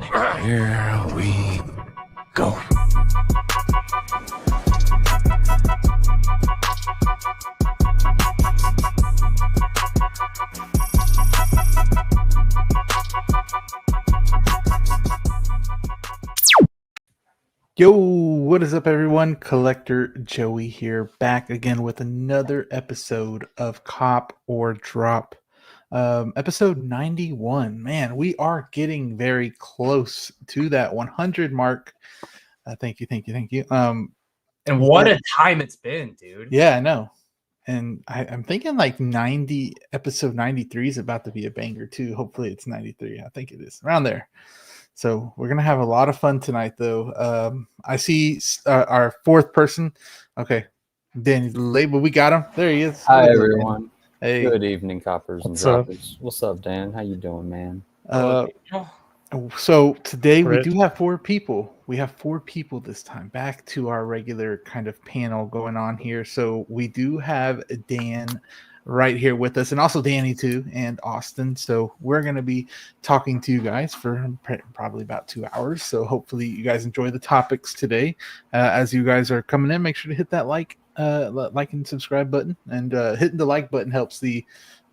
Here we go. Yo, what is up, everyone? Collector Joey here, back again with another episode of Cop or Drop. Episode 91. Man, we are getting very close to that 100 mark. Thank you. And what a time it's been, dude. Yeah, I know. And I'm thinking like episode 93 is about to be a banger too. Hopefully it's 93. I think it is around there. So we're going to have a lot of fun tonight, though. I see our fourth person. Okay. Danny the label. We got him. There he is. Hi, everyone. Hey. Good evening, coppers and droppers. What's up, Dan? How you doing, man? So today we do have four people. We have four people this time. Back to our regular kind of panel going on here. So we do have Dan right here with us, and also Danny too, and Austin. So we're going to be talking to you guys for probably about 2 hours. So hopefully you guys enjoy the topics today. As you guys are coming in, make sure to hit that like and subscribe button, and hitting the like button helps the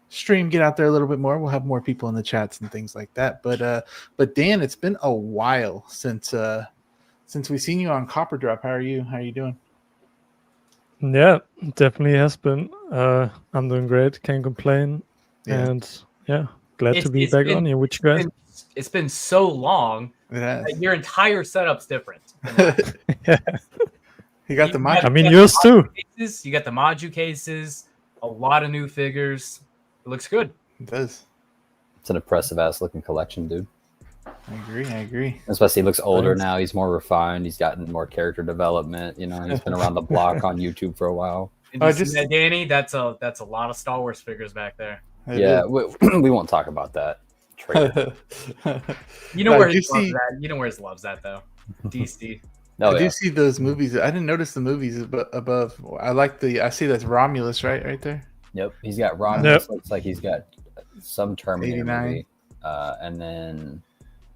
stream get out there a little bit more. We'll have more people in the chats and things like that. But Dan, it's been a while since we've seen you on Copper Drop. How are you doing? Yeah, definitely has been. I'm doing great. Can't complain. Yeah. And yeah, glad to be back on here with you guys. It's been so long. Your entire setup's different. Yeah. You got the mod. I mean, yours too. You got the Maju cases, a lot of new figures. It looks good. It does. It's an impressive ass looking collection, dude. I agree. Especially he looks older now. He's more refined. He's gotten more character development. You know, he's been around the block on YouTube for a while. And you see that, Danny? That's a lot of Star Wars figures back there. Yeah, we won't talk about that. You know where his love's at. You know where his love's at, though. DC. I do see those movies. I didn't notice the movies above. I see that's Romulus right there. Yep, he's got Romulus. Looks like he's got some Terminator movie, and then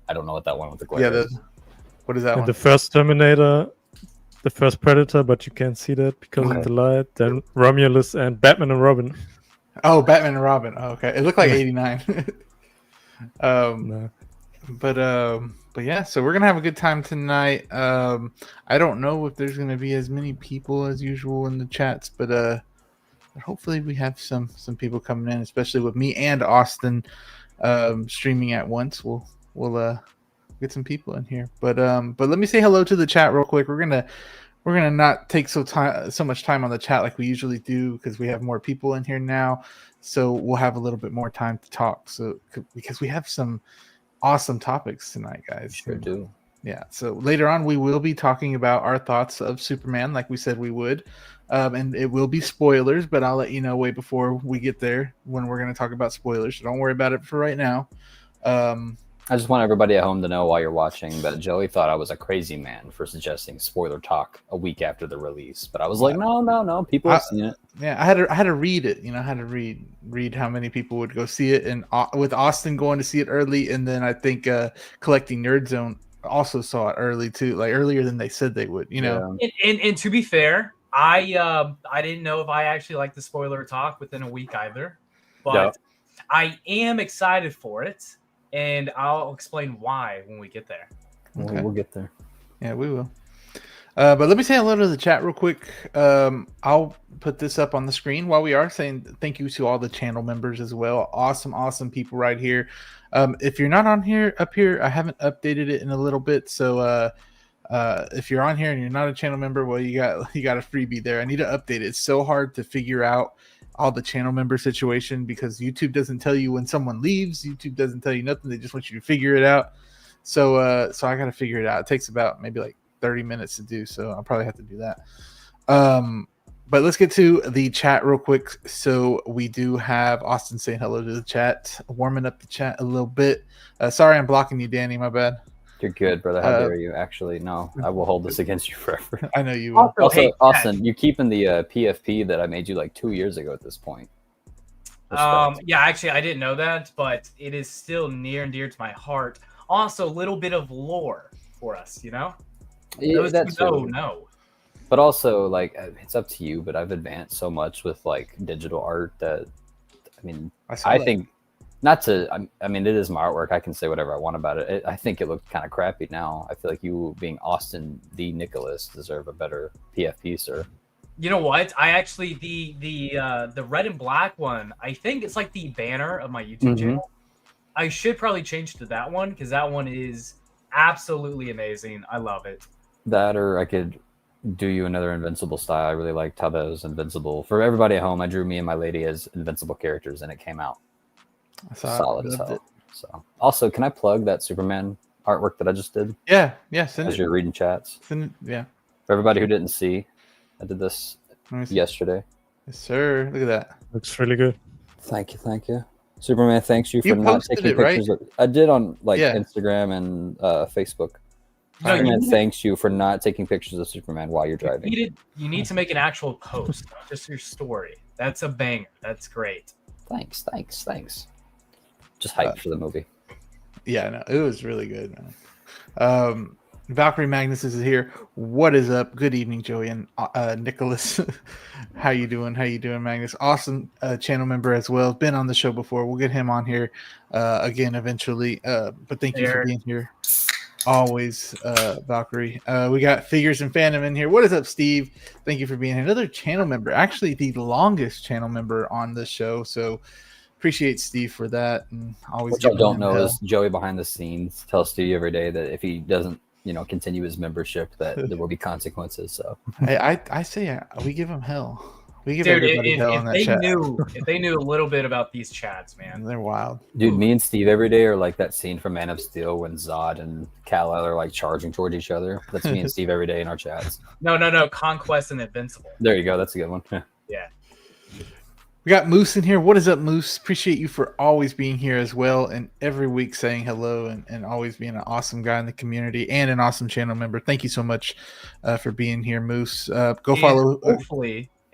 I don't know what that one with the glare is. What is that one? The first Terminator, the first Predator, but you can't see that because of the light. Then Romulus and Batman and Robin. Oh, Batman and Robin. Oh, okay, it looked like 89. No. But yeah, so we're gonna have a good time tonight. I don't know if there's gonna be as many people as usual in the chats, but hopefully we have some people coming in, especially with me and Austin streaming at once. We'll get some people in here. But let me say hello to the chat real quick. We're gonna not take so much time on the chat like we usually do, because we have more people in here now. So we'll have a little bit more time to talk. So because we have some awesome topics tonight, guys. Sure do. Yeah. So later on, we will be talking about our thoughts of Superman, like we said we would. And it will be spoilers, but I'll let you know way before we get there when we're going to talk about spoilers. So don't worry about it for right now. I just want everybody at home to know while you're watching that Joey thought I was a crazy man for suggesting spoiler talk a week after the release. But I was like, no, people have seen it. Yeah, I had to read it. I had to read how many people would go see it, and with Austin going to see it early, and then I think Collecting Nerd Zone also saw it early too, like earlier than they said they would. And to be fair, I didn't know if I actually liked the spoiler talk within a week either, but I am excited for it, and I'll explain why when we get there. Okay. We'll get there. Yeah, we will. But let me say hello to the chat real quick. I'll put this up on the screen while we are saying thank you to all the channel members as well. Awesome people right here. If you're not on here, up here, I haven't updated it in a little bit. So if you're on here and you're not a channel member, well, you got a freebie there. I need to update it. It's so hard to figure out all the channel member situation because YouTube doesn't tell you when someone leaves. YouTube doesn't tell you nothing. They just want you to figure it out. So I got to figure it out. It takes about maybe like 30 minutes to do, so I'll probably have to do that. But let's get to the chat real quick. So we do have Austin saying hello to the chat, warming up the chat a little bit. Sorry I'm blocking you, Danny, my bad. You're good, brother. How dare you? Actually, no, I will hold this against you forever. I know you will. Also, Austin, you keeping the PFP that I made you like 2 years ago at this point. Yeah, actually, I didn't know that, but it is still near and dear to my heart. also a little bit of lore for us, you know? Yeah, Those that's who know. But also, like, it's up to you. But I've advanced so much with like digital art that, I mean, I think not to. I mean, it is my artwork. I can say whatever I want about it. I think it looked kind of crappy now. I feel like you, being Austin the Nicholas, deserve a better PFP, sir. You know what? I actually the red and black one. I think it's like the banner of my YouTube channel. I should probably change to that one because that one is absolutely amazing. I love it. That, or I could do you another Invincible style. I really liked how that was Invincible. For everybody at home, I drew me and my lady as Invincible characters, and it came out solid as hell. So, also, can I plug that Superman artwork that I just did? Yeah. As you're reading chats. Yeah. For everybody who didn't see, I did this yesterday. Yes, sir. Look at that. Looks really good. Thank you. Superman, thanks you for not taking pictures. Right? I did on Instagram and Facebook. No, Superman thanks you for not taking pictures of Superman while you're driving. You need to make an actual post, not just your story. That's a banger. That's great. Thanks. Just hyped for the movie. Yeah, no, it was really good, man. Valkyrie Magnus is here. What is up? Good evening, Joey and Nicholas. How you doing, Magnus? Awesome channel member as well. Been on the show before. We'll get him on here again eventually. But thank you for being here. Always, Valkyrie. We got Figures and Phantom in here. What is up, Steve? Thank you for being here. Another channel member. Actually, the longest channel member on this show. So appreciate Steve for that. And always. What y'all don't know is Joey behind the scenes tells Steve every day that if he doesn't, continue his membership, that there will be consequences. So I say we give him hell. We give everybody hell in that chat. If they knew a little bit about these chats, man, they're wild. Dude, me and Steve every day are like that scene from Man of Steel when Zod and Kal-El are like charging towards each other. That's me and Steve every day in our chats. No, Conquest and Invincible. There you go. That's a good one. Yeah. We got Moose in here. What is up, Moose? Appreciate you for always being here as well, and every week saying hello and always being an awesome guy in the community and an awesome channel member. Thank you so much for being here, Moose. Go follow.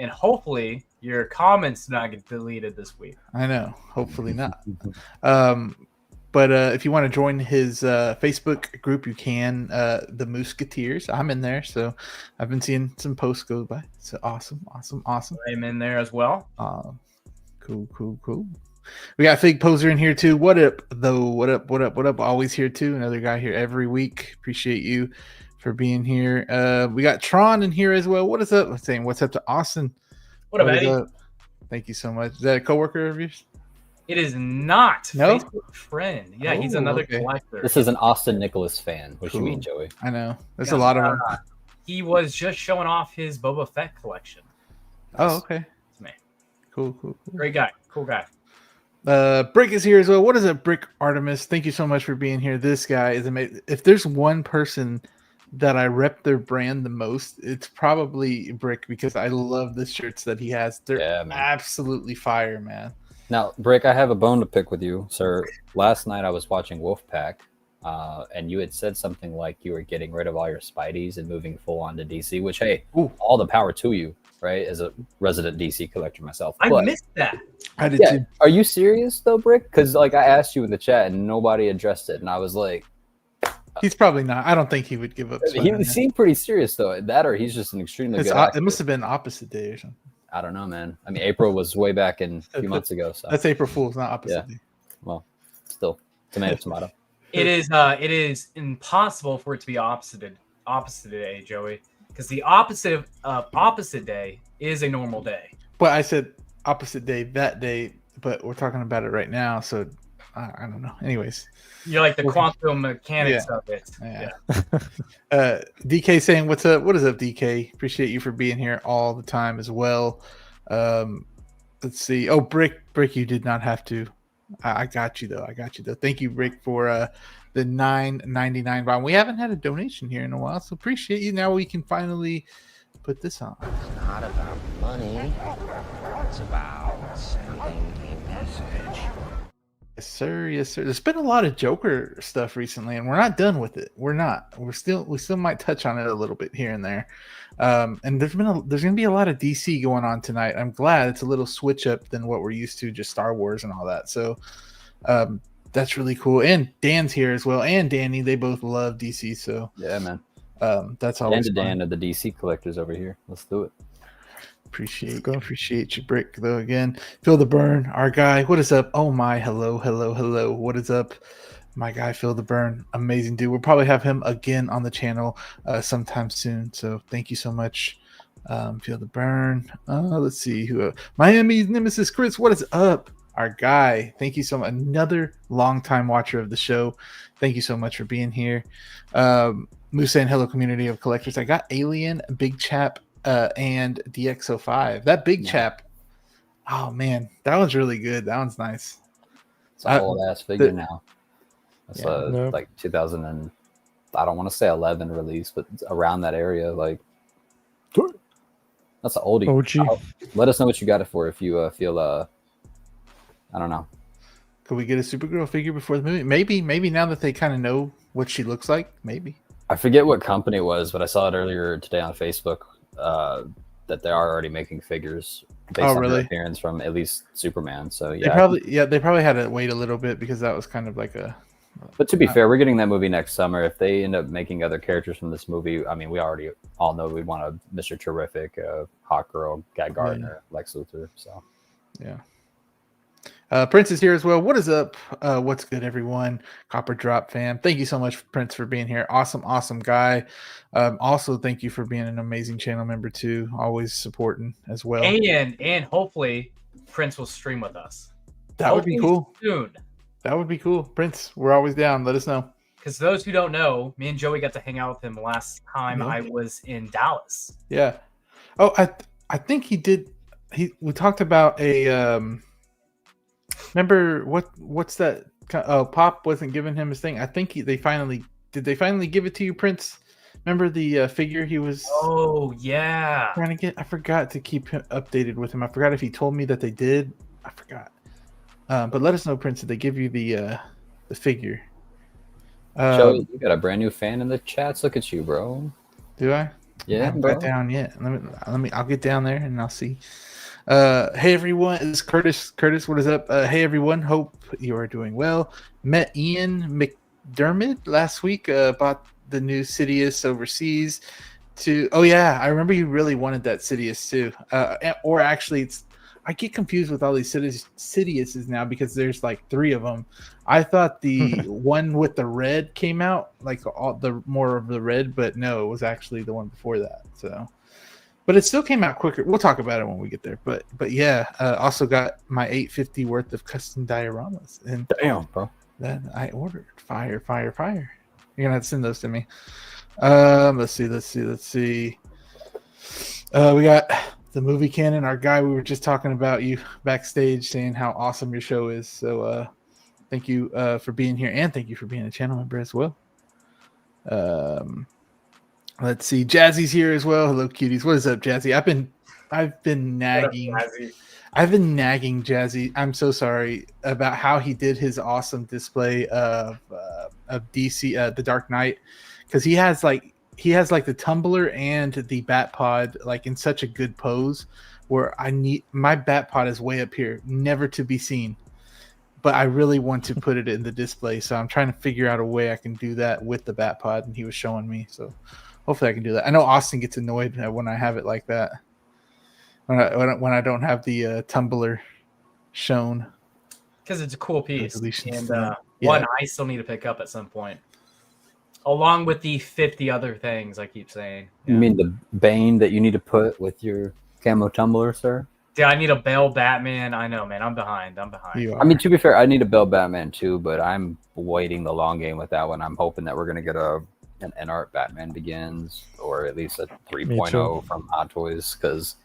Hopefully your comments do not get deleted this week. I know. Hopefully not. But if you want to join his Facebook group, you can. The Musketeers. I'm in there, so I've been seeing some posts go by. So awesome. I'm in there as well. Cool. We got Fig Poser in here too. What up, though? What up? Always here too. Another guy here every week. Appreciate you for being here. We got Tron in here as well. What is up? Saying what's up to Austin. What up, Eddie? Thank you so much. Is that a coworker of yours? It is not. No? Facebook friend. Yeah, he's another collector. This is an Austin Nicholas fan. What you mean, Joey? I know. There's a lot of them. He was just showing off his Boba Fett collection. Oh, okay. That's me. Cool. Great guy. Cool guy. Brick is here as well. What is it, Brick Artemis? Thank you so much for being here. This guy is amazing. If there's one person that I rep their brand the most, it's probably Brick, because I love the shirts that he has. They're absolutely fire, man. Now, Brick, I have a bone to pick with you, sir. Last night I was watching Wolfpack, and you had said something like you were getting rid of all your Spideys and moving full on to DC, which, hey, all the power to you, right, as a resident DC collector myself. I missed that. I did too. Are you serious, though, Brick? Because, I asked you in the chat, and nobody addressed it, and I was like... He's probably not. I don't think he would give up. He seemed pretty serious, though. That, or he's just an extremely good actor. It must have been opposite day or something. I don't know, man. I mean, April was way back in a few months ago. So that's April Fool's, not opposite day. Well, still, tomato. It is impossible for it to be opposite day, Joey, because the opposite of opposite day is a normal day. But I said opposite day that day, but we're talking about it right now, so I don't know. Anyways. You're like the quantum mechanics of it. Yeah. DK saying, what's up? What is up, DK? Appreciate you for being here all the time as well. Let's see. Oh, Brick, you did not have to. I got you though. Thank you, Brick, for the $9.99 bond. We haven't had a donation here in a while, so appreciate you. Now we can finally put this on. It's not about money. It's about sending a message. Yes, sir. There's been a lot of Joker stuff recently, and we're not done with it. We still might touch on it a little bit here and there. And there's going to be a lot of DC going on tonight. I'm glad it's a little switch up than what we're used to, just Star Wars and all that. So That's really cool. And Dan's here as well, and Danny. They both love DC, so yeah, man. That's always Dan of the DC collectors over here. Let's do it. Appreciate you, Brick, though. Again, Phil the Burn, our guy. What is up? Oh my, hello. What is up, my guy, Phil the Burn? Amazing dude. We'll probably have him again on the channel sometime soon. So thank you so much, Phil the Burn. Let's see who. Miami's Nemesis Chris. What is up, our guy? Thank you so much. Another longtime watcher of the show. Thank you so much for being here. Moose saying hello, community of collectors. I got Alien, Big Chap, and DX05. That Big Chap. Oh man, that one's really good. That one's nice. It's an old ass figure now. It's like 2000 and I don't want to say 11 release, but around that area. Like that's an oldie. OG. Let us know what you got it for if you feel I don't know. Could we get a Supergirl figure before the movie? Maybe now that they kind of know what she looks like, maybe. I forget what company it was, but I saw it earlier today on Facebook that they are already making figures based on the appearance from at least Superman. So yeah, they probably had to wait a little bit because that was kind of like a. But to be fair, we're getting that movie next summer. If they end up making other characters from this movie, I mean, we already all know we want a Mr. Terrific, Hawkgirl, Guy Gardner, Lex Luthor. So yeah. Prince is here as well. What is up? What's good, everyone? Copper Drop fam. Thank you so much, Prince, for being here. Awesome guy. Also, thank you for being an amazing channel member too. Always supporting as well. And hopefully, Prince will stream with us. That would be cool. Soon. That would be cool. Prince, we're always down. Let us know. Because those who don't know, me and Joey got to hang out with him last time I was in Dallas. Yeah. Oh, I think he did. We talked about a. Remember what's that? Oh, Pop wasn't giving him his thing. I think they finally give it to you, Prince. Remember the figure he was? Oh yeah. Trying to get. I forgot to keep him updated with him. I forgot if he told me that they did. I forgot. But let us know, Prince, if they give you the figure. Joey, you got a brand new fan in the chats. Look at you, bro. Do I? Yeah, I haven't bro. got down yet. Let me. I'll get down there and I'll see. Hey everyone, it's Curtis. Curtis, what is up? Hey everyone, hope you are doing well. Met Ian McDermott last week. Bought the new Sidious overseas. Oh yeah, I remember you really wanted that Sidious too. Or actually, I get confused with all these Sidiouses now because there's like 3 of them. I thought the one with the red came out, like all the more of the red, but no, it was actually the one before that. So. But it still came out quicker. We'll talk about it when we get there. But yeah, also got my $850 worth of custom dioramas. And damn, bro, that I ordered. Fire. You're gonna have to send those to me. Let's see. We got the movie canon. Our guy, we were just talking about you backstage, saying how awesome your show is. So thank you for being here, and thank you for being a channel member as well. Let's see. Jazzy's here as well. Hello, cuties. What is up, Jazzy? I've been nagging. I've been nagging Jazzy. I'm so sorry about how he did his awesome display of DC, the Dark Knight, because he has like the tumbler and the bat pod like in such a good pose where my bat pod is way up here, never to be seen. But I really want to put it in the display, so I'm trying to figure out a way I can do that with the bat pod, and he was showing me. So hopefully I can do that. I know Austin gets annoyed when I have it like that. When I don't have the tumbler shown. Because it's a cool piece. And one I still need to pick up at some point. Along with the 50 other things I keep saying. You mean the Bane that you need to put with your camo tumbler, sir? Yeah, I need a Bell Batman. I know, man. I'm behind. I mean, to be fair, I need a Bell Batman too, but I'm waiting the long game with that one. I'm hoping that we're going to get an N-Art Batman Begins, or at least a 3.0 from Hot Toys, because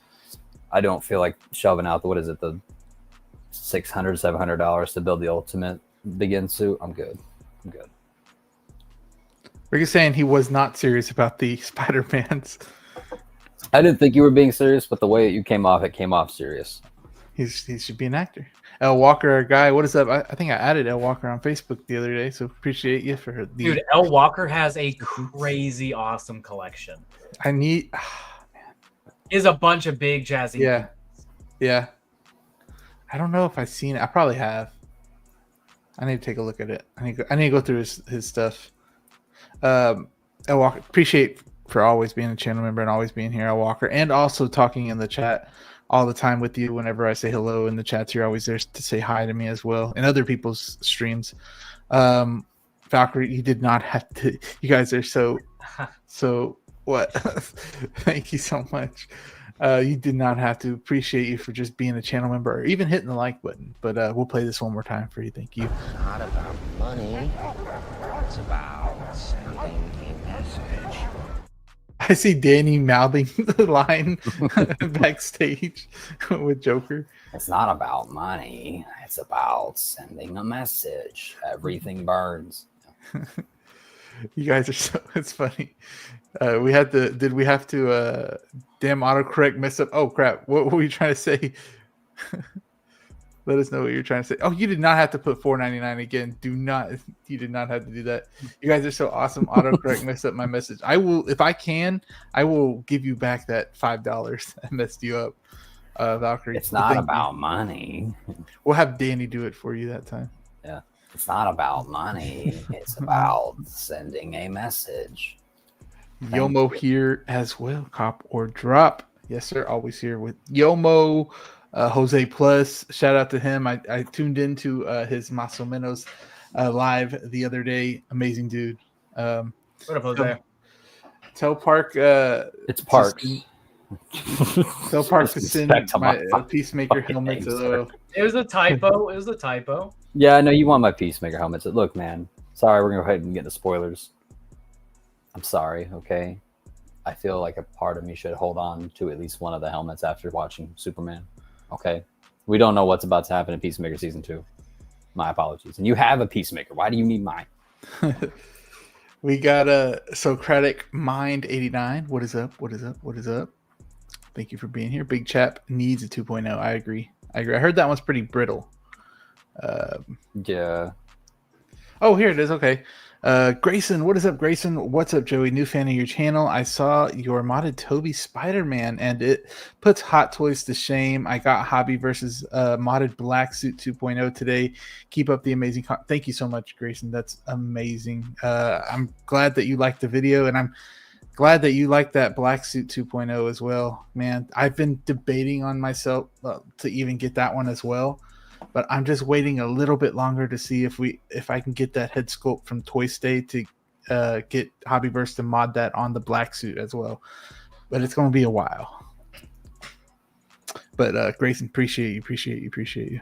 I don't feel like shoving out the $600, $700 to build the Ultimate Begin suit. I'm good. Rick is saying he was not serious about the Spider-Mans. I didn't think you were being serious, but the way you came off, it came off serious. He should be an actor. L Walker, our guy, what is up? I think I added L Walker on Facebook the other day, so appreciate you for her. Dude, L Walker has a crazy awesome collection. Is a bunch of big jazzy. Yeah. I don't know if I've seen it. I probably have. I need to take a look at it. I need to go through his stuff. Walker, appreciate for always being a channel member and always being here, Walker, and also talking in the chat all the time with you. Whenever I say hello in the chats, you're always there to say hi to me as well, and other people's streams. Valkyrie, you did not have to. You guys are so what? Thank you so much. You did not have to. Appreciate you for just being a channel member or even hitting the like button. But we'll play this one more time for you. Thank you. It's not about money. It's about sending a message. I see Danny mouthing the line backstage with Joker. It's not about money. It's about sending a message. Everything burns. You guys are so. It's funny. We had to. Did we have to? Damn autocorrect mess up. Oh crap! What were you trying to say? Let us know what you're trying to say. Oh, you did not have to put $4.99 again. Do not. You did not have to do that. You guys are so awesome. Autocorrect messed up my message. I will, if I can, I will give you back that $5 that messed you up, Valkyrie. It's not about money. We'll have Danny do it for you that time. Yeah. It's not about money. It's about sending a message. Yomo here as well. Cop or drop. Yes, sir. Always here with Yomo. Jose Plus, shout out to him. I tuned into his Más o Menos live the other day. Amazing dude. What up, Jose? Tell Park. It's Parks. Tell Park to send my Peacemaker helmet. It was a typo. It was a typo. Yeah, I know you want my Peacemaker helmets. Look, man. Sorry, we're going to go ahead and get the spoilers. I'm sorry, okay? I feel like a part of me should hold on to at least one of the helmets after watching Superman. Okay, we don't know what's about to happen in Peacemaker Season 2. My apologies. And you have a Peacemaker. Why do you need mine? We got a Socratic Mind 89. What is up? What is up? What is up? Thank you for being here. Big Chap needs a 2.0. I agree. I heard that one's pretty brittle. Yeah. Oh, here it is. Okay. Grayson, what is up, Grayson? What's up, Joey? New fan of your channel. I saw your modded Toby Spider-Man, and it puts Hot Toys to shame. I got Hobby versus modded Black Suit 2.0 today. Keep up the amazing thank you so much, Grayson. That's amazing. I'm glad that you liked the video, and I'm glad that you liked that Black Suit 2.0 as well. Man, I've been debating on myself to even get that one as well. But I'm just waiting a little bit longer to see if I can get that head sculpt from Toy Stay to get Hobbyverse to mod that on the Black Suit as well. But it's going to be a while. But Grayson, appreciate you.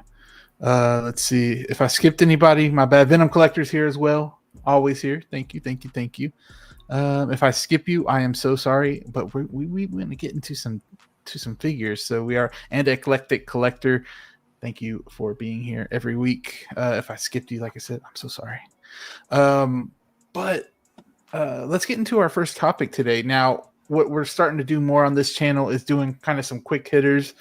Let's see if I skipped anybody. My bad. Venom Collector's here as well. Always here. Thank you. If I skip you, I am so sorry. But we want to get into some figures. So we are and Eclectic Collector. Thank you for being here every week. If I skipped you, like I said, I'm so sorry. But let's get into our first topic today. Now, what we're starting to do more on this channel is doing kind of some quick hitters,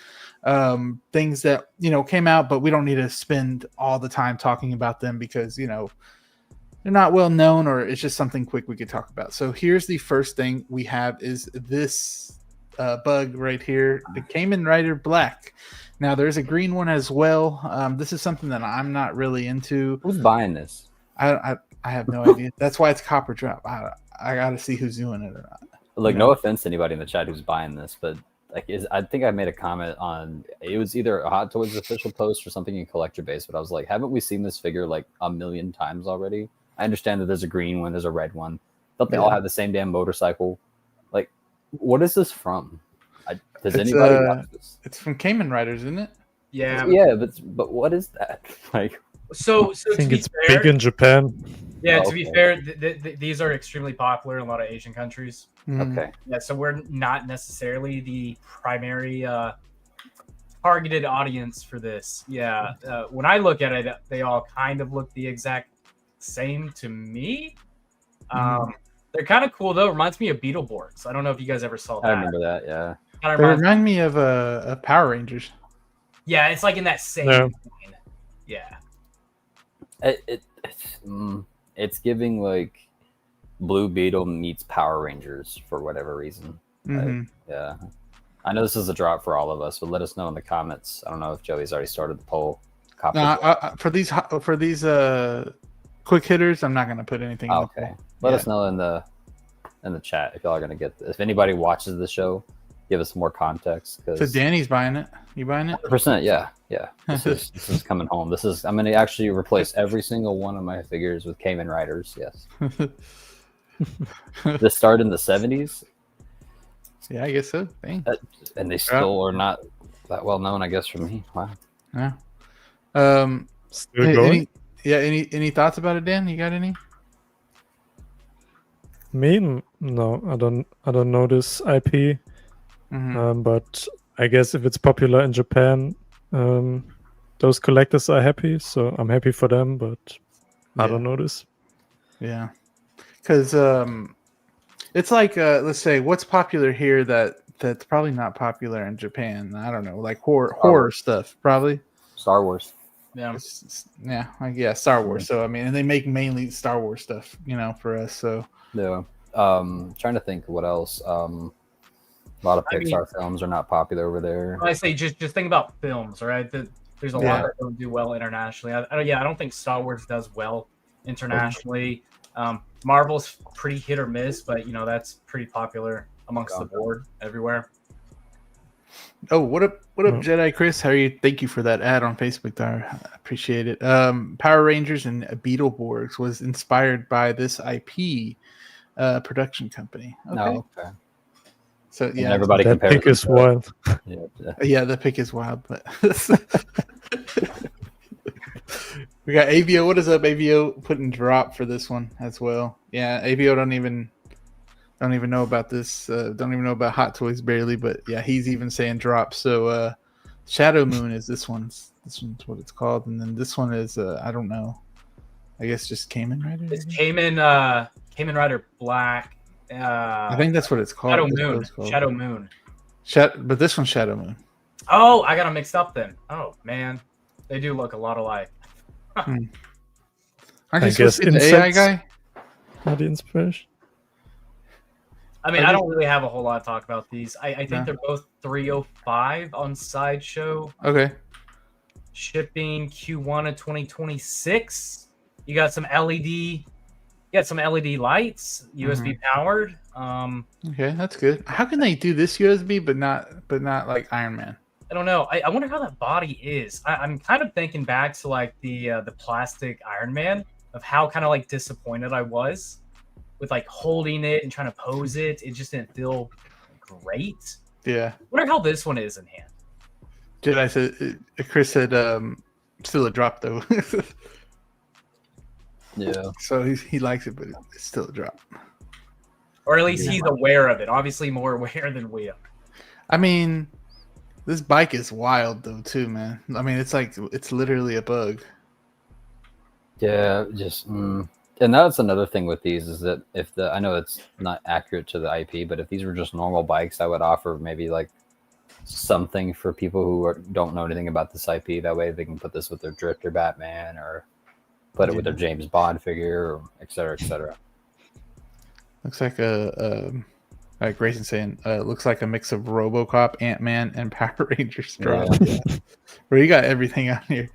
things that, came out, but we don't need to spend all the time talking about them because, they're not well known or it's just something quick we could talk about. So here's the first thing we have is this bug right here, the Kamen Rider Black. Now, there's a green one as well. This is something that I'm not really into. Who's buying this? I have no idea. That's why it's Copper Drop. I got to see who's doing it or not. Look, no offense to anybody in the chat who's buying this, but I think I made a comment on it was either a Hot Toys official post or something in collector base, but I was like, haven't we seen this figure like a million times already? I understand that there's a green one, there's a red one. Don't they all have the same damn motorcycle? Like, what is this from? Does anybody watch this? It's from Kamen Riders, isn't it? Yeah. Yeah, but what is that? Like, so I think it's big in Japan. Yeah, to be fair, these are extremely popular in a lot of Asian countries. Okay. Yeah, so we're not necessarily the primary targeted audience for this. Yeah, when I look at it, they all kind of look the exact same to me. They're kind of cool though. Reminds me of Beetleborgs. I don't know if you guys ever saw that. I remember that. Yeah. They remind me of Power Rangers. Yeah, it's like in that same line. Yeah. It's giving like Blue Beetle meets Power Rangers for whatever reason. Yeah. I know this is a drop for all of us, but let us know in the comments. I don't know if Joey's already started the poll. copper. No, for these quick hitters, I'm not gonna put anything. Oh, okay. Let us know in the chat if y'all are gonna get this. If anybody watches the show, give us more context. So Danny's buying it. You buying it? 100%. Yeah. This is coming home. I'm gonna actually replace every single one of my figures with Kamen Riders. Yes. This started in the 70s. Yeah, I guess so. Dang. And they still are not that well known, I guess, for me. Wow. Yeah. Still going? Any thoughts about it, Dan? You got any? Me? No, I don't know this IP. But I guess if it's popular in Japan, those collectors are happy, so I'm happy for them. But I don't know this. Yeah, because it's like let's say what's popular here that's probably not popular in Japan. I don't know, like horror stuff, probably. Star Wars. Yeah. Star Wars. So I mean, and they make mainly Star Wars stuff, for us. So yeah. Trying to think what else. A lot of Pixar films are not popular over there. I say just think about films, right? There's a lot that don't do well internationally. I don't think Star Wars does well internationally. Marvel's pretty hit or miss, but that's pretty popular amongst the board everywhere. Oh, what up, Jedi Chris? How are you? Thank you for that ad on Facebook, Dar. I appreciate it. Power Rangers and Beetleborgs was inspired by this IP production company. Okay. No, okay. So yeah, and everybody that pick is wild. Yeah, the pick is wild, but we got AVO. What is up, AVO? Putting drop for this one as well. Yeah, AVO don't even know about this. Don't even know about Hot Toys barely, but yeah, he's even saying drop. So Shadow Moon is this one's what it's called, and then this one is I don't know. I guess just Kamen Rider. It's Kamen Rider Black. I think that's what it's called. Shadow Moon. But this one's Shadow Moon. Oh, I got them mixed up then. Oh man, they do look a lot alike. Aren't you supposed to be the AI guy? Not the inspiration. I mean, I don't really have a whole lot to talk about these. I think they're both 305 on Sideshow. Okay. Shipping Q1 of 2026. You got some LED. You got some LED lights, USB powered. Okay, that's good. How can they do this USB but not like Iron Man? I don't know. I wonder how that body is. I'm kind of thinking back to like the plastic Iron Man, of how kind of like disappointed I was with like holding it and trying to pose it. It just didn't feel great. Yeah. I wonder how this one is in hand. Jedi said, Chris said, still a drop though. Yeah. So he likes it, but it's still a drop. Or at least he's aware of it. Obviously more aware than we are. I mean, this bike is wild though too, man. I mean, it's literally a bug. Yeah, just and that's another thing with these is that I know it's not accurate to the IP, but if these were just normal bikes, I would offer maybe like something for people who don't know anything about this IP. That way they can put this with their Drifter Batman or put it with their James Bond figure, or et cetera, et cetera. Looks like like Grayson saying, looks like a mix of RoboCop, Ant-Man, and Power Rangers drop. Yeah. Bro, you got everything on here.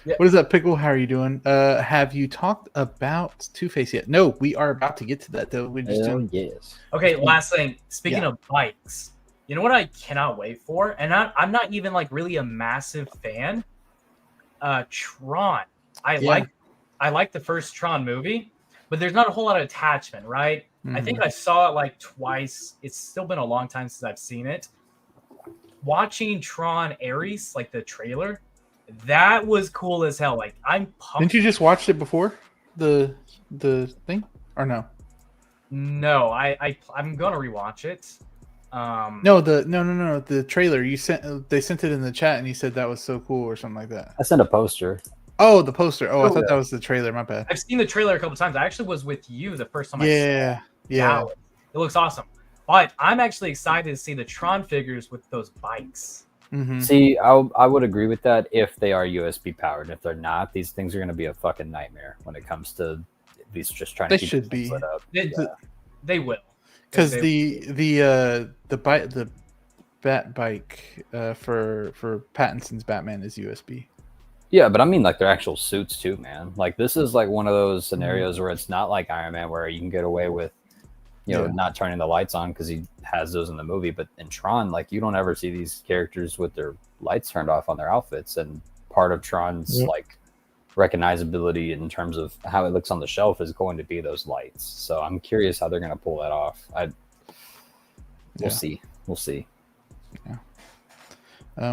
Yeah. What is up, Pickle? How are you doing? Have you talked about Two-Face yet? No, we are about to get to that, though. We just yes. Okay, last thing. Speaking of bikes, you know what I cannot wait for? And I'm not even like really a massive fan. Tron. I like the first Tron movie, but there's not a whole lot of attachment, right? I think I saw it like twice. It's still been a long time since I've seen it. Watching Tron Ares, like the trailer, that was cool as hell. Like I'm pumped. Didn't you just watch it before the thing, or no? No, I'm gonna rewatch it. No, the trailer they sent it in the chat, and you said that was so cool or something like that. I sent a poster. Oh, the poster. Oh, I thought that was the trailer. My bad. I've seen the trailer a couple times. I actually was with you the first time I saw it. Yeah. Wow. It looks awesome. But I'm actually excited to see the Tron figures with those bikes. Mm-hmm. See, I would agree with that if they are USB powered. If they're not, these things are going to be a fucking nightmare when it comes to these just trying to keep should be. lit up. They will. Because the Bat bike for Pattinson's Batman is USB. Yeah, but I mean like their actual suits too, man. Like this is like one of those scenarios where it's not like Iron Man where you can get away with, not turning the lights on because he has those in the movie. But in Tron, like you don't ever see these characters with their lights turned off on their outfits. And part of Tron's like recognizability in terms of how it looks on the shelf is going to be those lights. So I'm curious how they're going to pull that off. We'll see. We'll see. Yeah.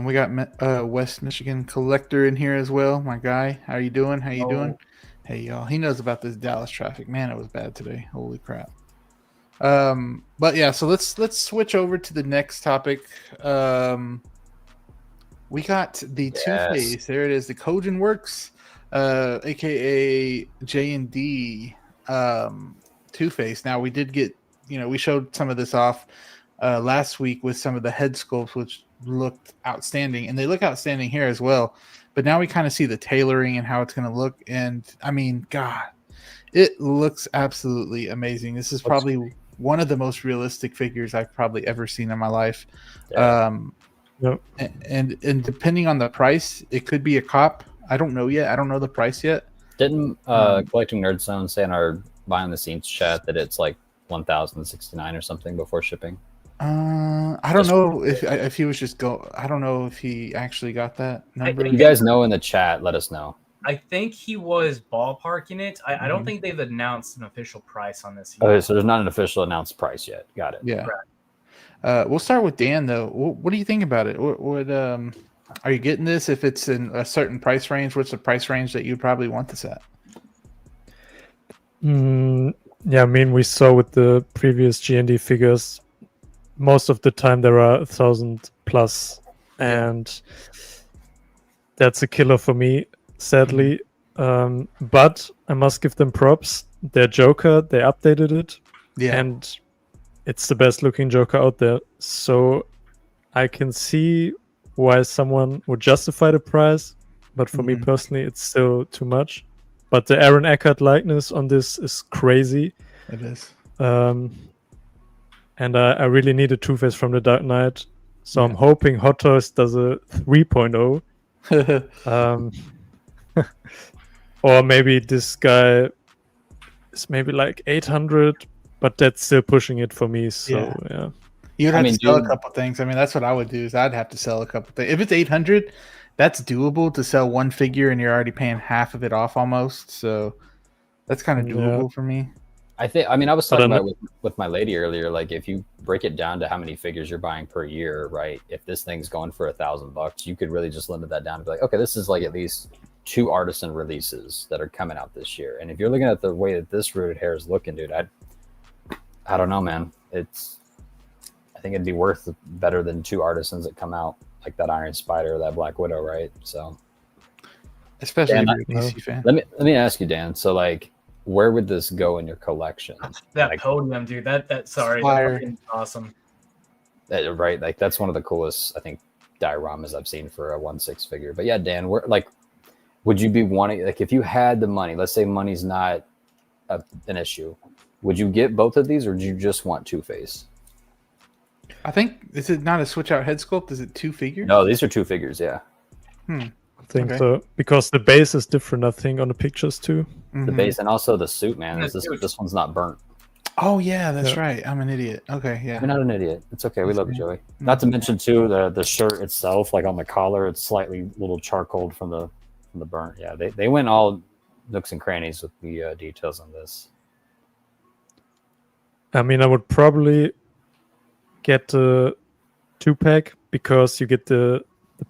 We got West Michigan Collector in here as well. My guy, how you doing? How you doing? Hey y'all, he knows about this Dallas traffic. Man, it was bad today. Holy crap. But yeah, so let's switch over to the next topic. We got the Two-Face. There it is, the Kojin Works, aka J&D Two-Face. Now we did get, we showed some of this off last week with some of the head sculpts, which looked outstanding, and they look outstanding here as well. But now we kind of see the tailoring and how it's going to look, and I mean, God, it looks absolutely amazing. This is probably one of the most realistic figures I've probably ever seen in my life. And depending on the price, it could be a cop. I don't know yet. I don't know the price yet. Didn't Collecting Nerd Zone say in our behind the scenes chat that it's like 1,069 or something before shipping? I don't know if he was just I don't know if he actually got that number. If you guys know in the chat, let us know. I think he was ballparking it. I don't think they've announced an official price on this yet. Okay, so there's not an official announced price yet. Got it. Yeah. We'll start with Dan though. What do you think about it? What are you getting this if it's in a certain price range? What's the price range that you probably want this at? Yeah, I mean, we saw with the previous G&D figures, most of the time there are 1,000 plus, and that's a killer for me, sadly. But I must give them props. Their Joker, they updated it, and it's the best looking Joker out there. So I can see why someone would justify the price, but for me personally, it's still too much. But the Aaron Eckhart likeness on this is crazy. It is. And I really need a Two-Face from the Dark Knight. So I'm hoping Hot Toys does a 3.0. Or maybe this guy is maybe like 800, but that's still pushing it for me. So, yeah. You'd have to sell a couple things. I mean, that's what I would do is I'd have to sell a couple things. If it's 800, that's doable to sell one figure and you're already paying half of it off almost. So that's kind of doable for me. I was talking about it with my lady earlier. Like, if you break it down to how many figures you're buying per year, right? If this thing's going for $1,000, you could really just limit that down to be like, okay, this is like at least 2 artisan releases that are coming out this year. And if you're looking at the way that this rooted hair is looking, dude, I don't know, man. I think it'd be worth better than 2 artisans that come out, like that Iron Spider or that Black Widow, right? So, especially Dan, if you're a DC fan. Let me ask you, Dan. So, like, where would this go in your collection? That podium, dude. That's awesome. Right, like that's one of the coolest, I think, dioramas I've seen for a 1/6 figure. But yeah, Dan, would you be wanting, like, if you had the money? Let's say money's not an issue. Would you get both of these, or do you just want Two-Face? I think, is it not a switch out head sculpt? Is it 2 figures? No, these are 2 figures. Yeah. I think so, because the base is different, I think, on the pictures too. The base and also the suit, man. This one's not burnt. Oh yeah, that's right. I'm an idiot. Okay, yeah. You're not an idiot. It's okay. We love you, Joey. Not to mention too, the shirt itself, like on the collar, it's slightly little charcoaled from the burnt. Yeah, they went all nooks and crannies with the details on this. I mean, I would probably get the 2-pack because you get the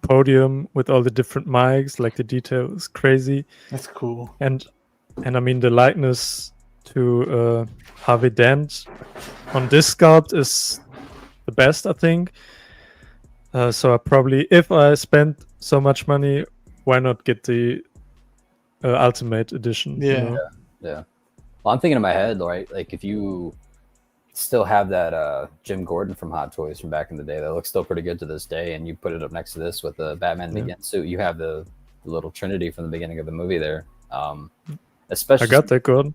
podium with all the different mics, like the detail is crazy. That's cool. And I mean, the likeness to Harvey Dent on this sculpt is the best, I think. So I probably, if I spend so much money, why not get the Ultimate Edition? Yeah. Yeah. Well, I'm thinking in my head, right? Like, if you still have that Jim Gordon from Hot Toys from back in the day that looks still pretty good to this day, and you put it up next to this with the Batman Begins suit, you have the little Trinity from the beginning of the movie there. Especially, I got that Gordon.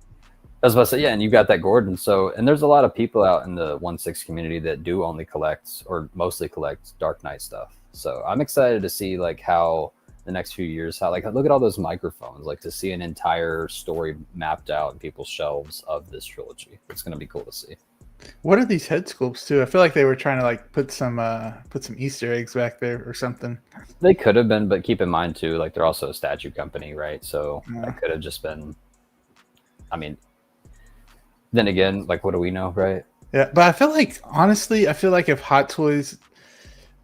I was about to say, yeah, and you got that Gordon. So, and there's a lot of people out in the 1/6 community that do only collect or mostly collect Dark Knight stuff. So I'm excited to see like how the next few years. How like look at all those microphones. Like to see an entire story mapped out in people's shelves of this trilogy. It's going to be cool to see. What are these head sculpts too? I feel like they were trying to like put some Easter eggs back there or something. They could have been, but keep in mind too, like they're also a statue company, right? So that could have just been. I mean, then again, like what do we know, right? Yeah, but I feel like honestly, if Hot Toys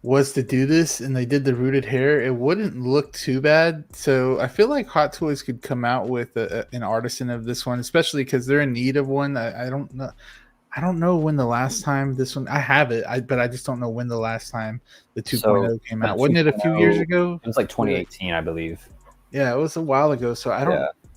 was to do this and they did the rooted hair, it wouldn't look too bad. So I feel like Hot Toys could come out with an artisan of this one, especially because they're in need of one. I don't know. I don't know when the last time this one. I have it, but I just don't know when the last time the 2.0 came out. Wasn't it a few years ago? It was like 2018, I believe. Yeah, it was a while ago. So I don't.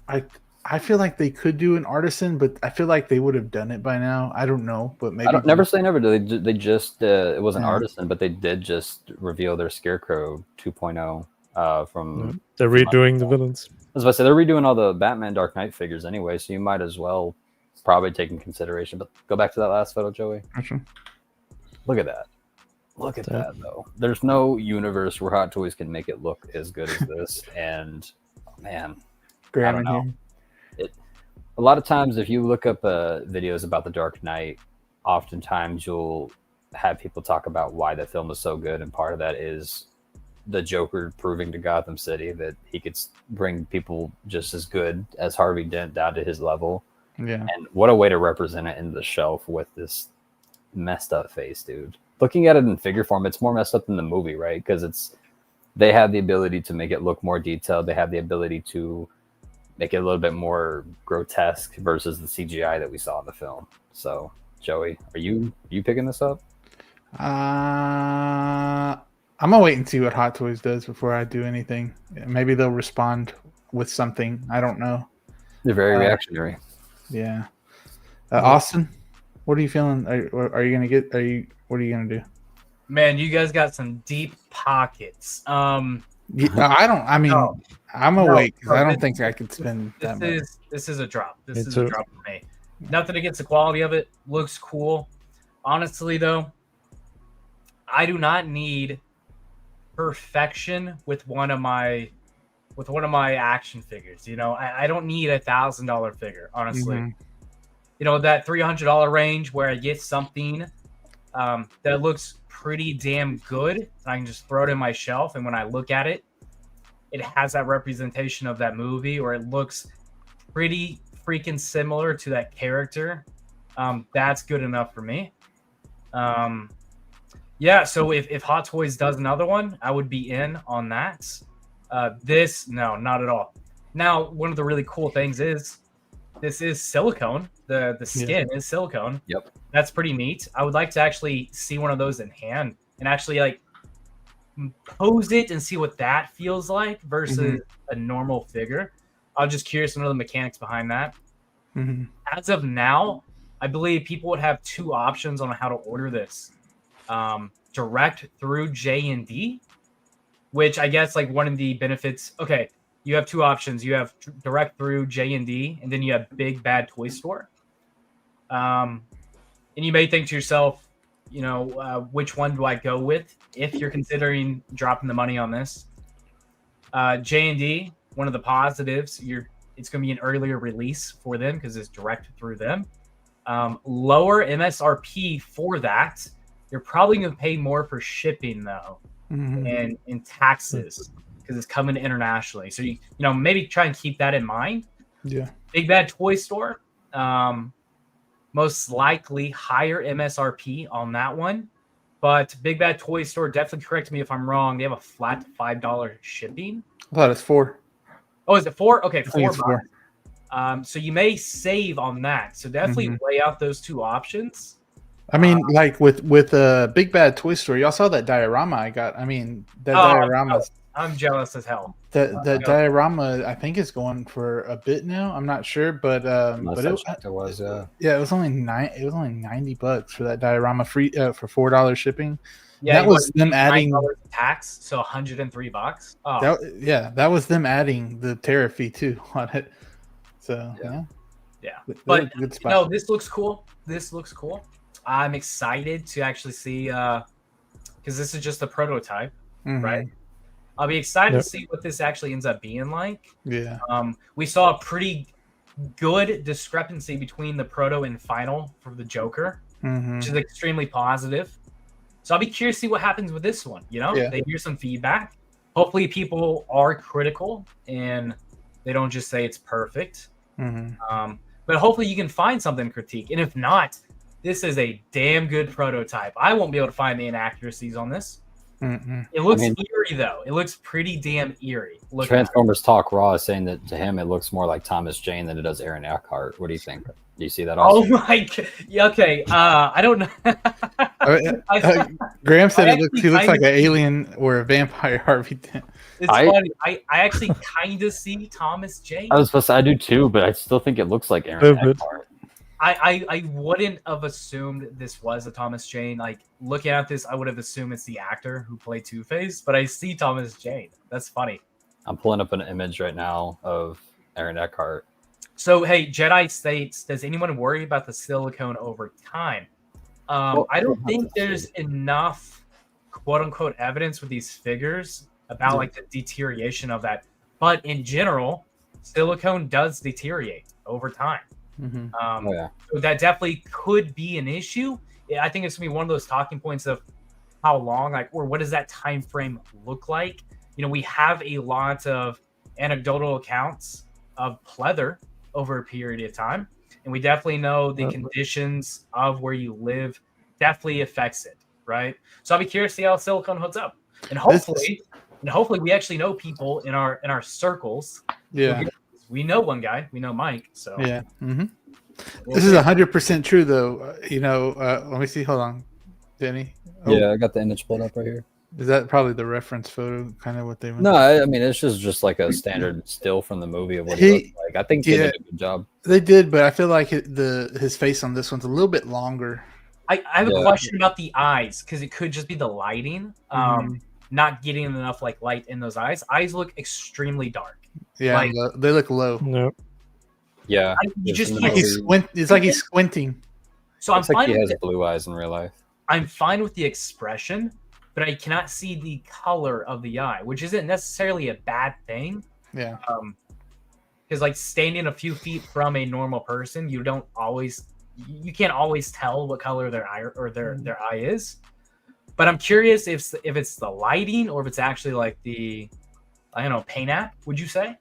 Yeah. I feel like they could do an artisan, but I feel like they would have done it by now. I don't know, but maybe. Never say never. They just it was an artisan, but they did just reveal their Scarecrow 2.0 from. They're redoing the villains. As I said, they're redoing all the Batman Dark Knight figures anyway, so you might as well probably take in consideration. But go back to that last photo, Joey. Gotcha. Look at that. Look at that though. There's no universe where Hot Toys can make it look as good as this, and man, I don't know. A lot of times, if you look up videos about the Dark Knight, oftentimes you'll have people talk about why the film is so good, and part of that is the Joker proving to Gotham City that he could bring people just as good as Harvey Dent down to his level. Yeah. And what a way to represent it in the shelf with this messed up face, dude. Looking at it in figure form, it's more messed up than the movie, right? Because they have the ability to make it look more detailed. They have the ability to make it a little bit more grotesque versus the CGI that we saw in the film. So, Joey, are you picking this up? I'm gonna wait and see what Hot Toys does before I do anything. Maybe they'll respond with something. I don't know. They're very reactionary. Yeah. Austin, what are you feeling? Are you gonna get? What are you gonna do? Man, you guys got some deep pockets. I don't. I mean, no. I'm gonna wait because I don't think I could spend that much. This is a drop. This is a drop for me. Nothing against the quality of it. Looks cool. Honestly, though, I do not need perfection with one of my action figures. You know, I don't need $1,000 figure. Honestly, you know, that $300 range where I get something that looks pretty damn good. I can just throw it in my shelf, and when I look at it, it has that representation of that movie, or it looks pretty freaking similar to that character. That's good enough for me. Yeah, so if Hot Toys does another one, I would be in on that. This, no, not at all. Now, one of the really cool things is this is silicone. The skin is silicone. Yep. That's pretty neat. I would like to actually see one of those in hand and actually like pose it and see what that feels like versus a normal figure. I'm just curious to know the mechanics behind that. As of now, I believe people would have two options on how to order this. Direct through J&D, which I guess like one of the benefits. Okay, you have two options. You have direct through J&D, and then you have Big Bad Toy Store. And you may think to yourself, you know, which one do I go with if you're considering dropping the money on this? J&D, one of the positives, it's going to be an earlier release for them because it's direct through them. Lower MSRP for that. You're probably going to pay more for shipping though, and in taxes because it's coming internationally. So you know maybe try and keep that in mind. Yeah. Big Bad Toy Store. Most likely higher MSRP on that one, but Big Bad Toy Store, definitely correct me if I'm wrong. They have a flat $5 shipping. I thought it's $4. Oh, is it $4? Okay, $4. So you may save on that. So definitely weigh out those two options. I mean, like with Big Bad Toy Store, y'all saw that diorama I got. I mean, that diorama. I'm jealous as hell. That diorama, I think, is going for a bit now. I'm not sure, but it was it was only $90 for that diorama, free for $4 shipping. Yeah, that was them adding tax, so $103. Oh. That was them adding the tariff fee too on it. So yeah. But no, this looks cool. I'm excited to actually see because this is just a prototype, right? I'll be excited to see what this actually ends up being like. Yeah. We saw a pretty good discrepancy between the proto and final for the Joker, which is extremely positive. So I'll be curious to see what happens with this one. They hear some feedback. Hopefully people are critical and they don't just say it's perfect. But hopefully you can find something to critique. And if not, this is a damn good prototype. I won't be able to find the inaccuracies on this. It looks eerie, though. It looks pretty damn eerie. Transformers Talk Raw is saying that to him it looks more like Thomas Jane than it does Aaron Eckhart. What do you think? Do you see that also? Oh my god. Yeah, okay. I don't know. Graham said he looks like an alien or a vampire Harvey Dent. It's funny. I actually kind of see Thomas Jane. I was supposed to, I do too, but I still think it looks like Aaron Eckhart. I wouldn't have assumed this was a Thomas Jane. Like, looking at this, I would have assumed it's the actor who played Two-Face, but I see Thomas Jane. That's funny. I'm pulling up an image right now of Aaron Eckhart. So, hey, Jedi states, does anyone worry about the silicone over time? I don't think there's enough quote-unquote evidence with these figures about like the deterioration of that. But in general, silicone does deteriorate over time. So that definitely could be an issue. I think it's gonna be one of those talking points of how long, or what does that time frame look like? We have a lot of anecdotal accounts of pleather over a period of time, and we definitely know the conditions of where you live definitely affects it, right? So I'll be curious to see how silicone holds up, and hopefully we actually know people in our circles. Yeah. We know one guy. We know Mike. So yeah, this is 100% true, though. Let me see. Hold on, Denny. Yeah, I got the image pulled up right here. Is that probably the reference photo? Kind of what they went? No, I mean it's just like a standard still from the movie of what he looked like. I think they did a good job. They did, but I feel like his face on this one's a little bit longer. I have a question about the eyes, because it could just be the lighting. Not getting enough light in those eyes. Eyes look extremely dark. Yeah, they look low. No. Yeah, it's like he's squinting. So I'm fine. He has blue eyes in real life. I'm fine with the expression, but I cannot see the color of the eye, which isn't necessarily a bad thing. Yeah. Because standing a few feet from a normal person, you can't always tell what color their eye or their eye is. But I'm curious if it's the lighting or if it's actually the, I don't know, paint app, would you say?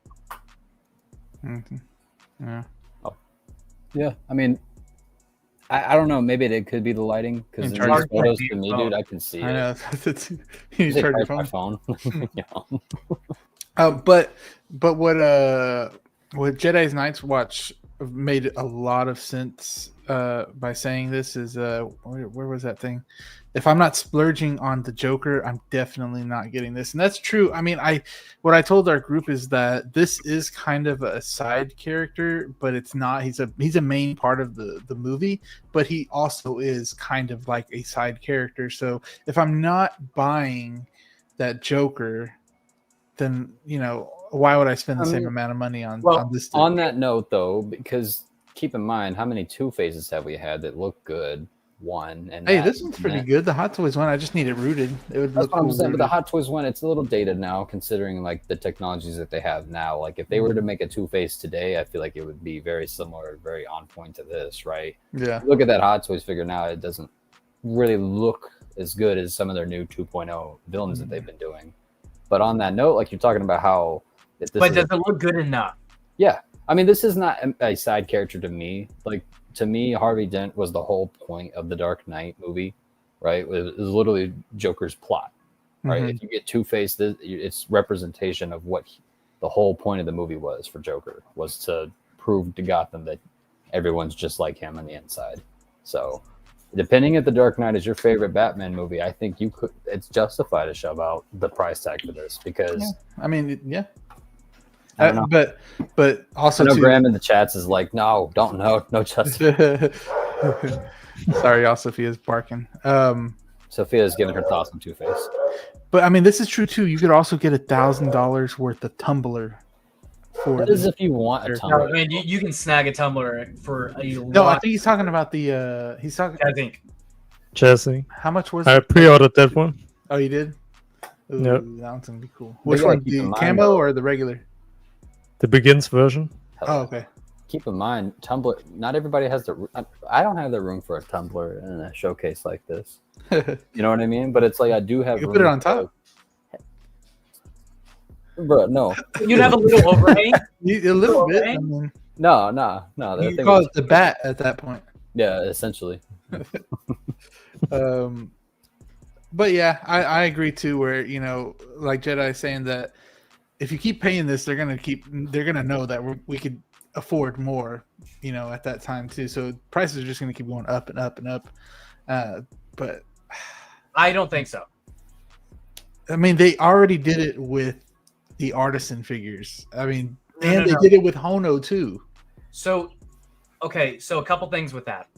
Yeah. Oh. Yeah. I mean, I don't know. Maybe it could be the lighting, because in these photos to me, dude, I can see it. I know. You charge your my phone. But what Jedi's Night's Watch made a lot of sense by saying this is where was that thing? If I'm not splurging on the Joker, I'm definitely not getting this. And that's true. I mean, what I told our group is that this is kind of a side character, but it's not. He's a main part of the movie, but he also is kind of like a side character. So if I'm not buying that Joker, then why would I spend the same amount of money on this? On that note, though, because keep in mind, how many Two-Faces have we had that look good? One and hey, this one's pretty good. The Hot Toys one, I just need it rooted. It would look cool. But the Hot Toys one, it's a little dated now, considering the technologies that they have now. If they were to make a Two-Face today, I feel like it would be very similar, very on point to this, right? Yeah. Look at that Hot Toys figure now; it doesn't really look as good as some of their new 2.0 villains that they've been doing. But on that note, you're talking about how, but does it look good enough? Yeah, I mean, this is not a side character to me. To me, Harvey Dent was the whole point of the Dark Knight movie, right? It was literally Joker's plot, right? If you get Two-Face, it's representation of what the whole point of the movie was for Joker, was to prove to Gotham that everyone's just like him on the inside. So, depending if the Dark Knight is your favorite Batman movie, I think it's justified to shove out the price tag for this, because I mean, yeah. But also, Graham in the chats is like, no justice. Sorry, y'all. Sophia's barking. Sophia's giving her thoughts on Two-Face. But I mean, this is true too. You could also get $1,000 worth of tumbler. That is if you want a tumbler. No, man, you can snag a tumbler for a lot. No, I think he's talking about the. I think Chassis. How much was? I pre-ordered that one. Oh, you did? Ooh, Yep. that one's gonna be cool. They Which gotta one? keep in The mind, camo though- or the regular? The Begins version. Hell Oh, yeah. okay. Keep in mind, Tumblr. Not everybody has the. I don't have the room for a Tumblr in a showcase like this. You know what I mean? But it's like I do have. You room put it on for- top. Bro, no, You'd have a little overhang. A little bit. I Okay. mean, no. That you thing call was- it the bat at that point. Yeah, essentially. But yeah, I agree too. Where like Jedi saying that if you keep paying this, they're gonna know that we could afford more. At that time too. So prices are just gonna keep going up and up and up. But I don't think so. I mean, they already did it with the artisan figures. I mean, No. they did it with Hono too. So, okay, so a couple things with that.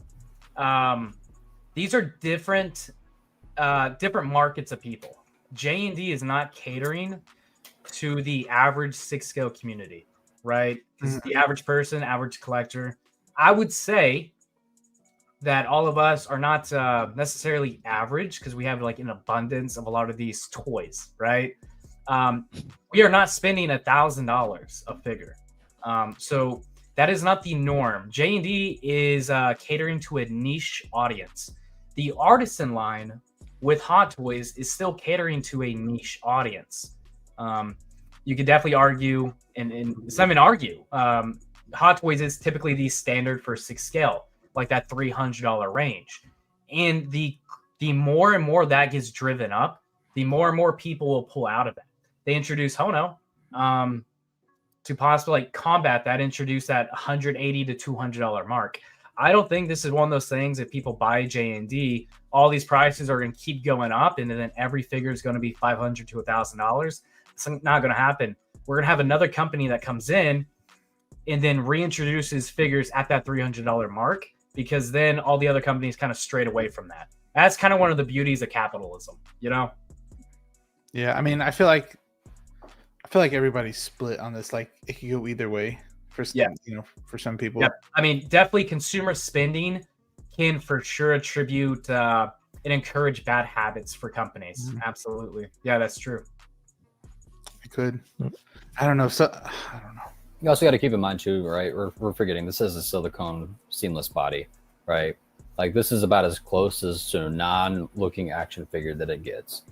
These are different markets of people. J&D is not catering to the average 6-scale community, right? This is the average person, average collector. I would say that all of us are not necessarily average because we have like an abundance of a lot of these toys, right? We are not spending $1,000 a figure. So that is not the norm. J&D is catering to a niche audience. The artisan line with Hot Toys is still catering to a niche audience. You could definitely argue, and some even argue, Hot Toys is typically the standard for 6 scale, like that $300 range. And the more and more that gets driven up, the more and more people will pull out of it. They introduce Hono to possibly like combat that, introduce that $180 to $200 mark. I don't think this is one of those things if people buy J&D, all these prices are going to keep going up, and then every figure is going to be $500 to $1,000. It's not going to happen. We're going to have another company that comes in and then reintroduces figures at that $300 mark, because then all the other companies kind of strayed away from that. That's kind of one of the beauties of capitalism, Yeah, I mean, I feel like everybody's split on this. Like, it could go either way for some, for some people. Yeah, I mean, definitely consumer spending can for sure attribute and encourage bad habits for companies. Mm-hmm. Absolutely, yeah, that's true. It could. I don't know. So I don't know. You also got to keep in mind too, right? We're forgetting this is a silicone seamless body, right? Like this is about as close as to a non-looking action figure that it gets.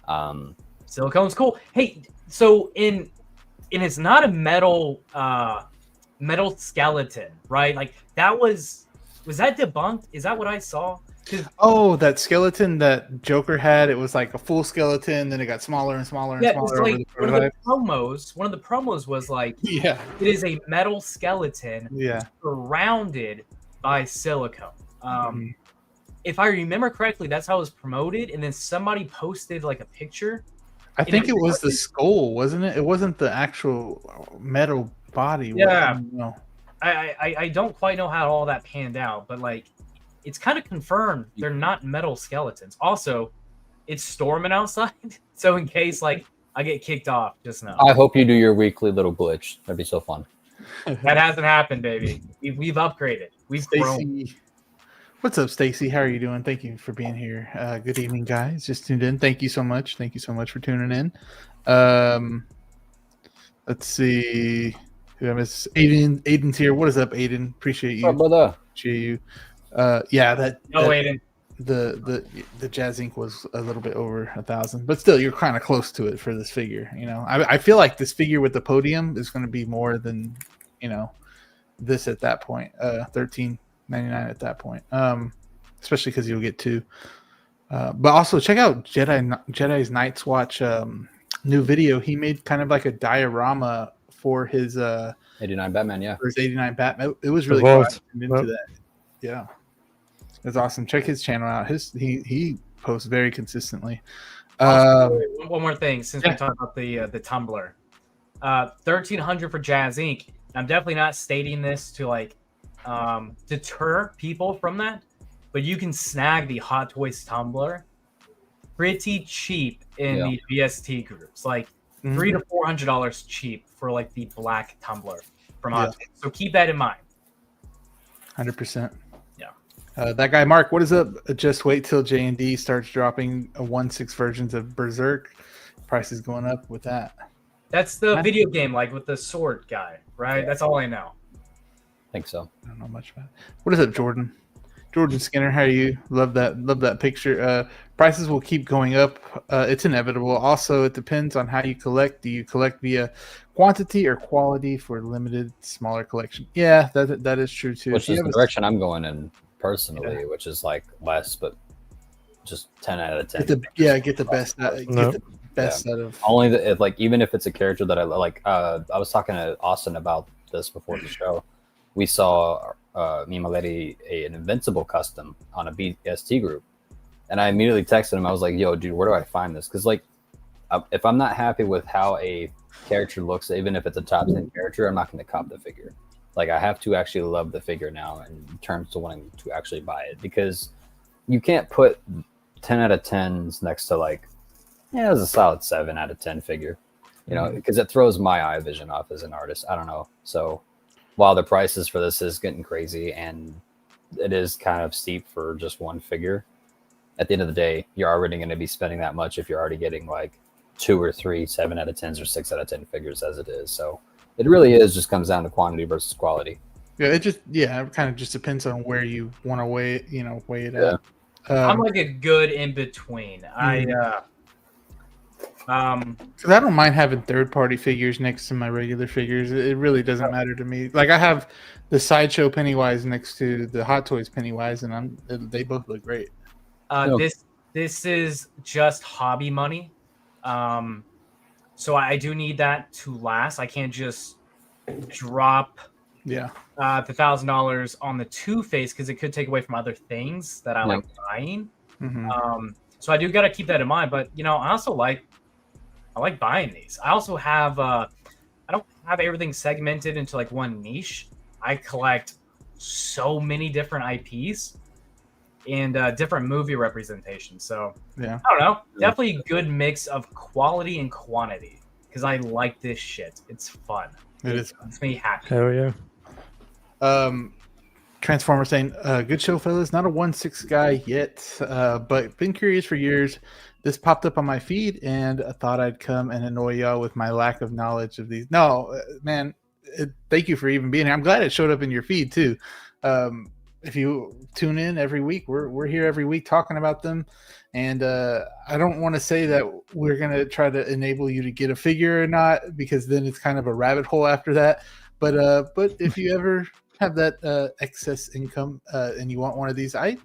Silicone's cool. Hey, so it's not a metal skeleton, right? Like that was that debunked? Is that what I saw? Oh, that skeleton that Joker had, it was like a full skeleton, then it got smaller and smaller and smaller. Like one of the promos was like, yeah, it is a metal skeleton surrounded by silicone. If I remember correctly, that's how it was promoted, and then somebody posted like a picture. I think it was the skull, wasn't it? It wasn't the actual metal body. Yeah. I don't quite know how all that panned out, but like it's kind of confirmed they're not metal skeletons. Also, it's storming outside, so in case like I get kicked off, just know. I hope you do your weekly little glitch. That'd be so fun. That hasn't happened, baby. We've upgraded. We've grown. What's up, Stacy? How are you doing? Thank you for being here. Good evening, guys. Just tuned in. Thank you so much. Thank you so much for tuning in. Let's see. Who I miss? Aiden's here. What is up, Aiden? Appreciate you. What's up, brother? Appreciate you. Aiden. The Jazz Inc. was a little bit over 1,000, but still, you're kind of close to it for this figure. I feel like this figure with the podium is going to be more than this at that point. $13.99 at that point. Especially because you'll get 2. But also check out Jedi's Night's Watch new video. He made kind of like a diorama for his 89 Batman, yeah. For his 89 Batman. It was really cool. Into that. Yeah. It's awesome. Check his channel out. He posts very consistently. One more thing, since we talked about the Tumblr. 1,300 for Jazz Inc. I'm definitely not stating this to like deter people from that, but you can snag the Hot Toys Tumblr pretty cheap in the VST groups, like $300 to $400 cheap for like the black Tumblr from Hot Toys. So keep that in mind. 100%. That guy Mark, what is up? Just wait till J&D starts dropping 1/6 versions of Berserk. prices going up with that. That's the video game, like with the sword guy, right? That's all I know. I think so. I don't know much about it. What is up, Jordan? Jordan Skinner, how are you? Love that picture. Prices will keep going up. It's inevitable. Also, it depends on how you collect. Do you collect via quantity or quality for limited, smaller collection? Yeah, that is true too. Which is the direction I'm going in personally, which is like less, but just 10 out of 10. Get the best. Get the best set of. Only like even if it's a character that I like. I was talking to Austin about this before the show. We saw me and my lady an Invincible custom on a BST group, and I immediately texted him. I was like, "Yo, dude, where do I find this?" Because like, if I'm not happy with how a character looks, even if it's a top 10 character, I'm not going to cop the figure. Like, I have to actually love the figure now in terms of wanting to actually buy it, because you can't put 10 out of 10s next to like, yeah, it was a solid 7 out of 10 figure, you know, because it throws my eye vision off as an artist. I don't know. So while the prices for this is getting crazy and it is kind of steep for just one figure, at the end of the day, you're already going to be spending that much if you're already getting like 2 or 3 7 out of 10s or 6 out of 10 figures as it is. So it really just comes down to quantity versus quality. Yeah, it kind of just depends on where you want to weigh it at. I'm like a good in between. Because I don't mind having third-party figures next to my regular figures. It really doesn't matter to me. Like, I have the Sideshow Pennywise next to the Hot Toys Pennywise, and they both look great. This is just hobby money, so I do need that to last. I can't just drop the $1,000 on the Two-Face because it could take away from other things that I like buying. So I do got to keep that in mind. But I also like buying these. I also have I don't have everything segmented into like one niche. I collect so many different IPs and different movie representations. So I don't know. Definitely a good mix of quality and quantity because I like this shit. It's fun. It makes me happy. Hell yeah. Transformer saying, good show, fellas. Not a 1/6 guy yet, but been curious for years. This popped up on my feed, and I thought I'd come and annoy y'all with my lack of knowledge of these. No, man, thank you for even being here. I'm glad it showed up in your feed, too. If you tune in every week, we're here every week talking about them. And I don't want to say that we're going to try to enable you to get a figure or not, because then it's kind of a rabbit hole after that. But if you ever have that excess income and you want one of these, I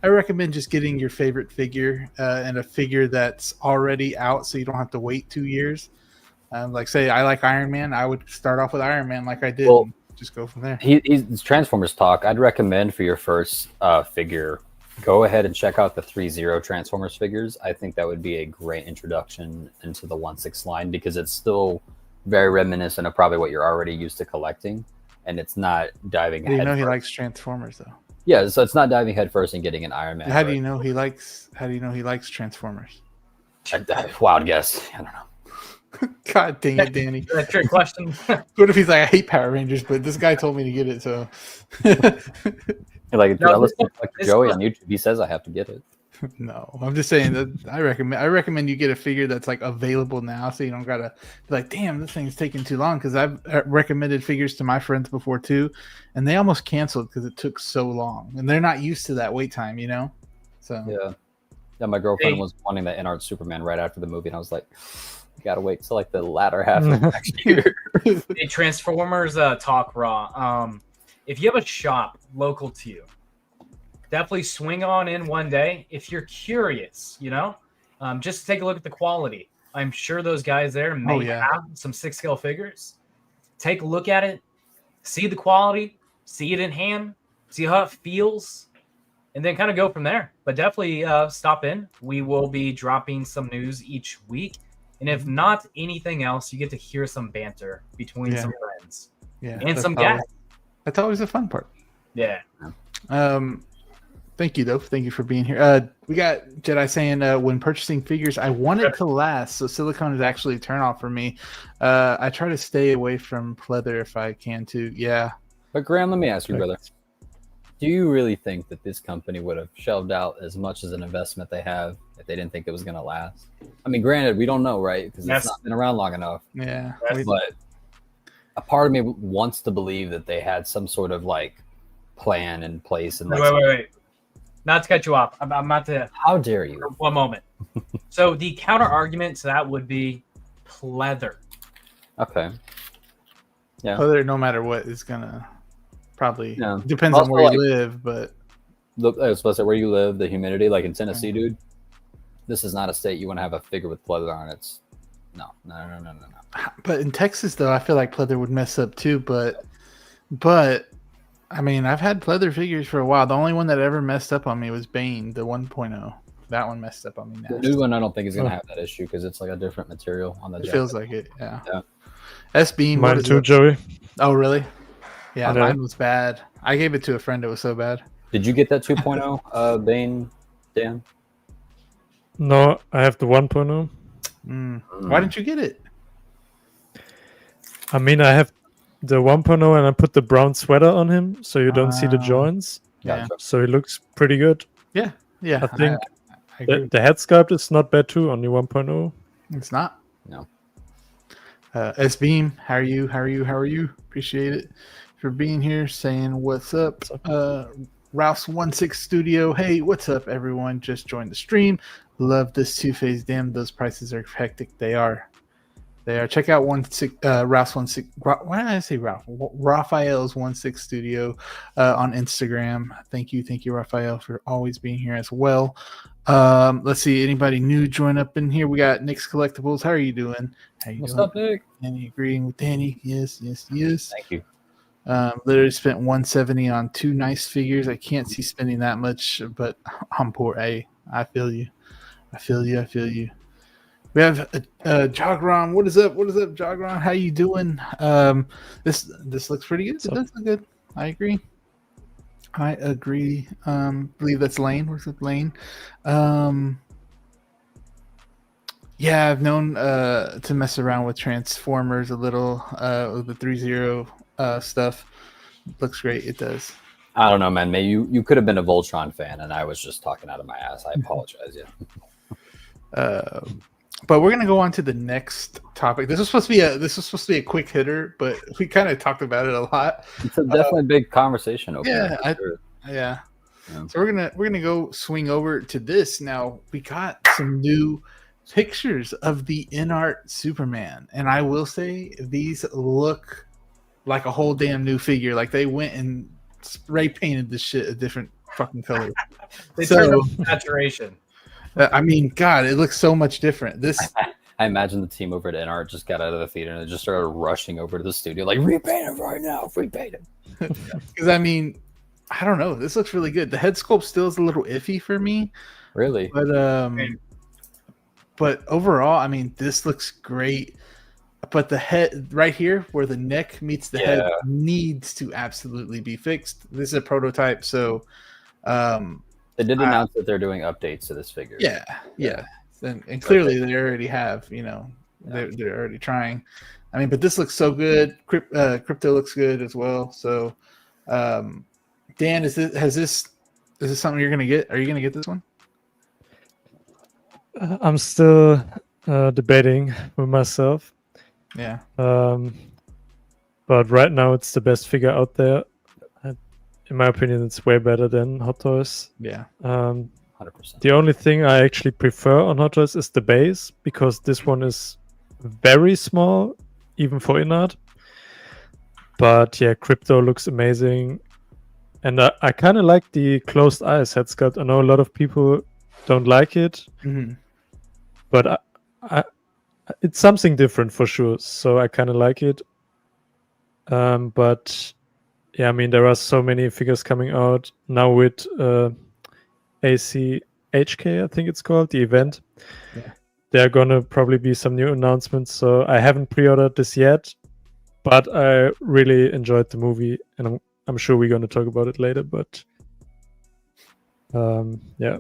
recommend just getting your favorite figure and a figure that's already out, so you don't have to wait 2 years. Like, say I like Iron Man, I would start off with Iron Man like I did. Well, and just go from there. He's Transformers talk. I'd recommend for your first figure, go ahead and check out the 3-0 Transformers figures. I think that would be a great introduction into the 1/6 line, because it's still very reminiscent of probably what you're already used to collecting, and it's not diving head first. He likes Transformers, though. Yeah, so it's not diving head first and getting an Iron Man. How do you know he likes Transformers? Wild guess. I don't know. God dang it, Danny. That's a trick question. What if he's like, I hate Power Rangers, but this guy told me to get it, so. You're like, I listen to Joey on YouTube. He says I have to get it. No, I'm just saying that I recommend you get a figure that's like available now, so you don't gotta be like, damn, this thing's taking too long. Because I've recommended figures to my friends before too, and they almost canceled because it took so long, and they're not used to that wait time, So yeah, my girlfriend was wanting the in-art Superman right after the movie, and I was like, you gotta wait till like the latter half of next year. Hey, Transformers talk raw. If you have a shop local to you, definitely swing on in one day if you're curious, just take a look at the quality. I'm sure those guys there may have some 6-scale figures. Take a look at it, see the quality, see it in hand, see how it feels, and then kind of go from there. But definitely stop in. We will be dropping some news each week. And if not anything else, you get to hear some banter between some friends and some guys. That's always the fun part. Yeah. Thank you, though. Thank you for being here. We got Jedi saying, when purchasing figures, I want it to last. So silicone is actually a turnoff for me. I try to stay away from pleather if I can, too. Yeah. But Graham, let me ask you, brother. Do you really think that this company would have shelved out as much as an investment they have if they didn't think it was going to last? I mean, granted, we don't know, right? Because it's not been around long enough. Yeah. But a part of me wants to believe that they had some sort of like plan in place. And wait. Not to cut you off. I'm about to. How dare you? One moment. So the counter argument to that would be pleather. Okay. Yeah. Pleather, no matter what, is gonna probably depends on where you live, but look, I was supposed to say where you live, the humidity, like in Tennessee, dude. This is not a state you want to have a figure with pleather on it. It's no. But in Texas, though, I feel like pleather would mess up too. But I mean, I've had pleather figures for a while. The only one that ever messed up on me was Bane, the 1.0. That one messed up on me now. The new one, I don't think is gonna have that issue because it's like a different material on the jacket. It feels like it, yeah. S-Beam. Mine too, Joey. Oh, really? Yeah, mine was bad. I gave it to a friend. It was so bad. Did you get that 2.0 Bane, Dan? No, I have the 1.0. Why didn't you get it? I mean, I have the 1.0 and I put the brown sweater on him so you don't see the joints. Yeah. So he looks pretty good. Yeah. I think the head sculpt is not bad too on the 1.0. It's not. No. S-Beam, how are you? Appreciate it for being here, saying what's up. Rouse16 Studio, hey, what's up, everyone? Just joined the stream. Love this two-phase. Damn, those prices are hectic. They are. Check out Rouse16. Why did I say Ralph? Raphael's 16 Studio on Instagram. Thank you, Raphael, for always being here as well. Let's see, anybody new join up in here? We got Nick's Collectibles. How are you doing? What's up, Nick? Danny agreeing with Danny. Yes. Thank you. Literally spent $170 on 2 nice figures. I can't see spending that much, but I'm poor. Hey, I feel you. We have Jogron. What is up, Jogron? How you doing? This looks pretty good. It does look good. I agree. Believe that's Lane. What's up, Lane? Yeah, I've known to mess around with Transformers a little with the 3.0 stuff. Looks great. It does. I don't know, man. Maybe you could have been a Voltron fan, and I was just talking out of my ass. I apologize. But we're gonna go on to the next topic. This was supposed to be a quick hitter, but we kind of talked about it a lot. It's definitely a big conversation over Yeah. So we're gonna go swing over to this now. We got some new pictures of the in-art Superman, and I will say these look like a whole damn new figure. Like they went and spray painted this shit a different fucking color. They turned up saturation. I mean, God, it looks so much different. I imagine the team over at InArt just got out of the theater and just started rushing over to the studio, like, repaint it right now, repaint it. Because, I mean, I don't know. This looks really good. The head sculpt still is a little iffy for me. Really? But overall, I mean, this looks great. But the head right here where the neck meets the head needs to absolutely be fixed. This is a prototype, so... They did announce that they're doing updates to this figure. Yeah. And clearly they already have, they're already trying. I mean, but this looks so good. Crypto looks good as well. So, Dan, is this something you're gonna get? Are you gonna get this one? I'm still debating with myself. Yeah. But right now it's the best figure out there. In my opinion, it's way better than Hot Toys. Yeah. 100%. The only thing I actually prefer on Hot Toys is the base, because this one is very small, even for InArt. But yeah, Crypto looks amazing. And I kind of like the closed eyes head sculpt. I know a lot of people don't like it. Mm-hmm. But it's something different for sure. So I kind of like it. But... yeah, I mean, there are so many figures coming out now with ACGHK, I think it's called, the event. Yeah. There are going to probably be some new announcements. So I haven't pre-ordered this yet, but I really enjoyed the movie, and I'm sure we're going to talk about it later. But yeah,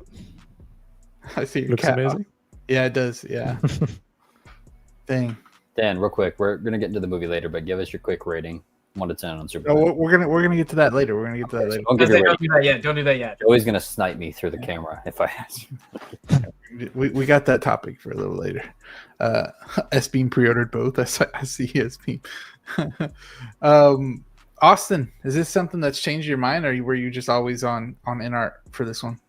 I see your looks cat. amazing. Yeah, it does. Yeah. Dang. Dan, real quick, we're going to get into the movie later, but give us your quick rating 1 to 10 on No, Superman. we're gonna get to that later. We're gonna get to that later. Don't give your Don't rating. do that yet. Don't do that yet. Joey's gonna snipe me through the camera if I ask. We got that topic for a little later. S Beam pre-ordered both. I see S Beam. Austin, is this something that's changed your mind, or were you just always on InArt for this one?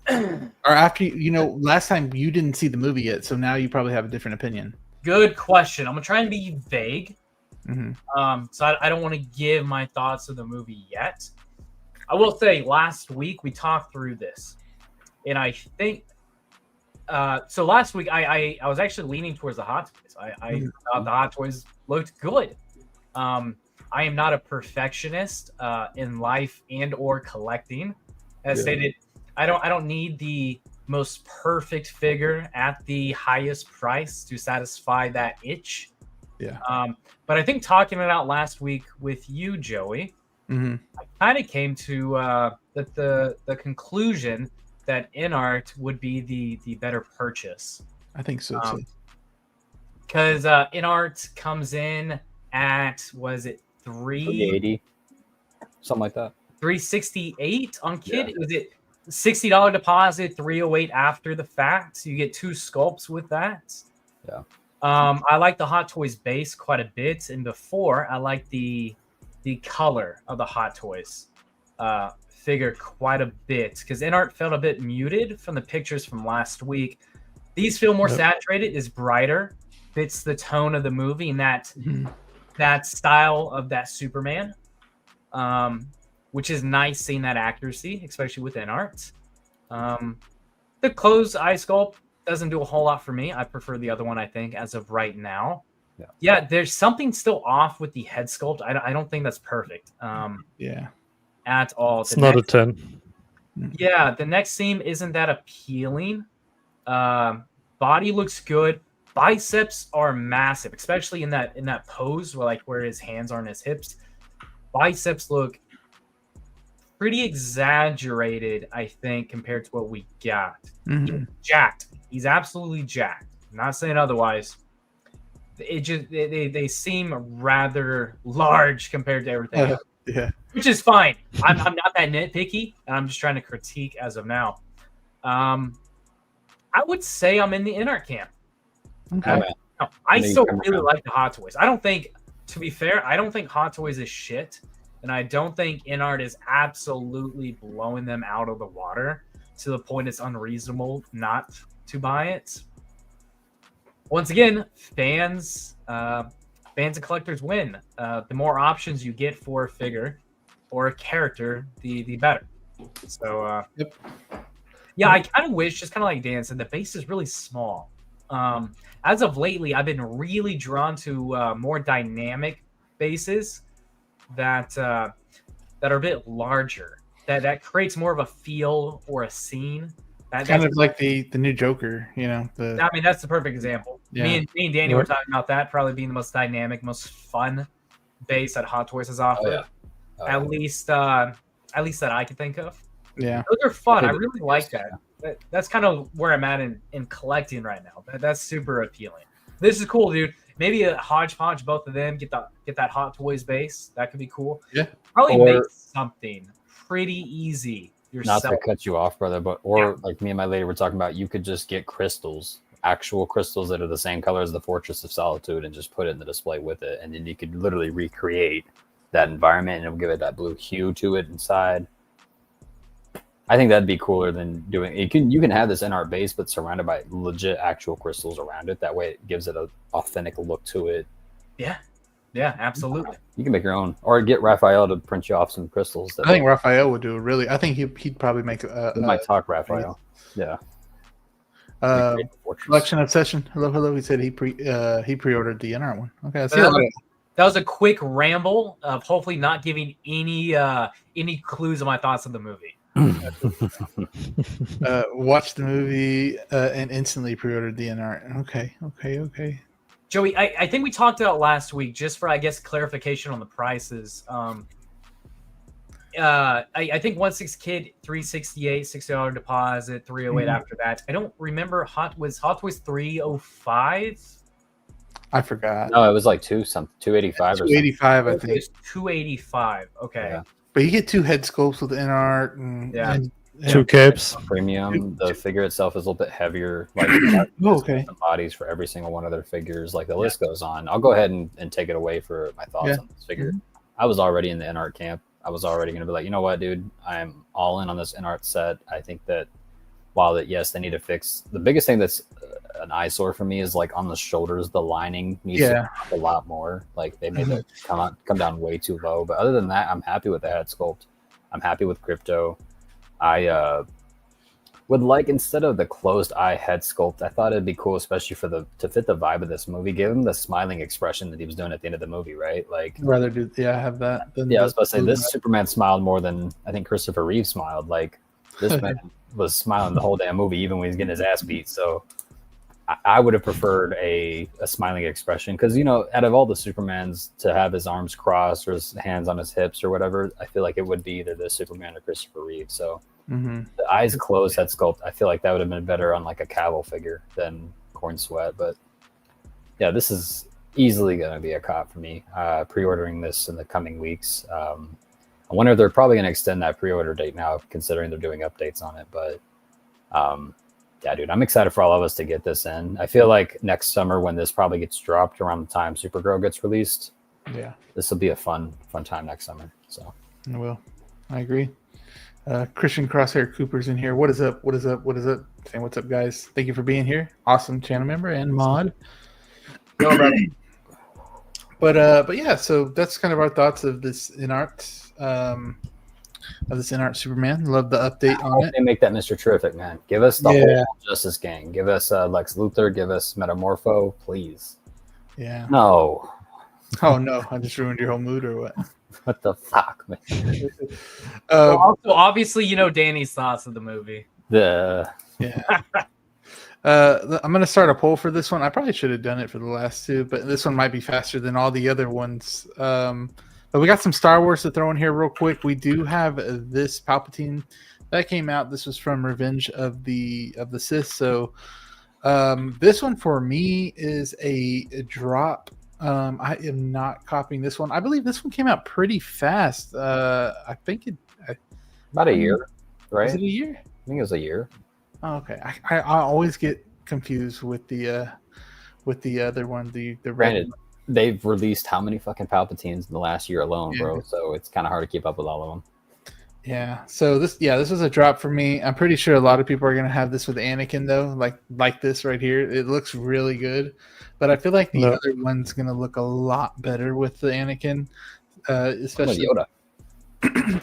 Or after last time you didn't see the movie yet, so now you probably have a different opinion. Good question. I'm gonna try and be vague. Mm-hmm. So I don't want to give my thoughts of the movie yet. I will say last week we talked through this, and I think so. Last week I was actually leaning towards the Hot Toys. I thought the Hot Toys looked good. I am not a perfectionist in life and or collecting. As stated, I don't need the most perfect figure at the highest price to satisfy that itch. Yeah. But I think talking it out last week with you, Joey, I kind of came to the conclusion that InArt would be the better purchase. I think so. Because InArt comes in at, was it 380, something like that. 368 on Kid. Was it $60 deposit, 308 after the fact? So you get 2 sculpts with that. Yeah. I like the Hot Toys base quite a bit, and before I like the color of the Hot Toys figure quite a bit, because InArt felt a bit muted from the pictures from last week. These feel more saturated, is brighter, fits the tone of the movie and that style of that Superman, which is nice seeing that accuracy, especially with InArt. The closed eye sculpt doesn't do a whole lot for me. I prefer the other one, I think, as of right now. Yeah, there's something still off with the head sculpt. I don't think that's perfect. At all. It's not a 10. Yeah, the next seam isn't that appealing. Body looks good. Biceps are massive, especially in that pose where his hands are on his hips. Biceps look pretty exaggerated, I think, compared to what we got. He's jacked. He's absolutely jacked. I'm not saying otherwise. It just they seem rather large compared to everything else. Yeah. Which is fine. I'm not that nitpicky, and I'm just trying to critique as of now. I would say I'm in the InArt camp. Okay. I still really like the Hot Toys. I don't think, to be fair, I don't think Hot Toys is shit, and I don't think InArt is absolutely blowing them out of the water to the point it's unreasonable not to buy it. Once again, fans and collectors win. The more options you get for a figure or a character, the better. So, yeah, I kind of wish, just kind of like Dan said, the base is really small. As of lately, I've been really drawn to more dynamic bases that are a bit larger. That creates more of a feel or a scene. Kind of like the new Joker, I mean, that's the perfect example. Yeah. Me and Danny were talking about that probably being the most dynamic, most fun base that Hot Toys has offered. At least that I can think of. Yeah, those are fun. I really like that. That's kind of where I'm at in collecting right now. That's super appealing. This is cool, dude. Maybe a hodgepodge, both of them. Get that Hot Toys base. That could be cool. Yeah, probably make something pretty easy yourself. Not to cut you off, brother, but like me and my lady were talking about, you could just get crystals, actual crystals that are the same color as the Fortress of Solitude, and just put it in the display with it, and then you could literally recreate that environment, and it'll give it that blue hue to it inside. I think that'd be cooler than doing. You can have this InArt base, but surrounded by legit actual crystals around it. That way, it gives it an authentic look to it. Yeah, absolutely. You can make your own, or get Raphael to print you off some crystals. I think Raphael would do it really. I think he'd probably make. We might talk Raphael. Yeah. Collection Obsession. Hello. He said he pre-ordered the InArt one. Okay, that was a quick ramble of hopefully not giving any clues of my thoughts of the movie. Watched the movie and instantly pre-ordered the InArt. Okay. Joey, I think we talked about last week, just for, I guess, clarification on the prices. I think 1/6 Kid, $368, $60 deposit, $308 after that. I don't remember. Was Hot Toys $305? I forgot. No, it was like 285 or something. 285, I think. It's 285. Okay. Yeah. But you get 2 head sculpts with in art and Yeah. and 2 capes. Premium. The figure itself is a little bit heavier. Like okay. The bodies for every single one of their figures. Like the list goes on. I'll go ahead and take it away for my thoughts on this figure. I was already in the in art camp. I was already going to be like, you know what, dude, I'm all in on this in art set. I think that while yes, they need to fix the biggest thing that's an eyesore for me is like on the shoulders, the lining needs to come up a lot more. Like they made it come down way too low. But other than that, I'm happy with the head sculpt. I'm happy with Crypto. I would like, instead of the closed eye head sculpt, I thought it'd be cool, especially to fit the vibe of this movie, give him the smiling expression that he was doing at the end of the movie, right? Like, I'd rather do have that. I was about to say this Superman smiled more than I think Christopher Reeve smiled. Like this man was smiling the whole damn movie, even when he's getting his ass beat. So I would have preferred a smiling expression because, you know, out of all the Supermans, to have his arms crossed or his hands on his hips or whatever, I feel like it would be either this Superman or Christopher Reeve. So the eyes closed head sculpt, I feel like that would have been better on like a Cavill figure than Corn Sweat. But yeah, this is easily going to be a cop for me. Pre-ordering this in the coming weeks. I wonder if they're probably going to extend that pre-order date now, considering they're doing updates on it. But yeah, dude, I'm excited for all of us to get this in. I feel like next summer, when this probably gets dropped around the time Supergirl gets released, this will be a fun time next summer. So, well, I agree. Christian Crosshair Cooper's in here. What is up? What is up? What is up? Saying what's up, guys? Thank you for being here. Awesome channel member and mod. But yeah, so that's kind of our thoughts of this in art. Superman. Love the update on it. They make that Mr. Terrific, man. Give us the whole Justice Gang. Give us Lex Luthor. Give us Metamorpho, please. Yeah. No. Oh no! I just ruined your whole mood, or what? What the fuck, man? Also, obviously, you know Danny's thoughts of the movie. Yeah. I'm gonna start a poll for this one. I probably should have done it for the last two, but this one might be faster than all the other ones. But we got some Star Wars to throw in here real quick. We do have this Palpatine that came out. This was from Revenge of the Sith. So this one for me is a drop. I am not copying this one. I believe this one came out pretty fast. I think about a year, right? Is it a year? I think it was a year. Oh, okay. I always get confused with the other one. The Granted, they've released how many fucking Palpatines in the last year alone, bro? So it's kind of hard to keep up with all of them. Yeah. So this was a drop for me. I'm pretty sure a lot of people are gonna have this with Anakin though, like this right here. It looks really good, but I feel like the other one's gonna look a lot better with the Anakin, especially Yoda.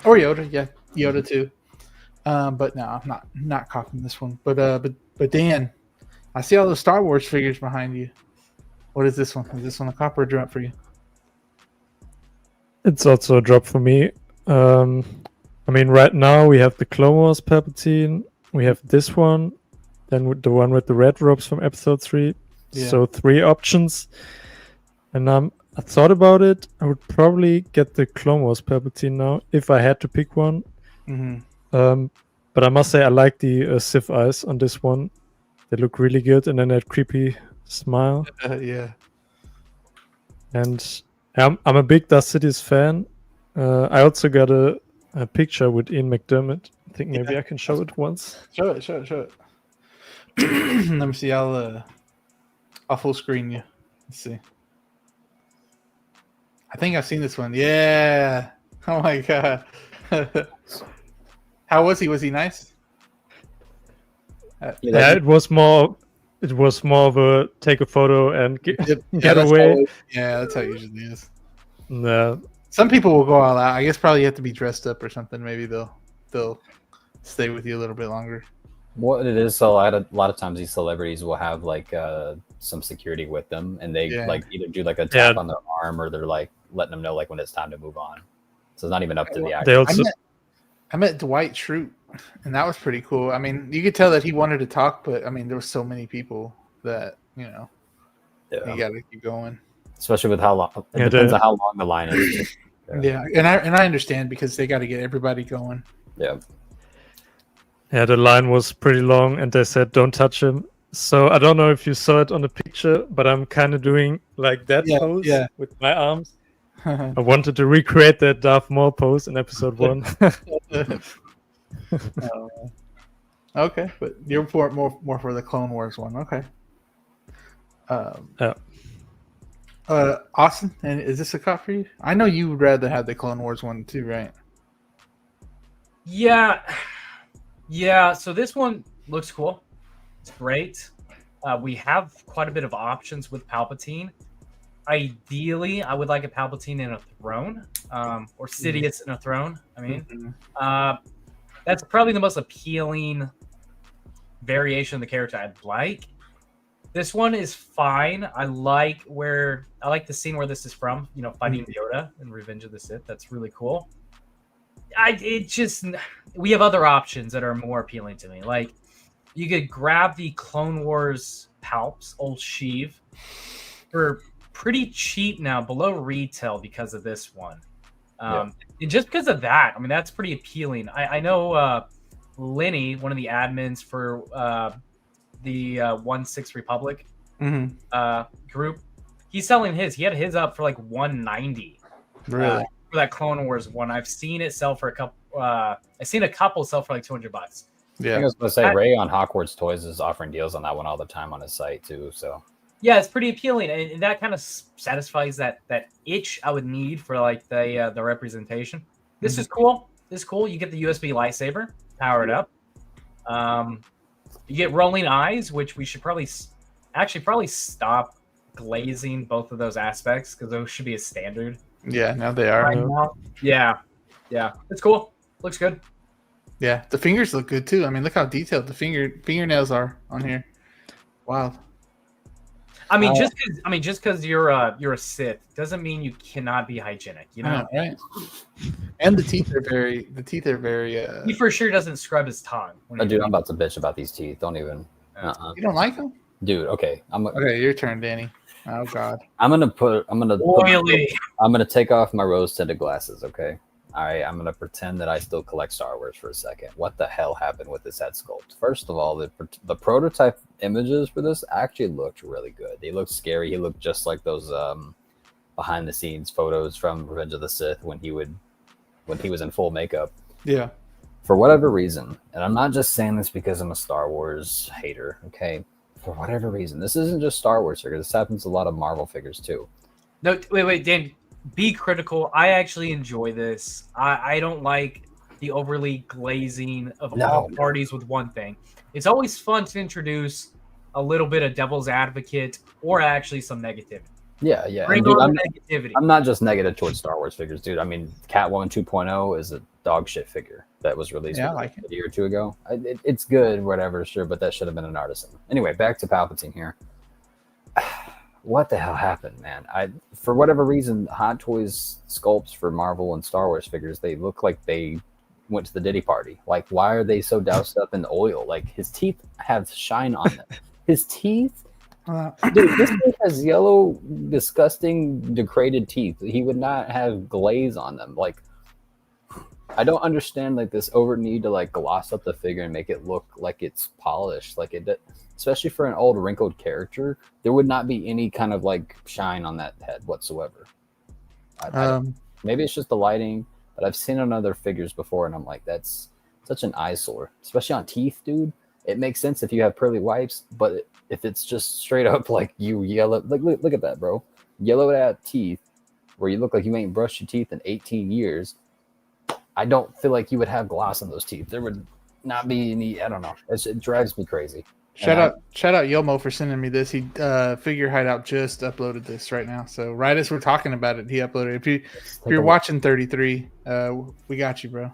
Or Yoda, yeah, Yoda too. But no, I'm not copying this one. But Dan, I see all those Star Wars figures behind you. What is this one? Is this one a cop or a drop for you? It's also a drop for me. I mean, right now we have the Clone Wars Palpatine. We have this one. Then with the one with the red robes from Episode 3. Yeah. So 3 options. And I thought about it. I would probably get the Clone Wars Palpatine now if I had to pick one. But I must say I like the Sith eyes on this one. They look really good. And then that creepy smile. Yeah. And I'm a big Darth Sidious fan. I also got a picture with Ian McDermott. I think maybe I can show it once. Show it. Let me see. I'll full screen you. Let's see. I think I've seen this one. Yeah. Oh my god. How was he? Was he nice? Yeah, it was more of a take a photo and get away. That's how it usually is. No. Some people will go all out. I guess probably you have to be dressed up or something. Maybe they'll stay with you a little bit longer. What it is, so a lot of times these celebrities will have like some security with them, and they like either do like a tap on their arm or they're like letting them know like when it's time to move on. So it's not even up to the actor. I met Dwight Schrute, and that was pretty cool. I mean, you could tell that he wanted to talk, but I mean, there were so many people that you got to keep going. Especially with how long it depends on how long the line is. Yeah, and I understand because they got to get everybody going. Yeah. Yeah, the line was pretty long, and they said don't touch him. So I don't know if you saw it on the picture, but I'm kind of doing like that pose with my arms. I wanted to recreate that Darth Maul pose in episode 1. Okay, but you're more for the Clone Wars one. Okay. Yeah. Austin, and is this a cut for you? I know you would rather have the Clone Wars one too, right? Yeah. So this one looks cool. It's great. We have quite a bit of options with Palpatine. Ideally, I would like a Palpatine in a throne, or Sidious in a throne. I mean, that's probably the most appealing variation of the character I'd like. This one is fine. I like the scene where this is from. You know, fighting Yoda in Revenge of the Sith. That's really cool. We have other options that are more appealing to me. Like, you could grab the Clone Wars Palps, old Sheev, for pretty cheap now, below retail because of this one. And just because of that, I mean, that's pretty appealing. I know Lenny, one of the admins for the 1-6 Republic group, he's selling his. He had his up for like $190. Really? For that Clone Wars one. I've seen it sell for a couple. I've seen a couple sell for like $200. Yeah, I was going to say Ray on Hogwarts Toys is offering deals on that one all the time on his site too. So yeah, it's pretty appealing, and that kind of satisfies that itch I would need for like the representation. This is cool. This is cool. You get the USB lightsaber, power it up. You get rolling eyes, which we should probably stop glazing both of those aspects because those should be a standard. Yeah, now they are. Right now. Yeah, it's cool. Looks good. Yeah, the fingers look good too. I mean, look how detailed the fingernails are on here. Wow. I mean, just because you're a Sith doesn't mean you cannot be hygienic. You know, right? And the teeth are very. He for sure doesn't scrub his tongue. Dude, I'm about to bitch about these teeth. Don't even. You don't like them, dude? Okay, okay. Your turn, Danny. Oh God. I'm gonna take off my rose-tinted glasses. Okay. All right. I'm gonna pretend that I still collect Star Wars for a second. What the hell happened with this head sculpt? First of all, the prototype images for this actually looked really good. They looked scary. He looked just like those behind-the-scenes photos from Revenge of the Sith when he was in full makeup. Yeah. For whatever reason, and I'm not just saying this because I'm a Star Wars hater. Okay. For whatever reason, this isn't just Star Wars figures. This happens to a lot of Marvel figures too. No, wait, Dan. Be critical. I actually enjoy this. I don't like the overly glazing of all parties with one thing. It's always fun to introduce a little bit of devil's advocate or actually some negativity. Yeah. Bring on negativity. I'm not just negative towards Star Wars figures, dude. I mean, Catwoman 2.0 is a dog shit figure that was released a year or two ago. It's good, whatever, sure, but that should have been an artisan. Anyway, back to Palpatine here. What the hell happened, man? For whatever reason, Hot Toys sculpts for Marvel and Star Wars figures, they look like they went to the Diddy party. Like, why are they so doused up in oil? Like, his teeth have shine on them. His teeth? Dude, this thing has yellow, disgusting, degraded teeth. He would not have glaze on them. Like, I don't understand like this over need to like gloss up the figure and make it look like it's polished. Like it, especially for an old wrinkled character, there would not be any kind of like shine on that head whatsoever. Maybe it's just the lighting, but I've seen on other figures before, and I'm like, that's such an eyesore, especially on teeth, dude. It makes sense if you have pearly whites, but if it's just straight up like you yellow, like look at that, bro, yellowed out teeth, where you look like you ain't brushed your teeth in 18 years. I don't feel like you would have gloss on those teeth. There would not be any. I don't know. It drives me crazy. Shout out Yomo for sending me this. He Figure Hideout just uploaded this right now. So right as we're talking about it, he uploaded it. If you're watching 33, we got you, bro.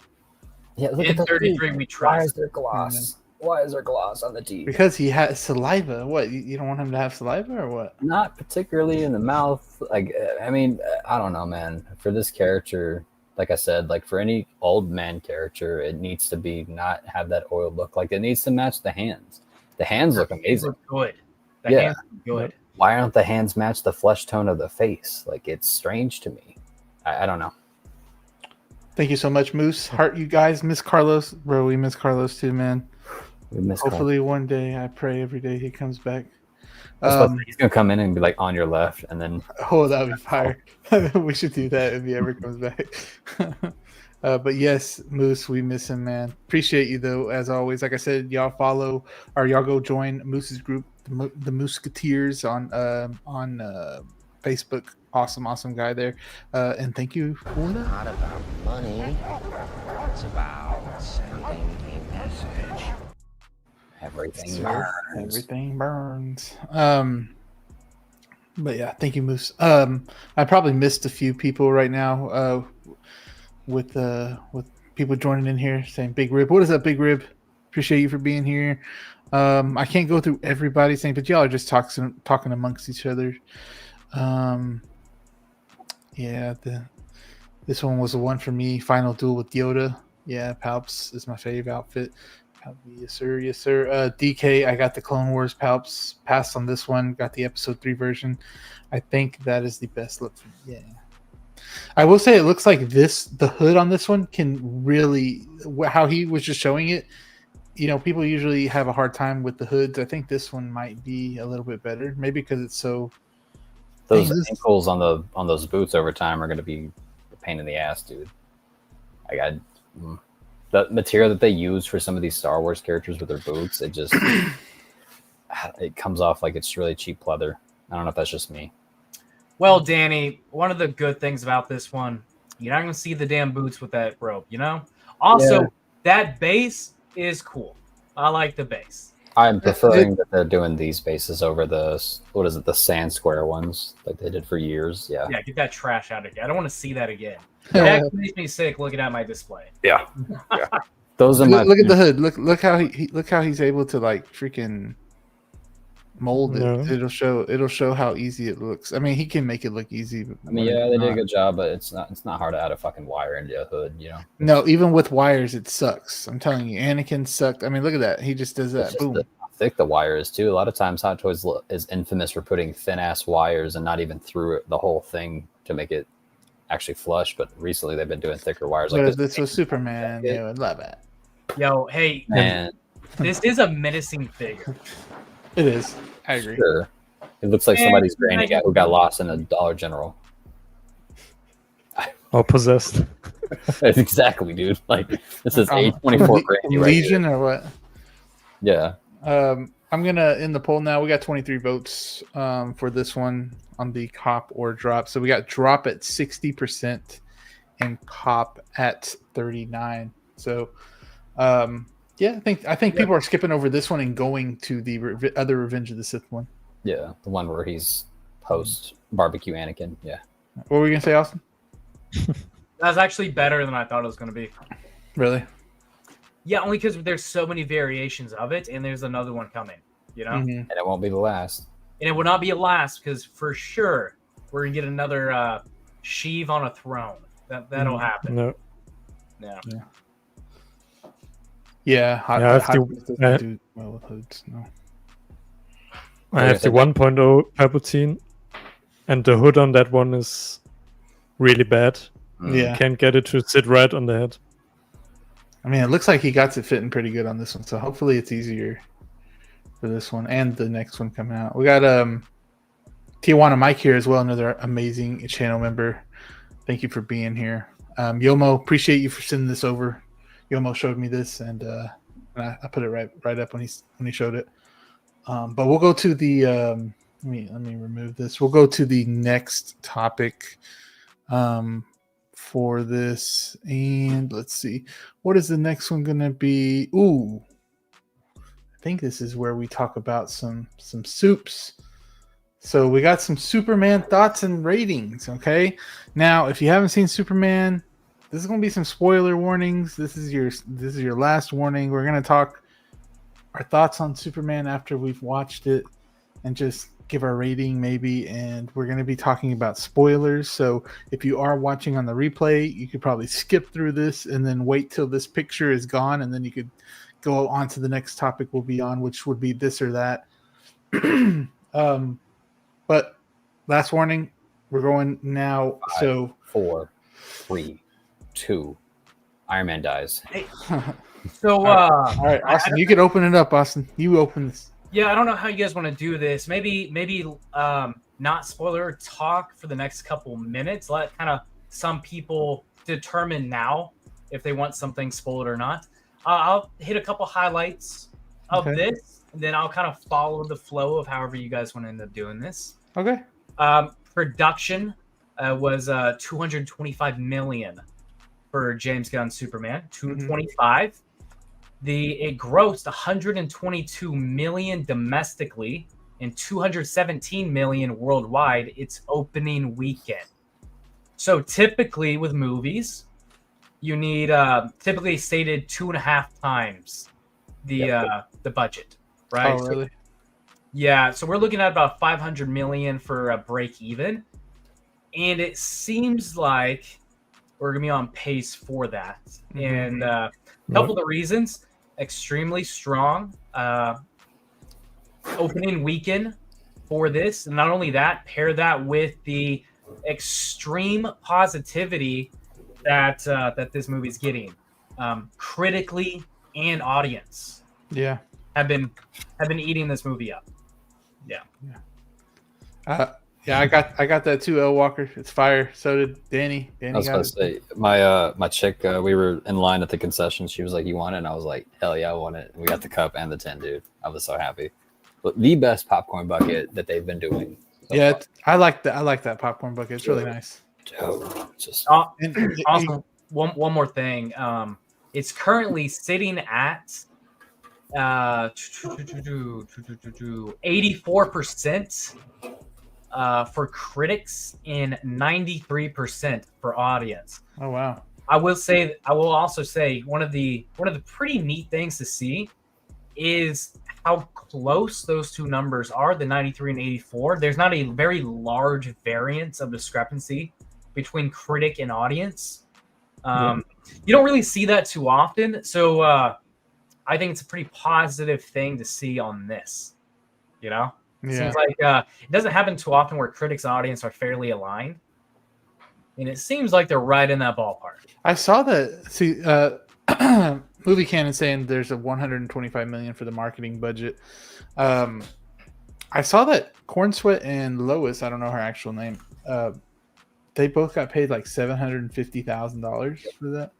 Yeah, look at 33. We trust. Why is there gloss? Why is there gloss on the teeth? Because he has saliva. What? You don't want him to have saliva or what? Not particularly in the mouth. Like, I mean, I don't know, man. For this character, like I said, like for any old man character, it needs to be not have that oil look. Like it needs to match the hands. The hands look amazing. Good. The hands look good. Why aren't the hands match the flesh tone of the face? Like it's strange to me. I don't know. Thank you so much, Moose. Heart, you guys miss Carlos, bro. We miss Carlos too, man. Hopefully one day. I pray every day he comes back. He's gonna come in and be like on your left, and then that would be fire. We should do that if he ever comes back. But yes, Moose, we miss him, man. Appreciate you though, as always. Like I said, y'all follow or y'all go join Moose's group, the Mooseketeers on Facebook. Awesome guy there. And thank you. Not about money. It's about sending a message. everything burns. Everything burns. But yeah, thank you, Moose. I probably missed a few people right now. With people joining in here saying Big Rib. What is up, Big Rib? Appreciate you for being here. I can't go through everybody's thing, but y'all are just talking amongst each other. Yeah, this one was the one for me. Final Duel with Yoda. Yeah, Palps is my favorite outfit. Yes, sir. Yes, sir. DK, I got the Clone Wars Palps. Passed on this one. Got the Episode 3 version. I think that is the best look. Yeah. I will say it looks like the hood on this one can really, how he was just showing it, people usually have a hard time with the hoods. I think this one might be a little bit better, maybe because it's so. Those ankles on those boots over time are going to be a pain in the ass, dude. The material that they use for some of these Star Wars characters with their boots, it just it comes off like it's really cheap leather. I don't know if that's just me. Well, Danny, one of the good things about this one, you're not going to see the damn boots with that rope, Also, that base is cool. I like the base. I'm preferring that they're doing these bases over the sand square ones like they did for years. Yeah. Yeah, get that trash out of here. I don't want to see that again. That makes me sick looking at my display. Yeah. Those are look at the hood. Look how he's able to like freaking mold it. Yeah. It'll show how easy it looks. I mean, he can make it look easy. I mean, yeah, they did a good job, but it's not hard to add a fucking wire into a hood, No, even with wires, it sucks. I'm telling you, Anakin sucked. I mean, look at that. He just does that. Boom. How thick the wire is too. A lot of times, Hot Toys is infamous for putting thin ass wires and not even through the whole thing to make it actually flush. But recently, they've been doing thicker wires. Like this was Superman. They would love it. Yo, hey, man, this is a menacing figure. It is. I agree. Sure. It looks like somebody's granny who got lost in a Dollar General. Or possessed. Exactly, dude. Like, this is A24 granny Legion or what? Yeah. I'm going to end the poll now. We got 23 votes for this one on the cop or drop. So we got drop at 60% and cop at 39%. So, yeah, I think people are skipping over this one and going to the other Revenge of the Sith one. Yeah, the one where he's post barbecue Anakin. Yeah. What were you gonna say, Austin? That's actually better than I thought it was gonna be. Really? Yeah, only because there's so many variations of it, and there's another one coming. And it won't be the last. And it will not be a last because for sure we're gonna get another Sheev on a throne. That'll happen. No. Yeah. Yeah, I have the 1.0 Palpatine, and the hood on that one is really bad. Yeah, can't get it to sit right on the head. I mean, it looks like he got it fitting pretty good on this one, so hopefully it's easier for this one and the next one coming out. We got Tijuana Mike here as well, another amazing channel member. Thank you for being here. Yomo, appreciate you for sending this over. Yomo showed me this, and I put it right up when he showed it. But we'll go to the let me remove this. We'll go to the next topic for this, and let's see, what is the next one gonna be? Ooh, I think this is where we talk about some soups. So we got some Superman thoughts and ratings. Okay, now if you haven't seen Superman, this is going to be some spoiler warnings. This is your last warning. We're going to talk our thoughts on Superman after we've watched it and just give our rating maybe. And we're going to be talking about spoilers. So if you are watching on the replay, you could probably skip through this and then wait till this picture is gone. And then you could go on to the next topic we'll be on, which would be this or that. But last warning, we're going now. 5, 4, 3, 2, Iron Man dies. Hey, so, all right, Austin, you can open it up, Austin. You open this. Yeah, I don't know how you guys want to do this. Maybe not spoiler talk for the next couple minutes. Let kind of some people determine now if they want something spoiled or not. I'll hit a couple highlights of this, and then I'll kind of follow the flow of however you guys want to end up doing this. Okay. Production was $225 million for James Gunn's Superman. 225. It grossed 122 million domestically and 217 million worldwide its opening weekend. So typically with movies, you need typically stated 2.5 times the budget, right? Oh, really? So we're looking at about 500 million for a break even, and it seems like we're gonna be on pace for that. And a couple of the reasons: extremely strong opening weekend for this, and not only that, pair that with the extreme positivity that this movie is getting, critically and audience. Yeah, have been eating this movie up. I got that too, L Walker. It's fire. So did Danny. I was about to say, my chick, we were in line at the concession. She was like, "You want it?" And I was like, "Hell yeah, I want it." And we got the cup and the tin, dude. I was so happy. But the best popcorn bucket that they've been doing. So far. I like that. I like that popcorn bucket. It's really nice. Just also, one more thing. It's currently sitting at 84% for critics and 93% for audience. Oh wow! I will also say one of the pretty neat things to see is how close those two numbers are, the 93 and 84. There's not a very large variance of discrepancy between critic and audience. You don't really see that too often, so I think it's a pretty positive thing to see on this. Seems like it doesn't happen too often where critics and audience are fairly aligned, and it seems like they're right in that ballpark. I saw that. See, Movie Canon saying there's a 125 million for the marketing budget. I saw that Corn Sweat and Lois, I don't know her actual name, they both got paid like $750,000 for that.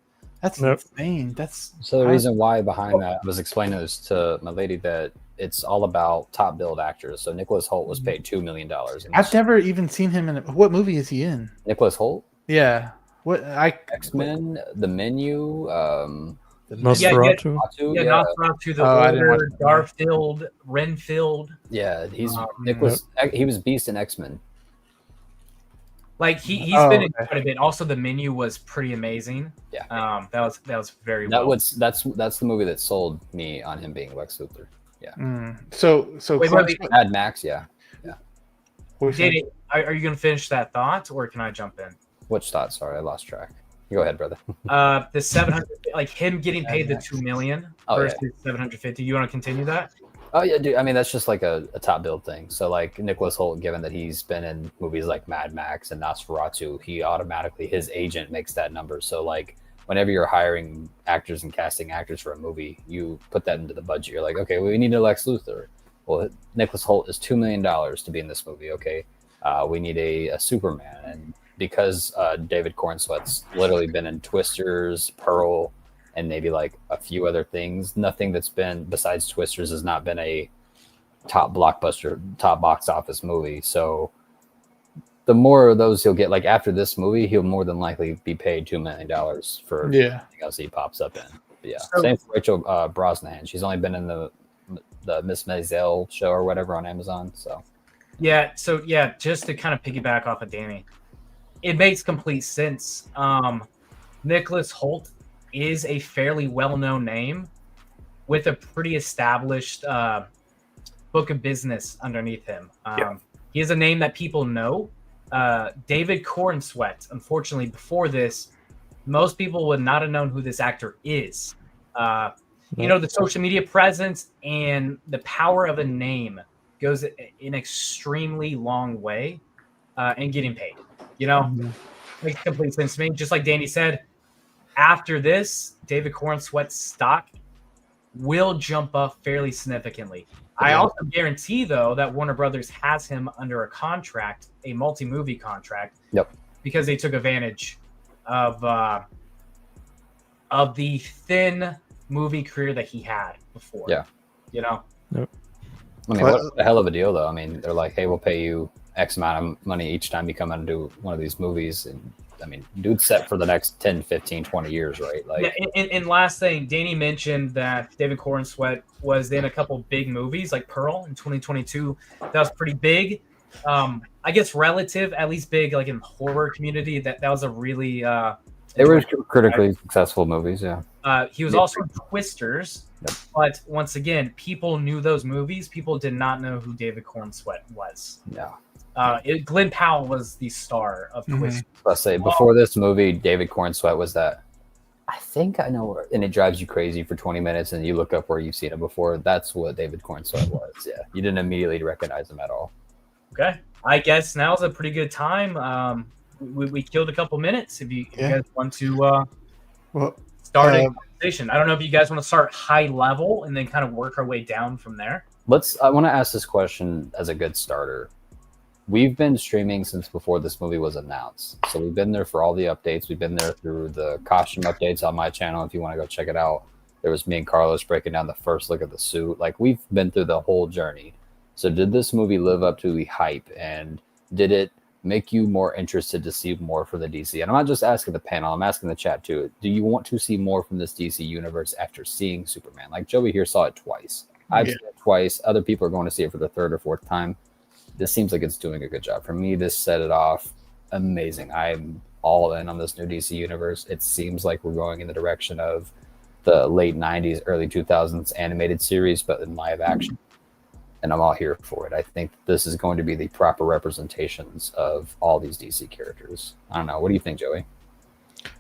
That's insane. That's so the reason why behind that was explaining this to my lady that it's all about top billed actors. So Nicholas Hoult was paid $2 million. I've never even seen him in what movie is he in? Nicholas Hoult? Yeah. X-Men, The Menu, Nosferatu. Nosferatu, the Order, Darfield, Renfield. Yeah, he's Nicholas. He was Beast in X-Men. Like he's been in quite a bit. Also, The Menu was pretty amazing. Yeah, that was very well. That's the movie that sold me on him being Lex Luthor. Yeah. So Mad Max. Yeah. Danny, are you gonna finish that thought, or can I jump in? Which thought? Sorry, I lost track. Go ahead, brother. The 700, like him getting paid the $2 million versus 750. You want to continue that? Oh yeah, dude. I mean, that's just like a top build thing. So like Nicholas Hoult, given that he's been in movies like Mad Max and Nosferatu, he automatically, his agent makes that number. So like whenever you're hiring actors and casting actors for a movie, you put that into the budget. You're like, okay, we need a Lex Luthor. Well, Nicholas Hoult is $2 million to be in this movie. Okay, we need a Superman, and because David Cornsweat's literally been in Twisters, Pearl, and maybe like a few other things. Nothing that's been besides Twisters has not been a top blockbuster, top box office movie. So the more of those he'll get, like after this movie, he'll more than likely be paid $2 million for anything else he pops up in. But yeah, same for Rachel Brosnahan. She's only been in the Miss Maisel show or whatever on Amazon. So just to kind of piggyback off of Danny, it makes complete sense. Nicholas Hoult is a fairly well-known name with a pretty established book of business underneath him. He is a name that people know. David Cornsweat, unfortunately, before this, most people would not have known who this actor is. The social media presence and the power of a name goes an extremely long way in getting paid. Makes complete sense to me. Just like Danny said, after this, David Cornsweet's stock will jump up fairly significantly. I also guarantee, though, that Warner Brothers has him under a contract, a multi-movie contract, because they took advantage of the thin movie career that he had before. Yeah. You know? Yep. I mean, what a hell of a deal, though. I mean, they're like, hey, we'll pay you X amount of money each time you come out and do one of these movies. And I mean, dude's set for the next 10, 15, 20 years, right? Like, yeah, and last thing, Danny mentioned that David Cornsweet was in a couple big movies like Pearl in 2022. That was pretty big. I guess relative, at least big, like in the horror community, that was a really they were critically successful movies, yeah. He was also in Twisters, but once again, people knew those movies. People did not know who David Cornsweet was. Yeah. Glenn Powell was the star of Twisters. Let's say before this movie, David Cornsweet was that. I think I know, and it drives you crazy for 20 minutes, and you look up where you've seen him before. That's what David Cornsweet was. Yeah, you didn't immediately recognize him at all. Okay, I guess now's a pretty good time. We killed a couple minutes. If you guys want to start a conversation, I don't know if you guys want to start high level and then kind of work our way down from there. I want to ask this question as a good starter. We've been streaming since before this movie was announced. So we've been there for all the updates. We've been there through the costume updates on my channel. If you want to go check it out, there was me and Carlos breaking down the first look at the suit. Like, we've been through the whole journey. So did this movie live up to the hype, and did it make you more interested to see more for the DC? And I'm not just asking the panel, I'm asking the chat too. Do you want to see more from this DC universe after seeing Superman? Like, Joey here saw it twice. I've seen it twice. Other people are going to see it for the third or fourth time. This seems like it's doing a good job. For me, this set it off amazing. I'm all in on this new DC universe. It seems like we're going in the direction of the late 90s, early 2000s animated series, but in live action. And I'm all here for it. I think this is going to be the proper representations of all these DC characters. I don't know. What do you think, Joey?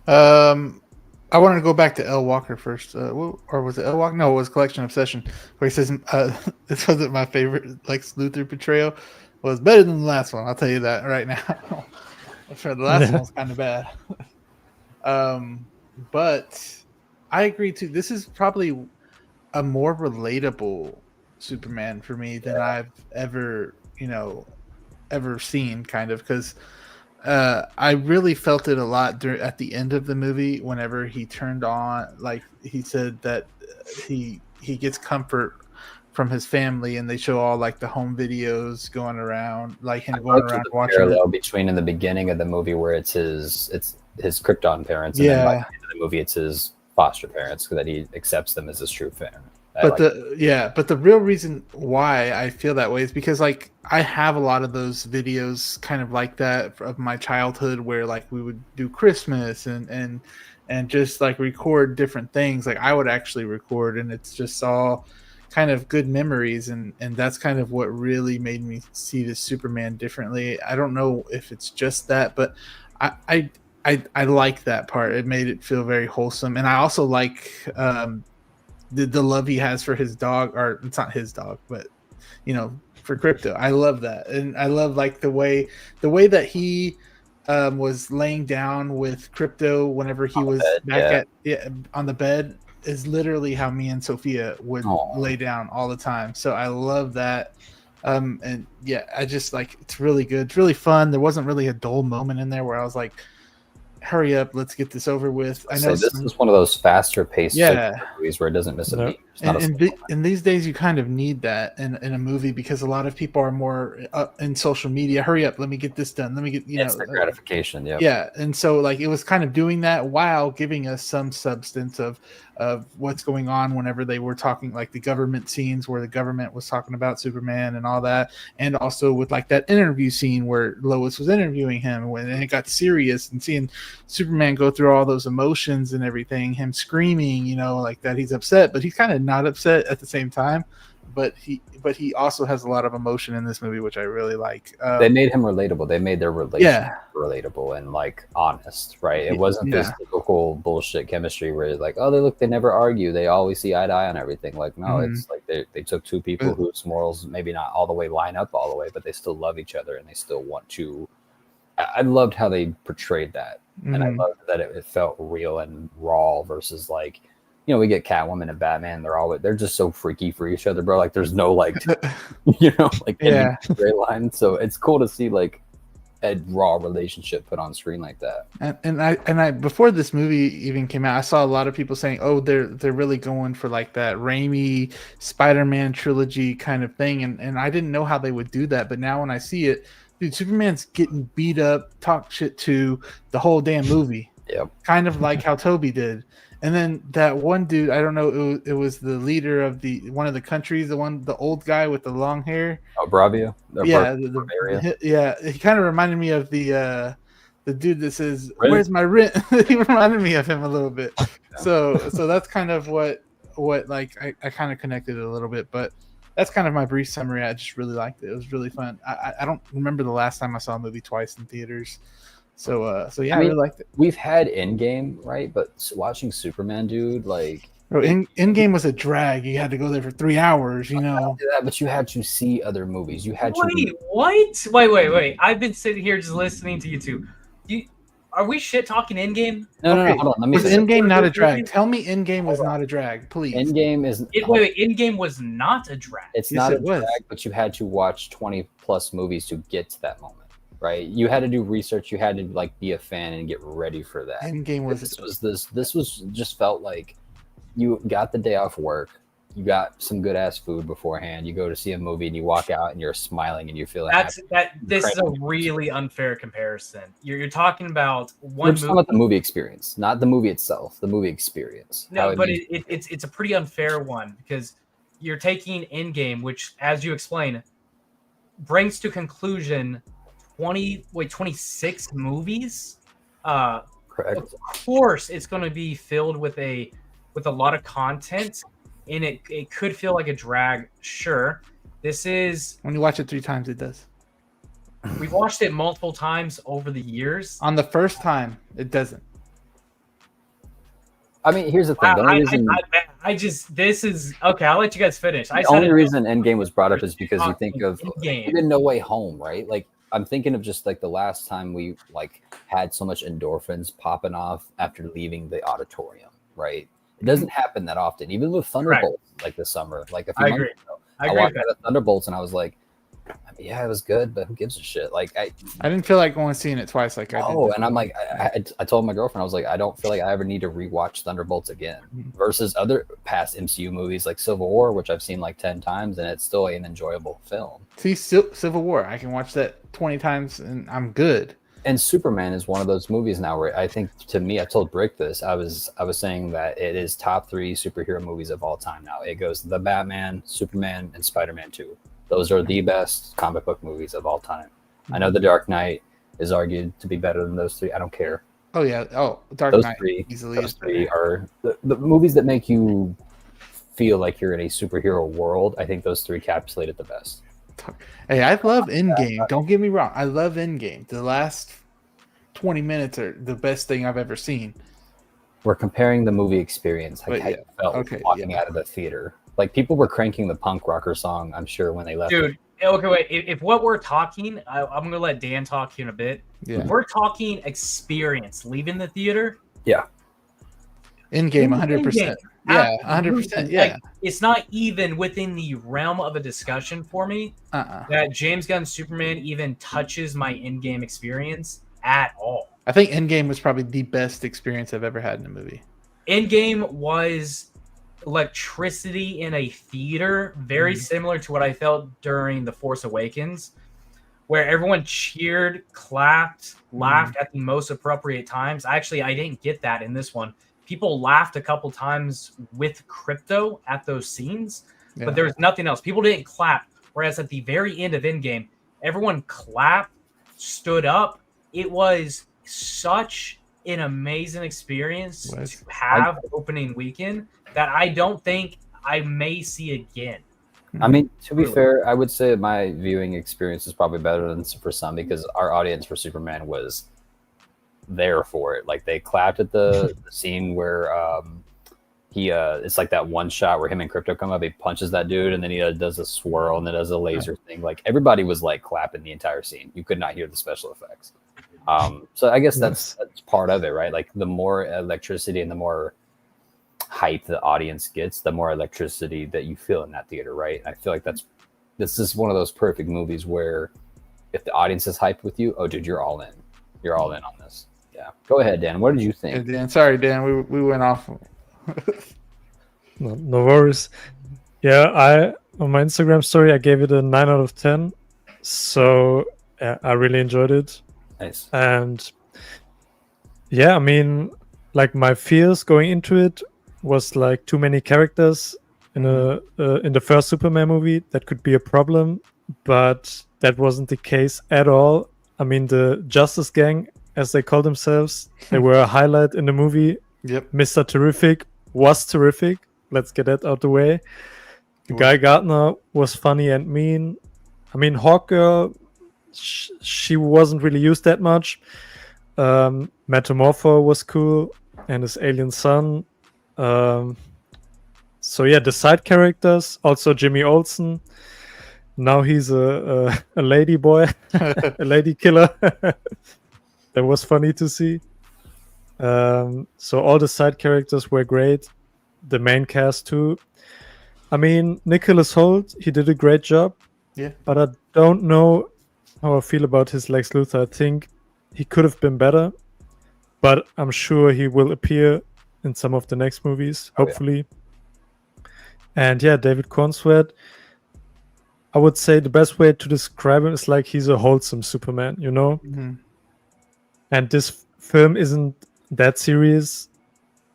I wanted to go back to L. Walker first. Or was it L. Walker? No, it was Collection Obsession, where he says, this wasn't my favorite Lex Luthor portrayal. Was better than the last one. I'll tell you that right now. I'm sure the last one was kind of bad. But I agree too. This is probably a more relatable Superman for me than I've ever seen, kind of, because I really felt it a lot at the end of the movie whenever he turned on, like he said that he gets comfort from his family, and they show all like the home videos going around, like him going around watching parallel between in the beginning of the movie where it's his Krypton parents, and then by the end of the movie it's his foster parents, that he accepts them as his true parent. But the real reason why I feel that way is because, like, I have a lot of those videos kind of like that of my childhood, where like we would do Christmas and just like record different things. Like, I would actually record, and it's just all kind of good memories, and that's kind of what really made me see this Superman differently. I don't know if it's just that, but I like that part. It made it feel very wholesome, and I also like the love he has for his dog, or it's not his dog, but for Crypto. I love that, and I love like the way that he was laying down with Crypto whenever he was back on the bed is literally how me and Sophia would lay down all the time. So I love that. And yeah, I just like, it's really good. It's really fun. There wasn't really a dull moment in there where I was like, hurry up, let's get this over with. I know this is one of those faster paced movies where it doesn't miss a beat. And these days you kind of need that in a movie, because a lot of people are more in social media. Hurry up, let me get this done. Let me get instant gratification. Yeah, and so like it was kind of doing that while giving us some substance of what's going on whenever they were talking, like the government scenes where the government was talking about Superman and all that, and also with like that interview scene where Lois was interviewing him when it got serious, and seeing Superman go through all those emotions and everything, him screaming, like that he's upset, but he's kind of not upset at the same time. But he also has a lot of emotion in this movie, which I really like. They made him relatable. They made their relationship relatable and like honest, right? It wasn't this typical bullshit chemistry where it's like, oh, they never argue. They always see eye to eye on everything. Like, no, it's like they took two people whose morals maybe not all the way line up all the way, but they still love each other and they still want to I loved how they portrayed that, and I loved that it felt real and raw versus like, you know, we get Catwoman and Batman. They're just so freaky for each other, bro. Like there's no like, you know, like gray line. So it's cool to see like a raw relationship put on screen like that. And I before this movie even came out, I saw a lot of people saying, "Oh, they're really going for like that Raimi Spider-Man trilogy kind of thing," and I didn't know how they would do that, but now when I see it, dude, Superman's getting beat up, talk shit to the whole damn movie. Yep. Kind of like how Toby did. And then that one dude, I don't know, it was the leader of one of the countries, the old guy with the long hair. Oh, Bravia. Yeah, he kind of reminded me of the dude that says, "Where's my rent?" He reminded me of him a little bit. So that's kind of what like I kind of connected it a little bit, but that's kind of my brief summary. I just really liked it. It was really fun. I don't remember the last time I saw a movie twice in theaters. So yeah, I really liked it. We've had Endgame, right? But watching Superman, dude, like bro, Endgame was a drag. You had to go there for 3 hours, you know. That, but you had to see other movies. You had to. Wait! I've been sitting here just listening to you two. Are we shit talking Endgame? No, hold on. Was Endgame not a drag? Tell me Endgame was not a drag, please. Endgame is. Endgame was not a drag. It's not a drag, but you had to watch 20+ movies to get to that moment. Right, you had to do research. You had to like be a fan and get ready for that. Endgame was this was just felt like you got the day off work. You got some good ass food beforehand. You go to see a movie and you walk out and you're smiling and you feel This is a really unfair comparison. You're talking about one. We're just talking about the movie experience, not the movie itself. The movie experience. No, but it's a pretty unfair one because you're taking Endgame, which, as you explain, brings to conclusion 26 movies. Correct. Of course, it's going to be filled with a lot of content, and it could feel like a drag. Sure, this is when you watch it 3 times, it does. We've watched it multiple times over the years. On the first time, it doesn't. I mean, here's the thing. The only reason this is okay. I'll let you guys finish. The only reason Endgame was brought up is because you think of even No Way Home, right? Like, I'm thinking of just like the last time we like had so much endorphins popping off after leaving the auditorium, right? It doesn't happen that often, even with Thunderbolts like this summer. Like a few months ago, I walked out of Thunderbolts and I was like, yeah, it was good, but who gives a shit? Like I didn't feel like going seeing it twice like I did. Oh, and I'm like, I told my girlfriend, I was like, I don't feel like I ever need to rewatch Thunderbolts again versus other past MCU movies like Civil War, which I've seen like 10 times and it's still an enjoyable film. See, Civil War, I can watch that 20 times and I'm good. And Superman is one of those movies now where I think, to me, I told Brick this. I was saying that it is top 3 superhero movies of all time now. It goes The Batman, Superman, and Spider-Man 2. Those are the best comic book movies of all time. I know The Dark Knight is argued to be better than those 3. I don't care. Oh, yeah. Oh, Dark Knight. Those three are the movies that make you feel like you're in a superhero world. I think those 3 encapsulate it the best. Hey, I love Endgame. Don't get me wrong. I love Endgame. The last 20 minutes are the best thing I've ever seen. We're comparing the movie experience. Like how you felt walking out of the theater. Like people were cranking the punk rocker song, I'm sure, when they left. Dude, okay, wait. If what we're talking, I'm going to let Dan talk here in a bit. Yeah. We're talking experience, leaving the theater. Yeah. Endgame, 100%. Yeah, 100%. Yeah. Like, it's not even within the realm of a discussion for me that James Gunn's Superman even touches my Endgame experience at all. I think Endgame was probably the best experience I've ever had in a movie. Endgame was electricity in a theater, very similar to what I felt during The Force Awakens, where everyone cheered, clapped, laughed at the most appropriate times. Actually, I didn't get that in this one. People laughed a couple times with Crypto at those scenes, but there was nothing else. People didn't clap, whereas at the very end of Endgame, everyone clapped, stood up. It was such an amazing experience to have opening weekend that I don't think I may see again. I mean, to be fair, I would say my viewing experience is probably better than for some because our audience for Superman was there for it. Like they clapped at the scene where it's like that one shot where him and Crypto come up, he punches that dude and then he does a swirl and then does a laser thing. Like everybody was like clapping the entire scene. You could not hear the special effects. So I guess that's part of it, right? Like the more electricity and the more hype the audience gets, the more electricity that you feel in that theater, right? I feel like this is one of those perfect movies where if the audience is hyped with you, oh dude, you're all in. You're all in on this. Yeah. Go ahead, Dan. What did you think? Yeah, Dan. Sorry, Dan. We went off. No worries. Yeah, on my Instagram story I gave it a 9 out of 10. So yeah, I really enjoyed it. Nice. And yeah, I mean, like my fears going into it was like too many characters in the first Superman movie. That could be a problem, but that wasn't the case at all. I mean, the Justice Gang, as they call themselves, they were a highlight in the movie. Yep. Mr. Terrific was terrific. Let's get that out the way. Guy Gardner was funny and mean. I mean, Hawkgirl, she wasn't really used that much. Metamorpho was cool, and his alien son. So yeah, the side characters, also Jimmy Olsen. Now he's a lady boy, a lady killer. That was funny to see. So all the side characters were great. The main cast too. I mean, Nicholas Hoult, he did a great job. Yeah. But I don't know how I feel about his Lex Luthor. I think he could have been better, but I'm sure he will appear in some of the next movies, hopefully. Yeah. And yeah, David Cornsweet, I would say the best way to describe him is like he's a wholesome Superman, you know? Mm-hmm. And this film isn't that serious.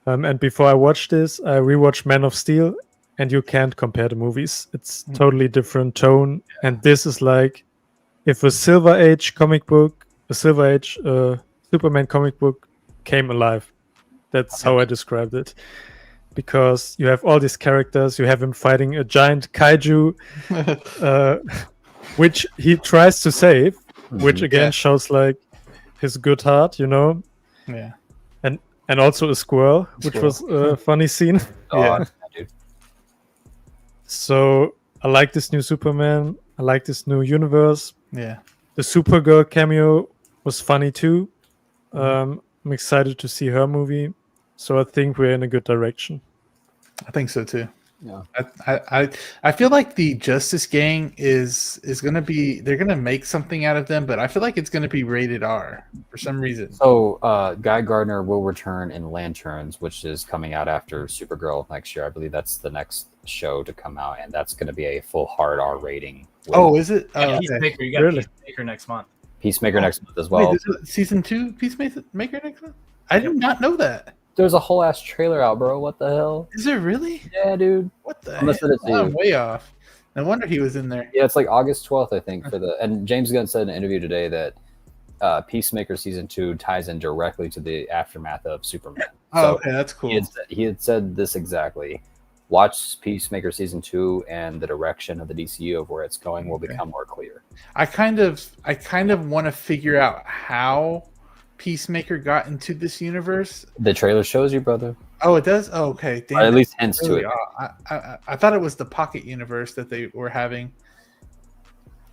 And before I watched this, I rewatched Man of Steel, and you can't compare the movies. It's totally different tone. And this is like if a Silver Age comic book, a Silver Age Superman comic book came alive. That's how I described it. Because you have all these characters, you have him fighting a giant kaiju, which he tries to save, which again shows like his good heart, you know? Yeah. And also a squirrel, which was a funny scene. Yeah. So I like this new Superman. I like this new universe. Yeah. The Supergirl cameo was funny too. I'm excited to see her movie. So I think we're in a good direction. I think so too. Yeah. I feel like the Justice Gang is gonna be, they're gonna make something out of them, but I feel like it's gonna be rated R for some reason. So Guy Gardner will return in Lanterns, which is coming out after Supergirl next year. I believe that's the next show to come out, and that's going to be a full hard R rating. Oh, is it? Yeah, Peacemaker. You got Peacemaker next month. Peacemaker next month as well. Wait, is it season 2 Peacemaker next month? I did not know that. There's a whole ass trailer out, bro. What the hell? Is it really? Yeah, dude. What the I'm hell? I'm way off. No wonder he was in there. Yeah, it's like August 12th, I think, for the. And James Gunn said in an interview today that Peacemaker season 2 ties in directly to the aftermath of Superman. Oh, okay, that's cool. He had said this exactly. Watch Peacemaker season 2, and the direction of the DCU of where it's going will become more clear. I kind of want to figure out how Peacemaker got into this universe. The trailer shows you, brother. Oh, it does? Oh, okay. Damn, at least hints to it. I thought it was the Pocket universe that they were having.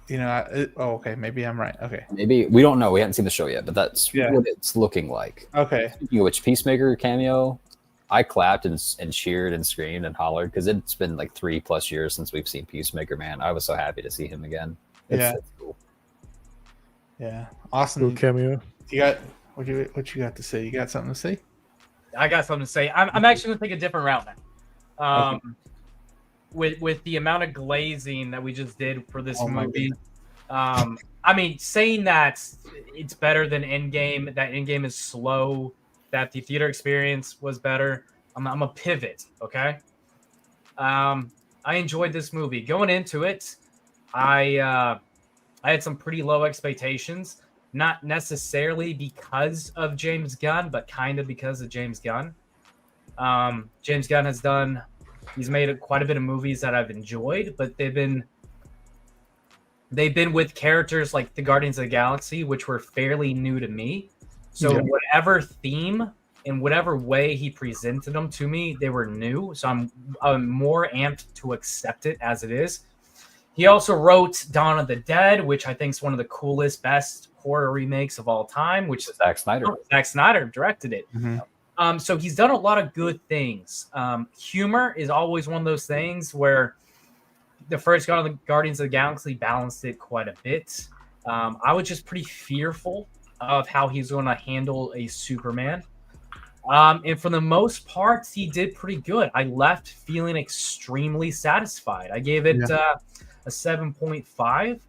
You know, okay. Maybe I'm right. Okay. Maybe. We don't know. We haven't seen the show yet, but that's what it's looking like. Okay. Speaking of which, Peacemaker cameo, I clapped and cheered and screamed and hollered because it's been like 3+ years since we've seen Peacemaker, man. I was so happy to see him again. It's cool. Yeah. Awesome. Cool cameo. You got what you got to say? You got something to say? I got something to say. I'm actually gonna take a different route now. With the amount of glazing that we just did for this movie, I mean, saying that it's better than Endgame, that Endgame is slow, that the theater experience was better. I'm a pivot, okay? I enjoyed this movie. Going into it, I had some pretty low expectations. Not necessarily because of James Gunn, but kind of because of James Gunn. James Gunn he's made quite a bit of movies that I've enjoyed, but they've been with characters like the Guardians of the Galaxy, which were fairly new to me. So whatever theme in whatever way he presented them to me, they were new. So I'm more amped to accept it as it is. He also wrote Dawn of the Dead, which I think is one of the coolest, best horror remakes of all time, which Zack Snyder. Zack Snyder directed it. So he's done a lot of good things. Humor is always one of those things where the first Guardians of the Galaxy balanced it quite a bit. I was just pretty fearful of how he's going to handle a Superman. And for the most part, he did pretty good. I left feeling extremely satisfied. I gave it a 7.5.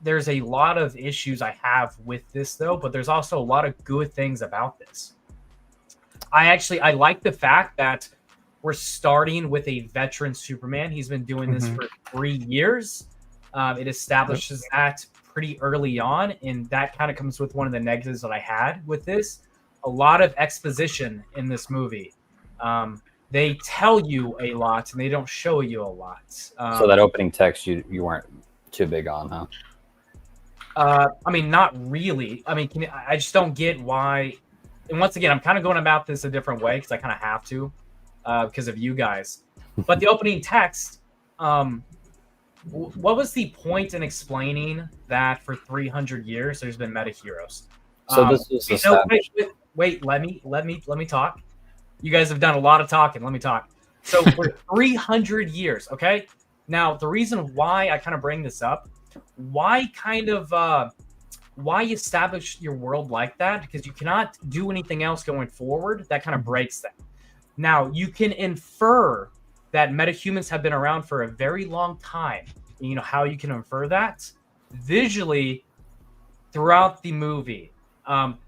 There's a lot of issues I have with this, though, but there's also a lot of good things about this. I like the fact that we're starting with a veteran Superman. He's been doing this for 3 years. It establishes that pretty early on, and that kind of comes with one of the negatives that I had with this. A lot of exposition in this movie. They tell you a lot, and they don't show you a lot. So that opening text you weren't too big on, huh? I mean, not really. I mean, I just don't get why. And once again, I'm kind of going about this a different way because I kind of have to because of you guys. But the opening text, what was the point in explaining that for 300 years there's been meta-heroes? So this was wait, let me talk. You guys have done a lot of talking. Let me talk. So for 300 years, okay? Now, the reason why I kind of bring this up, why establish your world like that? Because you cannot do anything else going forward. That kind of breaks that. Now, you can infer that metahumans have been around for a very long time. And you know how you can infer that? Visually, throughout the movie.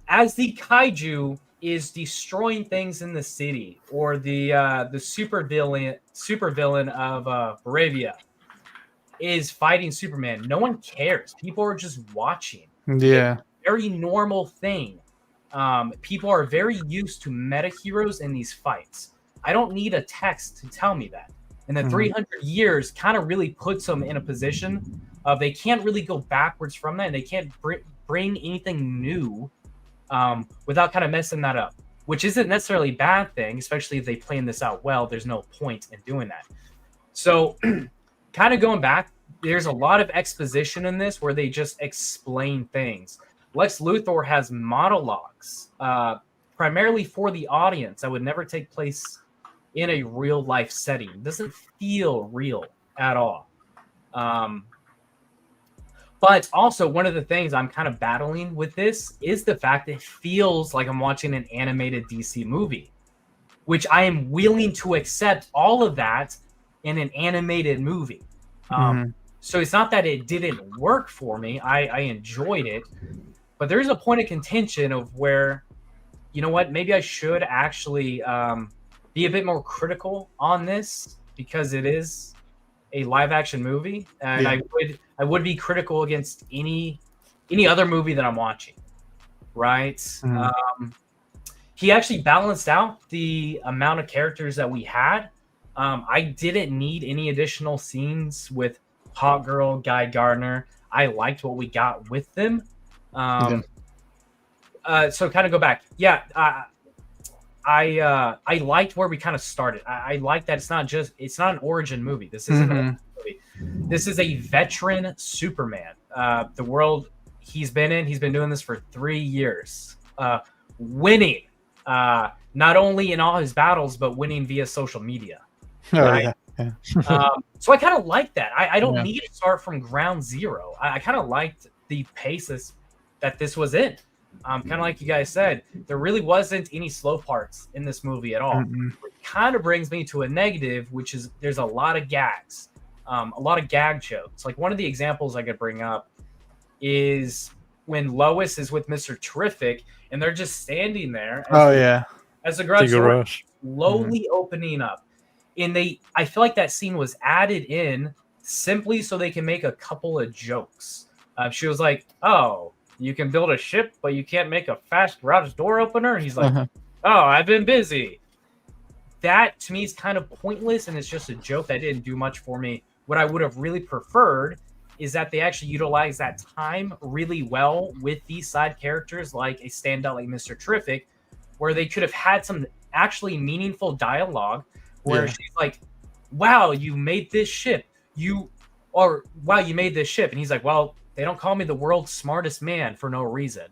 As the kaiju is destroying things in the city, or the supervillain of Bravia is fighting Superman, no one cares. People are just watching. Yeah. It's a very normal thing. People are very used to meta heroes in these fights. I don't need a text to tell me that. And the 300 years kind of really puts them in a position of they can't really go backwards from that, and they can't bring anything new without kind of messing that up, which isn't necessarily a bad thing, especially if they plan this out well. There's no point in doing that. So kind of going back, there's a lot of exposition in this where they just explain things. Lex Luthor has monologues, primarily for the audience, that would never take place in a real life setting. It doesn't feel real at all. But also, one of the things I'm kind of battling with this is the fact that it feels like I'm watching an animated DC movie, which I am willing to accept all of that in an animated movie. So it's not that it didn't work for me. I enjoyed it. But there's a point of contention of where, you know what, maybe I should actually be a bit more critical on this because it is a live action movie, and I would be critical against any other movie that I'm watching, right? He actually balanced out the amount of characters that we had. I didn't need any additional scenes with Hawk Girl, Guy Gardner. I liked what we got with them. So kind of go back. I liked where we kind of started. I like that it's not an origin movie. This isn't a movie. This is a veteran Superman. The world he's been doing this for 3 years, winning, not only in all his battles, but winning via social media. Right? So I kind of like that. I don't need to start from ground zero. I kind of liked the pace that this was in. Kind of like you guys said, there really wasn't any slow parts in this movie at all. Which kind of brings me to a negative, which is there's a lot of gags, a lot of gag jokes. Like one of the examples I could bring up is when Lois is with Mr. Terrific and they're just standing there. As the garage door slowly opening up. And I feel like that scene was added in simply so they can make a couple of jokes. She was like, "Oh, you can build a ship, but you can't make a fast garage door opener?" And he's like, "Oh, I've been busy." That to me is kind of pointless, and it's just a joke that didn't do much for me. What I would have really preferred is that they actually utilize that time really well with these side characters, like a standout like Mr. Terrific, where they could have had some actually meaningful dialogue where she's like, "Wow, you made this ship. Wow, you made this ship." And he's like, "Well, They don't call me the world's smartest man for no reason.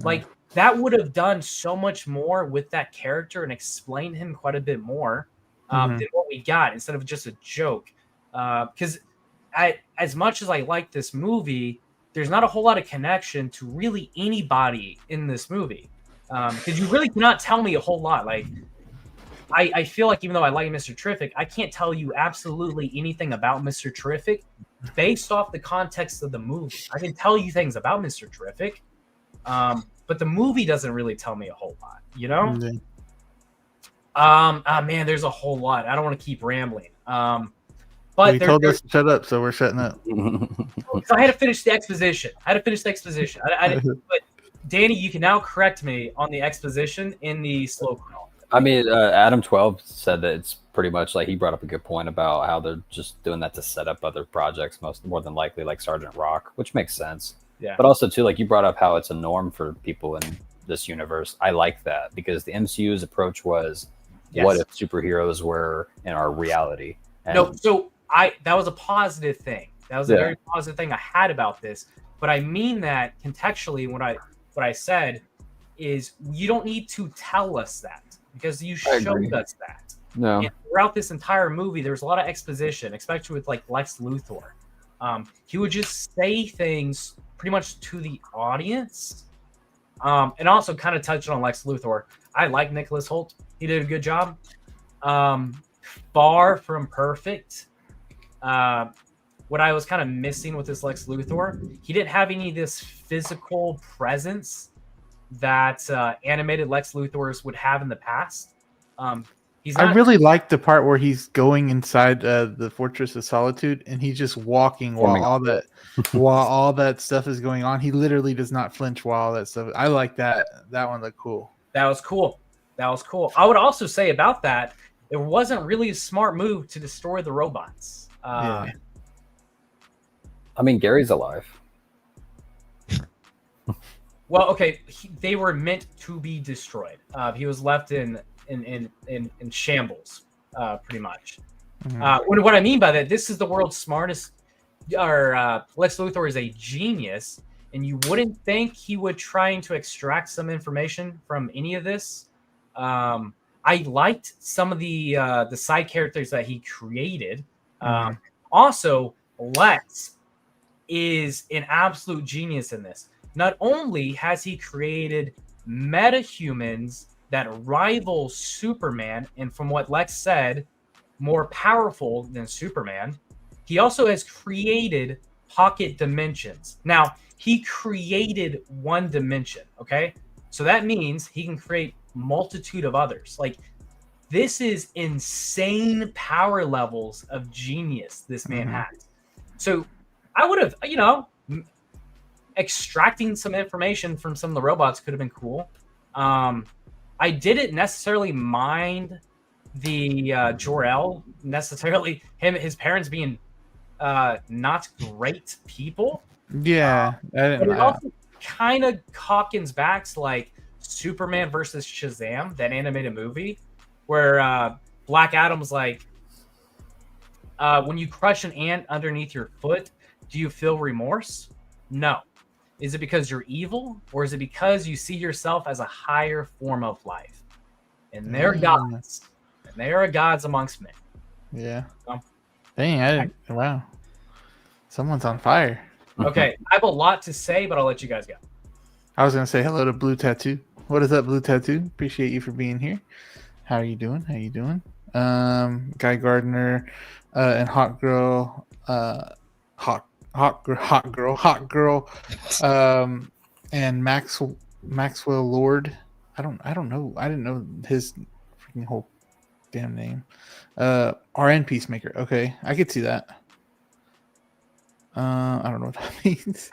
Like, that would have done so much more with that character and explained him quite a bit more than what we got, instead of just a joke. Because as much as I like this movie, there's not a whole lot of connection to really anybody in this movie. Because you really cannot tell me a whole lot. Like, I feel like even though I like Mr. Terrific, I can't tell you absolutely anything about Mr. Terrific based off the context of the movie. I can tell you things about Mr. Terrific, but the movie doesn't really tell me a whole lot, you know? Man, there's a whole lot. I don't want to keep rambling. But you told us to shut up, so we're shutting up. So I had to finish the exposition. But Danny, you can now correct me on the exposition in the slow crawl. I mean, Adam 12 said that it's pretty much like, he brought up a good point about how they're just doing that to set up other projects, more than likely, like Sergeant Rock, which makes sense. Yeah. But also too, like you brought up how it's a norm for people in this universe. I like that, because the MCU's approach was, what if superheroes were in our reality? And no, so that was a positive thing. That was a very positive thing I had about this. But I mean that contextually, what I said is, you don't need to tell us that, because you showed us that. No. And throughout this entire movie, there was a lot of exposition, especially with like Lex Luthor. He would just say things pretty much to the audience. And also kind of touching on Lex Luthor. I like Nicholas Hoult. He did a good job. Far from perfect. What I was kind of missing with this Lex Luthor, he didn't have any of this physical presence that animated Lex Luthors would have in the past. I really like the part where he's going inside the Fortress of Solitude, and he's just walking while all that stuff is going on. He literally does not flinch while all that stuff. I like that. That one looked cool. That was cool. I would also say about that, it wasn't really a smart move to destroy the robots. I mean, Gary's alive. Well, okay, they were meant to be destroyed. He was left in shambles, pretty much. What I mean by that, this is the world's smartest, or Lex Luthor is a genius, and you wouldn't think he would trying to extract some information from any of this. I liked some of the side characters that he created. Also, Lex is an absolute genius in this. Not only has he created metahumans that rival Superman, and from what Lex said, more powerful than Superman, he also has created pocket dimensions. Now, he created one dimension, okay? So that means he can create multitude of others. Like, this is insane power levels of genius this man has. So I would have, extracting some information from some of the robots could have been cool. I didn't necessarily mind the Jor-El necessarily, his parents being not great people. Yeah, but it also kind of harkens back to like Superman versus Shazam, that animated movie, where Black Adam's like, when you crush an ant underneath your foot, do you feel remorse? No. Is it because you're evil, or is it because you see yourself as a higher form of life? And they're gods. And they are gods amongst men. Yeah. Dang, wow. Someone's on fire. Okay, I have a lot to say, but I'll let you guys go. I was going to say hello to Blue Tattoo. What is up, Blue Tattoo? Appreciate you for being here. How are you doing? Guy Gardner and Hot Girl. Hot girl, and Maxwell Lord. I don't know. I didn't know his freaking whole damn name. RN Peacemaker. Okay, I could see that. I don't know what that means.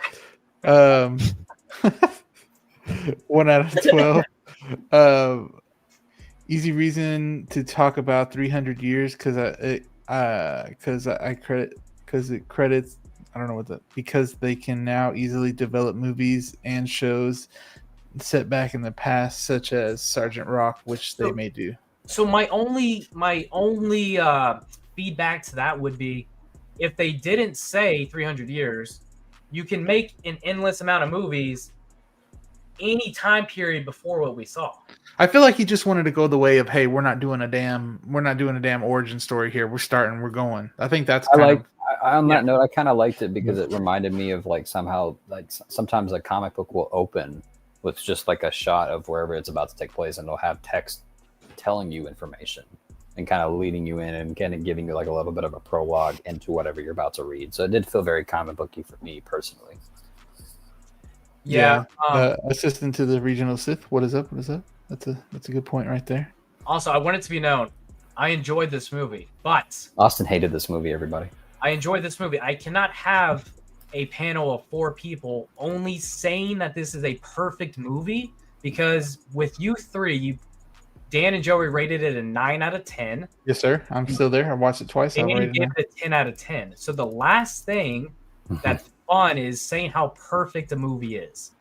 1 out of 12. Easy reason to talk about 300 years because it credits. I don't know what that, because they can now easily develop movies and shows set back in the past, such as Sergeant Rock, which they may do. So my only feedback to that would be, if they didn't say 300 years, you can make an endless amount of movies any time period before what we saw. I feel like he just wanted to go the way of, hey, we're not doing a damn origin story here. We're going. I think that's on that note, I kind of liked it because it reminded me of like somehow like sometimes a comic book will open with just like a shot of wherever it's about to take place, and it'll have text telling you information and kind of leading you in and kind of giving you like a little bit of a prologue into whatever you're about to read. So it did feel very comic booky for me personally. Yeah. Assistant to the regional Sith. What is up? That's a good point right there. Also, I want it to be known, I enjoyed this movie, but Austin hated this movie, everybody. I enjoyed this movie. I cannot have a panel of 4 people only saying that this is a perfect movie, because with you 3, Dan and Joey rated it a 9 out of 10. Yes, sir. I'm still there. I watched it twice. And you gave it a 10 out of 10. So the last thing that's fun is saying how perfect a movie is.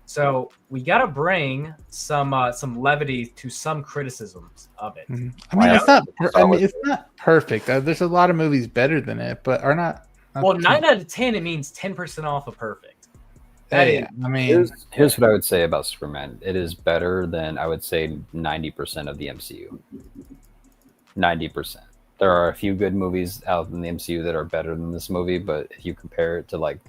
So we got to bring some levity to some criticisms of it. Mm-hmm. I mean, it's not perfect. There's a lot of movies better than it, but are not. Well, 9 out of 10, it means 10% off of perfect. I mean, here's what I would say about Superman. It is better than, I would say, 90% of the MCU. 90%. There are a few good movies out in the MCU that are better than this movie, but if you compare it to, like,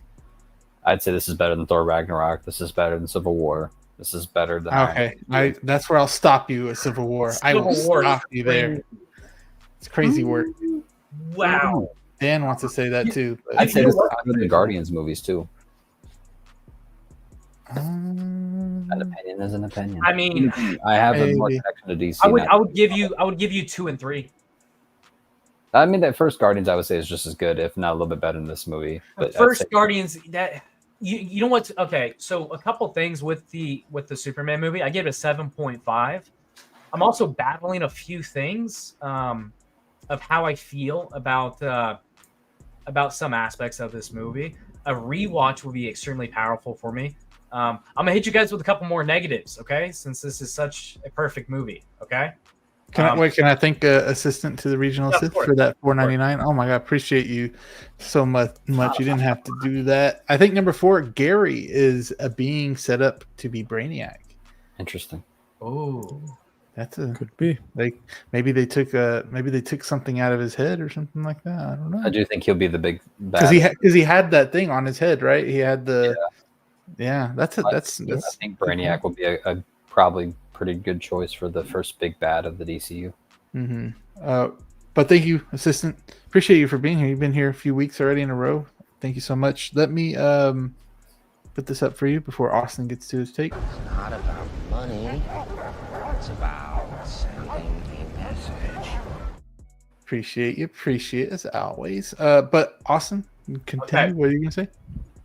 I'd say this is better than Thor Ragnarok. This is better than Civil War. This is better than... Okay, that's where I'll stop you at Civil War. I will stop you there. It's crazy work. Wow. Dan wants to say that too. I'd say this is better than the Guardians movies too. An opinion is an opinion. I mean, I have a more connection to DC. I would give you 2 and 3. I mean, that first Guardians I would say is just as good, if not a little bit better than this movie. But first Guardians, that you know what? Okay, so a couple things with the Superman movie, I give it a 7.5. I'm also battling a few things of how I feel about some aspects of this movie. A rewatch will be extremely powerful for me. I'm gonna hit you guys with a couple more negatives, okay? Since this is such a perfect movie, okay? Can I thank assistant to the regional Sith for that $4.99? Oh my god, appreciate you so much. You didn't have to do that. I think number 4, Gary is being set up to be Brainiac. Interesting. Oh, could be. Like maybe they took something out of his head or something like that. I don't know. I do think he'll be the big bad. Because he had that thing on his head, right? He had the I think Brainiac will be a probably pretty good choice for the first big bad of the DCU. Mm-hmm. But thank you, assistant. Appreciate you for being here. You've been here a few weeks already in a row. Thank you so much. Let me put this up for you before Austin gets to his take. It's not about money. It's about sending a message. Appreciate it as always. But Austin, continue. Okay. What are you gonna say?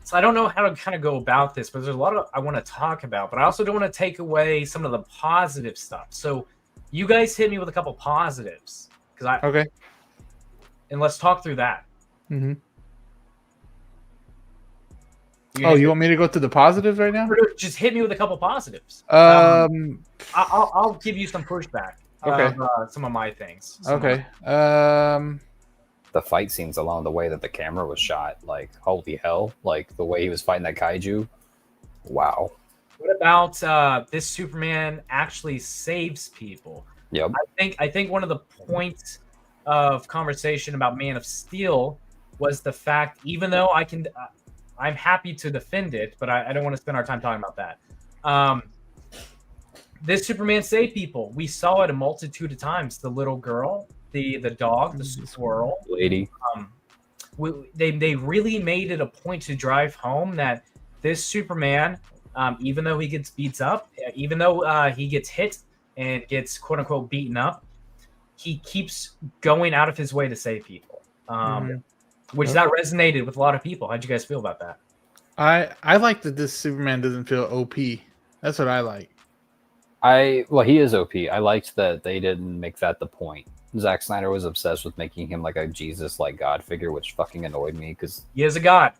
So I don't know how to kind of go about this, but there's a lot I want to talk about, but I also don't want to take away some of the positive stuff. So you guys hit me with a couple positives. Okay. And let's talk through that. Mm-hmm. You want me to go to the positives right now? Just hit me with a couple positives. I'll give you some pushback. Okay. Some of my things. Okay. The fight scenes along the way that the camera was shot, like holy hell! Like the way he was fighting that kaiju. Wow. What about this Superman actually saves people? Yep. I think one of the points of conversation about Man of Steel was the fact, even though I'm happy to defend it, but I don't want to spend our time talking about that. This Superman saved people. We saw it a multitude of times. The little girl, the dog, the squirrel, lady. They really made it a point to drive home that this Superman, even though he gets beat up, even though he gets hit and gets quote unquote beaten up, he keeps going out of his way to save people. Which that resonated with a lot of people. How'd you guys feel about that? I like that this Superman doesn't feel OP. That's what I like. He is OP. I liked that they didn't make that the point. Zack Snyder was obsessed with making him like a Jesus-like God figure, which fucking annoyed me because he is a god.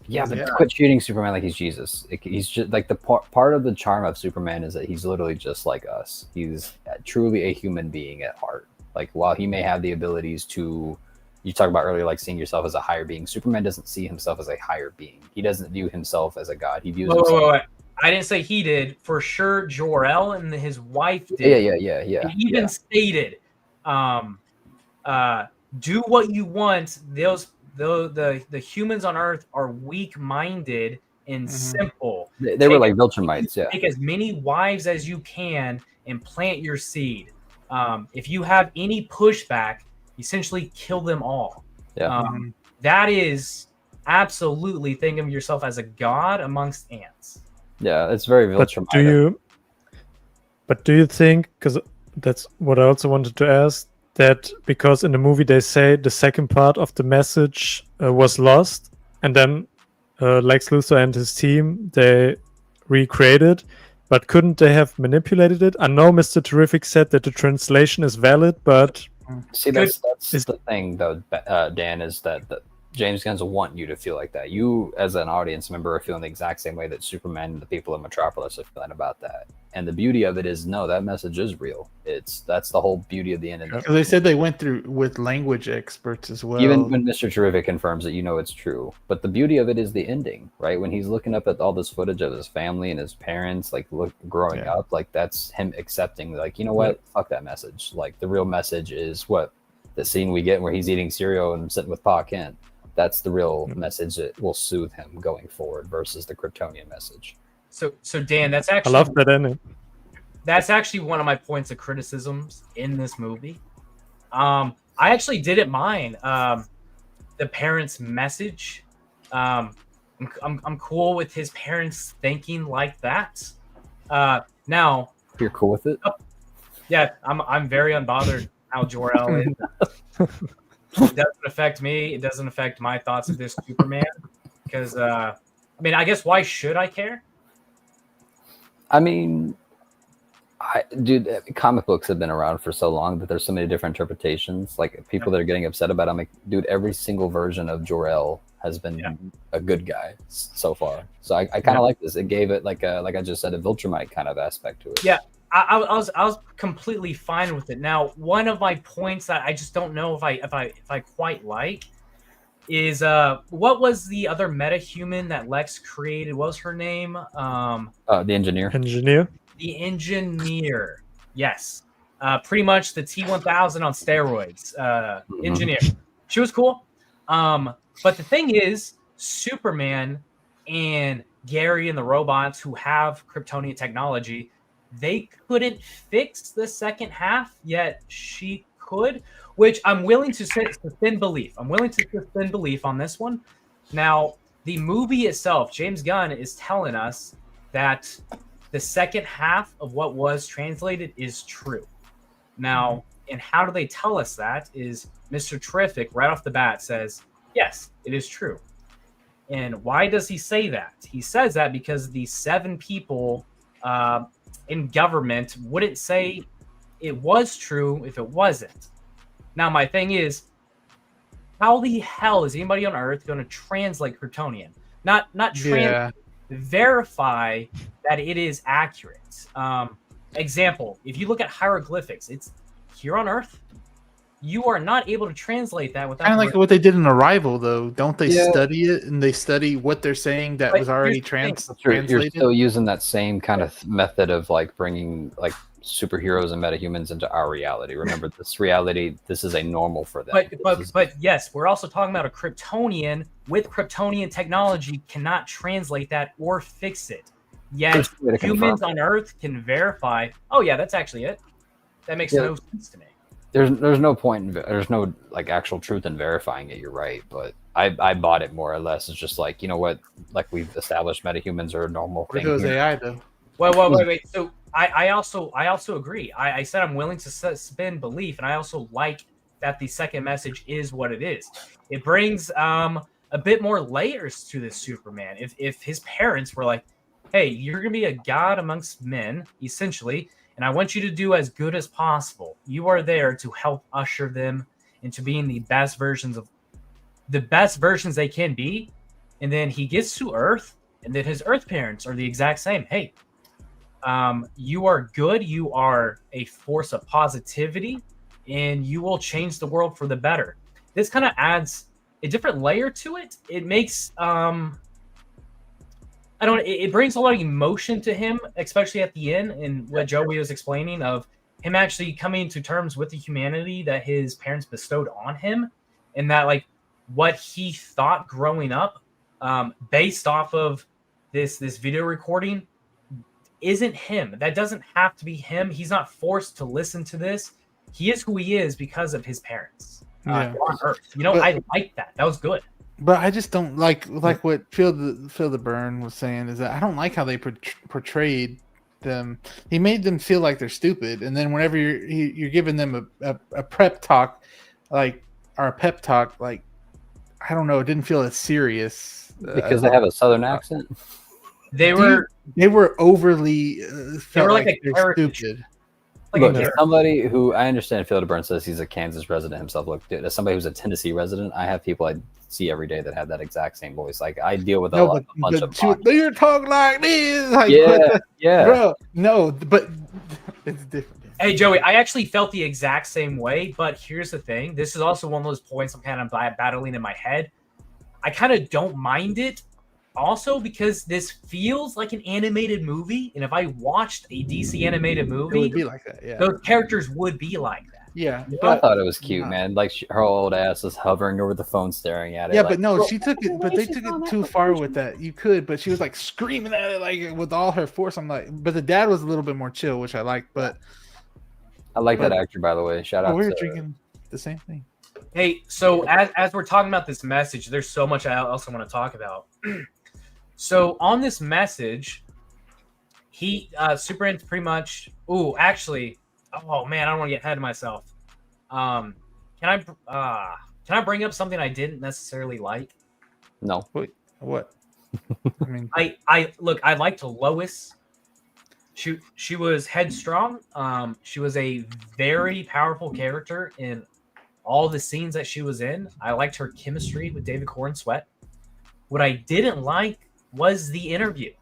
Yeah, but quit treating Superman like he's Jesus. He's just like the part of the charm of Superman is that he's literally just like us. He's truly a human being at heart. Like while he may have the abilities to you talk about earlier, like seeing yourself as a higher being. Superman doesn't see himself as a higher being. He doesn't view himself as a god. He views himself. Wait. I didn't say he did. For sure, Jor-El and his wife did. Yeah. He even stated, do what you want. The humans on Earth are weak-minded and simple. They were like Viltrumites, yeah. Take as many wives as you can and plant your seed. If you have any pushback, essentially kill them all. Yeah. That is absolutely thinking of yourself as a god amongst ants. Yeah, it's very Viltrumite. But do you think, because that's what I also wanted to ask, that because in the movie they say the second part of the message was lost, and then Lex Luthor and his team, they recreated, but couldn't they have manipulated it? I know Mr. Terrific said that the translation is valid, but... See, that's the thing, though, Dan, is that James Gunn's want you to feel like that. You, as an audience member, are feeling the exact same way that Superman and the people of Metropolis are feeling about that. And the beauty of it is, no, that message is real. That's the whole beauty of the end. Because they said they went through with language experts as well. Even when Mr. Terrific confirms it, you know it's true. But the beauty of it is the ending, right? When he's looking up at all this footage of his family and his parents, like growing up, like that's him accepting, like, you know what? Fuck that message. Like the real message is what the scene we get where he's eating cereal and sitting with Pa Kent. That's the real message that will soothe him going forward versus the Kryptonian message. So Dan, that's actually I love that ending. That's actually one of my points of criticisms in this movie. I actually didn't mind the parents' message. I'm cool with his parents thinking like that. Now you're cool with it? Yeah, I'm very unbothered how Jor-El is. It doesn't affect me. It doesn't affect my thoughts of this Superman because, I mean, I guess why should I care? I mean, dude, comic books have been around for so long that there's so many different interpretations. Like people that are getting upset about it, I'm like, dude, every single version of Jor-El has been a good guy so far. So I kind of like this. It gave it like I just said, a Viltrumite kind of aspect to it. Yeah. I was completely fine with it. Now, one of my points that I just don't know if I quite like is what was the other metahuman that Lex created? What was her name? The engineer. The engineer. Yes. Pretty much the T-1000 on steroids. Engineer. She was cool. But the thing is, Superman and Gary and the robots who have Kryptonian technology, they couldn't fix the second half, yet she could, which I'm willing to suspend belief. I'm willing to suspend belief on this one. Now, the movie itself, James Gunn is telling us that the second half of what was translated is true. Now, and how do they tell us that is Mr. Terrific right off the bat says, yes, it is true. And why does he say that? He says that because the 7 people in government wouldn't say it was true if it wasn't. Now, my thing is, how the hell is anybody on Earth going to translate Kryptonian? Not verify that it is accurate. Example, if you look at hieroglyphics, it's here on Earth. You are not able to translate that without... Kind of like what they did in Arrival, though. Don't they study it and they study what they're saying that was already translated? You're still using that same kind of method of like bringing like superheroes and metahumans into our reality. Remember, this reality, this is a normal for them. But yes, we're also talking about a Kryptonian with Kryptonian technology cannot translate that or fix it. Yet humans on Earth can verify, oh yeah, that's actually it. That makes no sense to me. There's no point. There's no like actual truth in verifying it. You're right, but I bought it more or less. It's just like, you know what, like we've established, metahumans are a normal thing. Where goes AI though? Wait. So I also agree. I said I'm willing to suspend belief, and I also like that the second message is what it is. It brings a bit more layers to this Superman. If his parents were like, hey, you're gonna be a god amongst men, essentially. And I want you to do as good as possible. You are there to help usher them into being the best versions they can be. And then he gets to Earth, and then his Earth parents are the exact same. Hey, you are good. You are a force of positivity, and you will change the world for the better. this kind of adds a different layer to it. It makes I don't. It brings a lot of emotion to him, especially at the end, and what Joey was explaining of him actually coming to terms with the humanity that his parents bestowed on him, and that like what he thought growing up, based off of this video recording, isn't him. That doesn't have to be him. He's not forced to listen to this. He is who he is because of his parents on Earth. You know, I like that. That was good. But I just don't like what Feel the Burn was saying, is that I don't like how they portrayed them. He made them feel like they're stupid, and then whenever you're giving them a prep talk, like, or a pep talk, like, I don't know, it didn't feel as serious because they have a southern accent. They were overly they were like they're stupid. Like, look, as somebody who I understand, Phil DeBurn says he's a Kansas resident himself. Look, dude, as somebody who's a Tennessee resident, I have people I see every day that have that exact same voice. Like, I deal with a bunch of you're talking like this. Like, yeah, bro. No, but it's different. Hey, Joey, I actually felt the exact same way, but here's the thing. This is also one of those points I'm kind of battling in my head. I kind of don't mind it also because this feels like an animated movie, and if I watched a DC animated movie, it would be like that. Yeah, those characters would be like that. Yeah, but I thought it was cute, man. Like her old ass is hovering over the phone, staring at it. Yeah, like, but no, she took it. But they took it too far with that. You could, but she was like screaming at it like with all her force. I'm like, but the dad was a little bit more chill, which I liked. But I like that actor, by the way. Shout out. We're drinking the same thing. Hey, so as we're talking about this message, there's so much I also want to talk about. So on this message, he Superman's pretty much. Oh man, I don't want to get ahead of myself. Can I bring up something I didn't necessarily like? No. Wait, what? I mean, I liked Lois. She was headstrong. She was a very powerful character in all the scenes that she was in. I liked her chemistry with David Cornsweet. What I didn't like was the interview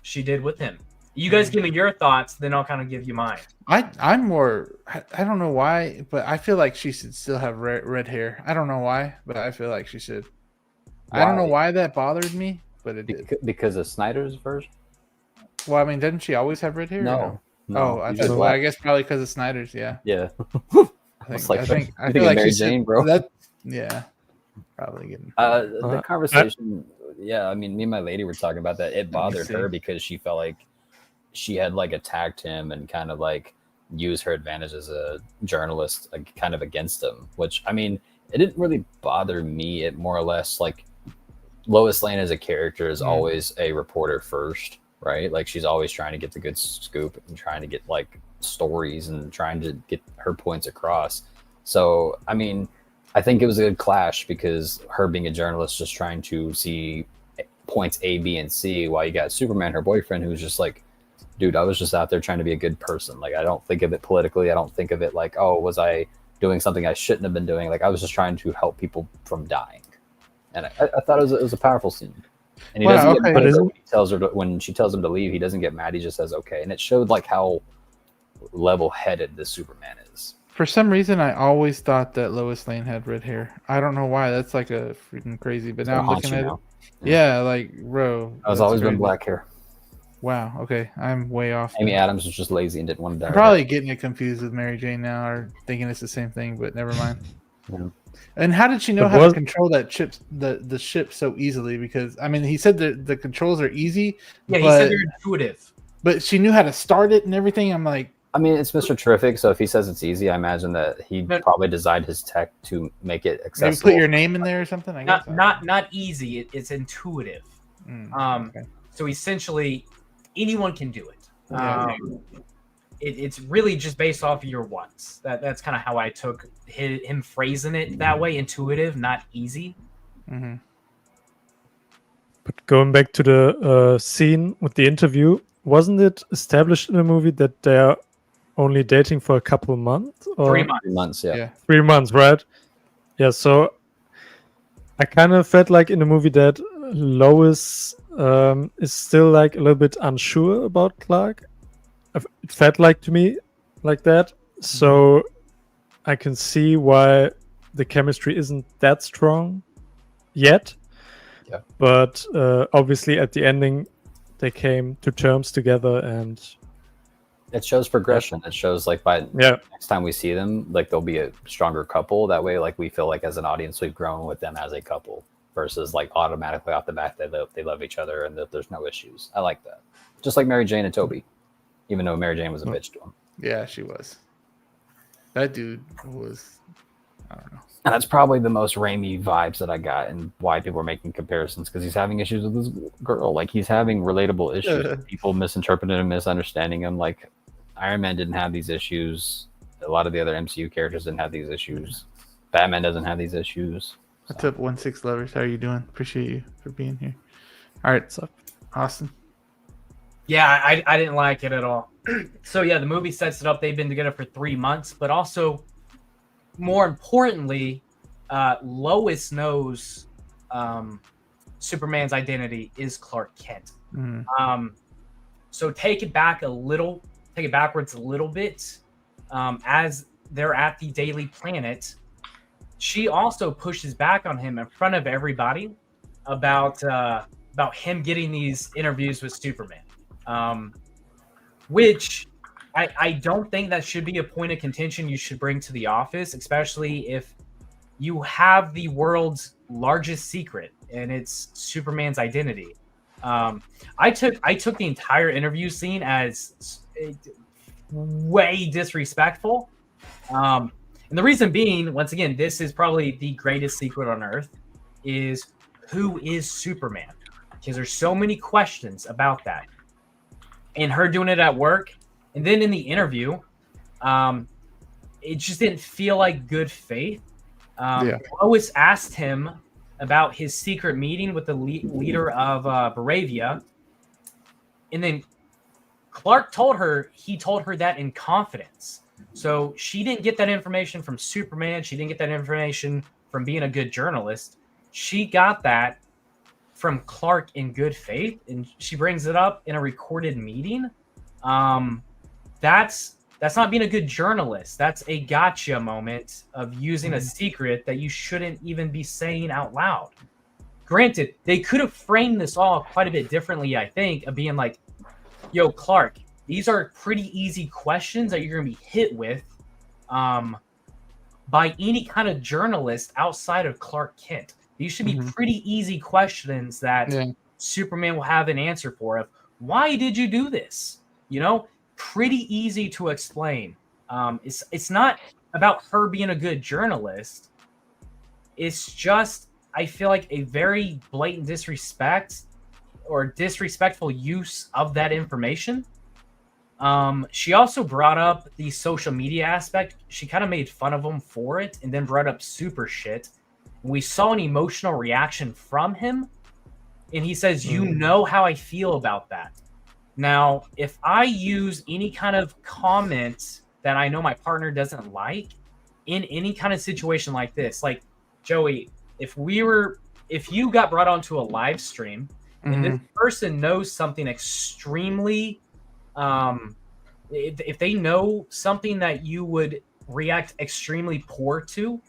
she did with him. You guys give me your thoughts, then I'll kind of give you mine. I'm more. I don't know why, but I feel like she should still have red hair. I don't know why, but I feel like she should. Why? I don't know why that bothered me, but it did. Because of Snyder's version? Well, I mean, doesn't she always have red hair? No. I guess probably because of Snyder's. Yeah. Yeah. I feel like Mary Jane, bro. Yeah. Probably getting the conversation. Yeah, I mean, me and my lady were talking about that. It bothered her because she felt like she had like attacked him and kind of like used her advantage as a journalist, like, kind of against him. Which, I mean, it didn't really bother me. It more or less, like, Lois Lane as a character is always a reporter first, right? Like, she's always trying to get the good scoop and trying to get like stories and trying to get her points across. So, I mean, I think it was a good clash because her being a journalist just trying to see points A, B, and C, while you got Superman, her boyfriend, who's just like, dude, I was just out there trying to be a good person. Like, I don't think of it politically. I don't think of it like, oh, was I doing something I shouldn't have been doing? Like, I was just trying to help people from dying. And I thought it was a powerful scene. And he doesn't get mad when she tells him to leave. He doesn't get mad. He just says, okay. And it showed like how level-headed this Superman is. For some reason, I always thought that Lois Lane had red hair. I don't know why. That's like a freaking crazy. But now I'm looking at it. Yeah, like, bro. It's always been black hair. Wow. Okay, I'm way off. Amy Adams was just lazy and didn't want to die. I'm probably getting it confused with Mary Jane now, or thinking it's the same thing. But never mind. Yeah. And how did she know how to control that the ship so easily? Because I mean, he said that the controls are easy. Yeah, he said they're intuitive. But she knew how to start it and everything. I'm like, I mean, it's Mr. Terrific, so if he says it's easy, I imagine that he probably designed his tech to make it accessible. Maybe put your name in there or something. I guess. Not easy. It's intuitive. Okay. So essentially, anyone can do it. Yeah. It's really just based off of your wants. That's kind of how I took him phrasing it that way. Intuitive, not easy. Mm-hmm. But going back to the scene with the interview, wasn't it established in the movie that they're only dating for a couple of months? Or 3 months. 3 months, yeah. 3 months, right? Yeah, so I kind of felt like in the movie that Lois is still like a little bit unsure about Clark. It felt like to me like that. So I can see why the chemistry isn't that strong yet. Yeah. But obviously, at the ending, they came to terms together, and it shows progression. It shows like by next time we see them, like they'll be a stronger couple. That way, like we feel like as an audience we've grown with them as a couple, versus like automatically off the bat they love each other and that there's no issues. I like that. Just like Mary Jane and Toby, even though Mary Jane was a bitch to him. Yeah, she was. That dude was, I don't know. And that's probably the most Raimi vibes that I got, and why people are making comparisons, because he's having issues with this girl. Like, he's having relatable issues. People misinterpreting him, misunderstanding him. Like, Iron Man didn't have these issues. A lot of the other MCU characters didn't have these issues. Batman doesn't have these issues. What's up, 1-6 lovers? How are you doing? Appreciate you for being here. All right, what's up, Austin? Yeah, I didn't like it at all. So yeah, the movie sets it up. They've been together for 3 months, but also, more importantly, Lois knows Superman's identity is Clark Kent. So take it backwards a little bit. As they're at the Daily Planet, she also pushes back on him in front of everybody about him getting these interviews with Superman, which I don't think that should be a point of contention you should bring to the office, especially if you have the world's largest secret and it's Superman's identity. I took the entire interview scene as way disrespectful. And the reason being, once again, this is probably the greatest secret on Earth, is who is Superman? Because there's so many questions about that. And her doing it at work, and then in the interview, it just didn't feel like good faith. Lois asked him about his secret meeting with the leader of Baravia, and then Clark told her that in confidence. So she didn't get that information from Superman. She didn't get that information from being a good journalist. She got that from Clark in good faith, and she brings it up in a recorded meeting. That's not being a good journalist. That's a gotcha moment of using a secret that you shouldn't even be saying out loud. Granted, they could have framed this all quite a bit differently, I think, of being like, yo, Clark, these are pretty easy questions that you're going to be hit with by any kind of journalist outside of Clark Kent. These should be pretty easy questions that Superman will have an answer for. Of why did you do this? You know, pretty easy to explain. It's not about her being a good journalist. It's just, I feel like, a very blatant disrespect or disrespectful use of that information. She also brought up the social media aspect. She kind of made fun of him for it, and then brought up super shit. We saw an emotional reaction from him, and he says, you know how I feel about that. Now, if I use any kind of comment that I know my partner doesn't like in any kind of situation like this, like, Joey, if you got brought onto a live stream and this person knows something extremely, if they know something that you would react extremely poor to,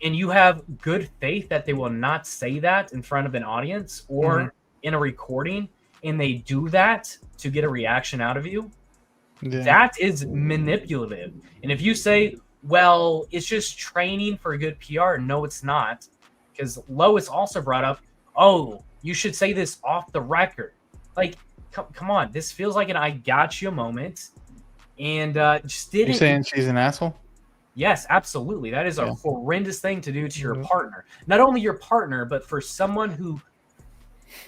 and you have good faith that they will not say that in front of an audience or in a recording, and they do that to get a reaction out of you, that is manipulative. And if you say, well, it's just training for good PR, no, it's not. Because Lois also brought up, oh, you should say this off the record. Like, come on, this feels like an I got you moment. And just didn't. You're saying she's an asshole? Yes, absolutely. That is a horrendous thing to do to your partner. Not only your partner, but for someone who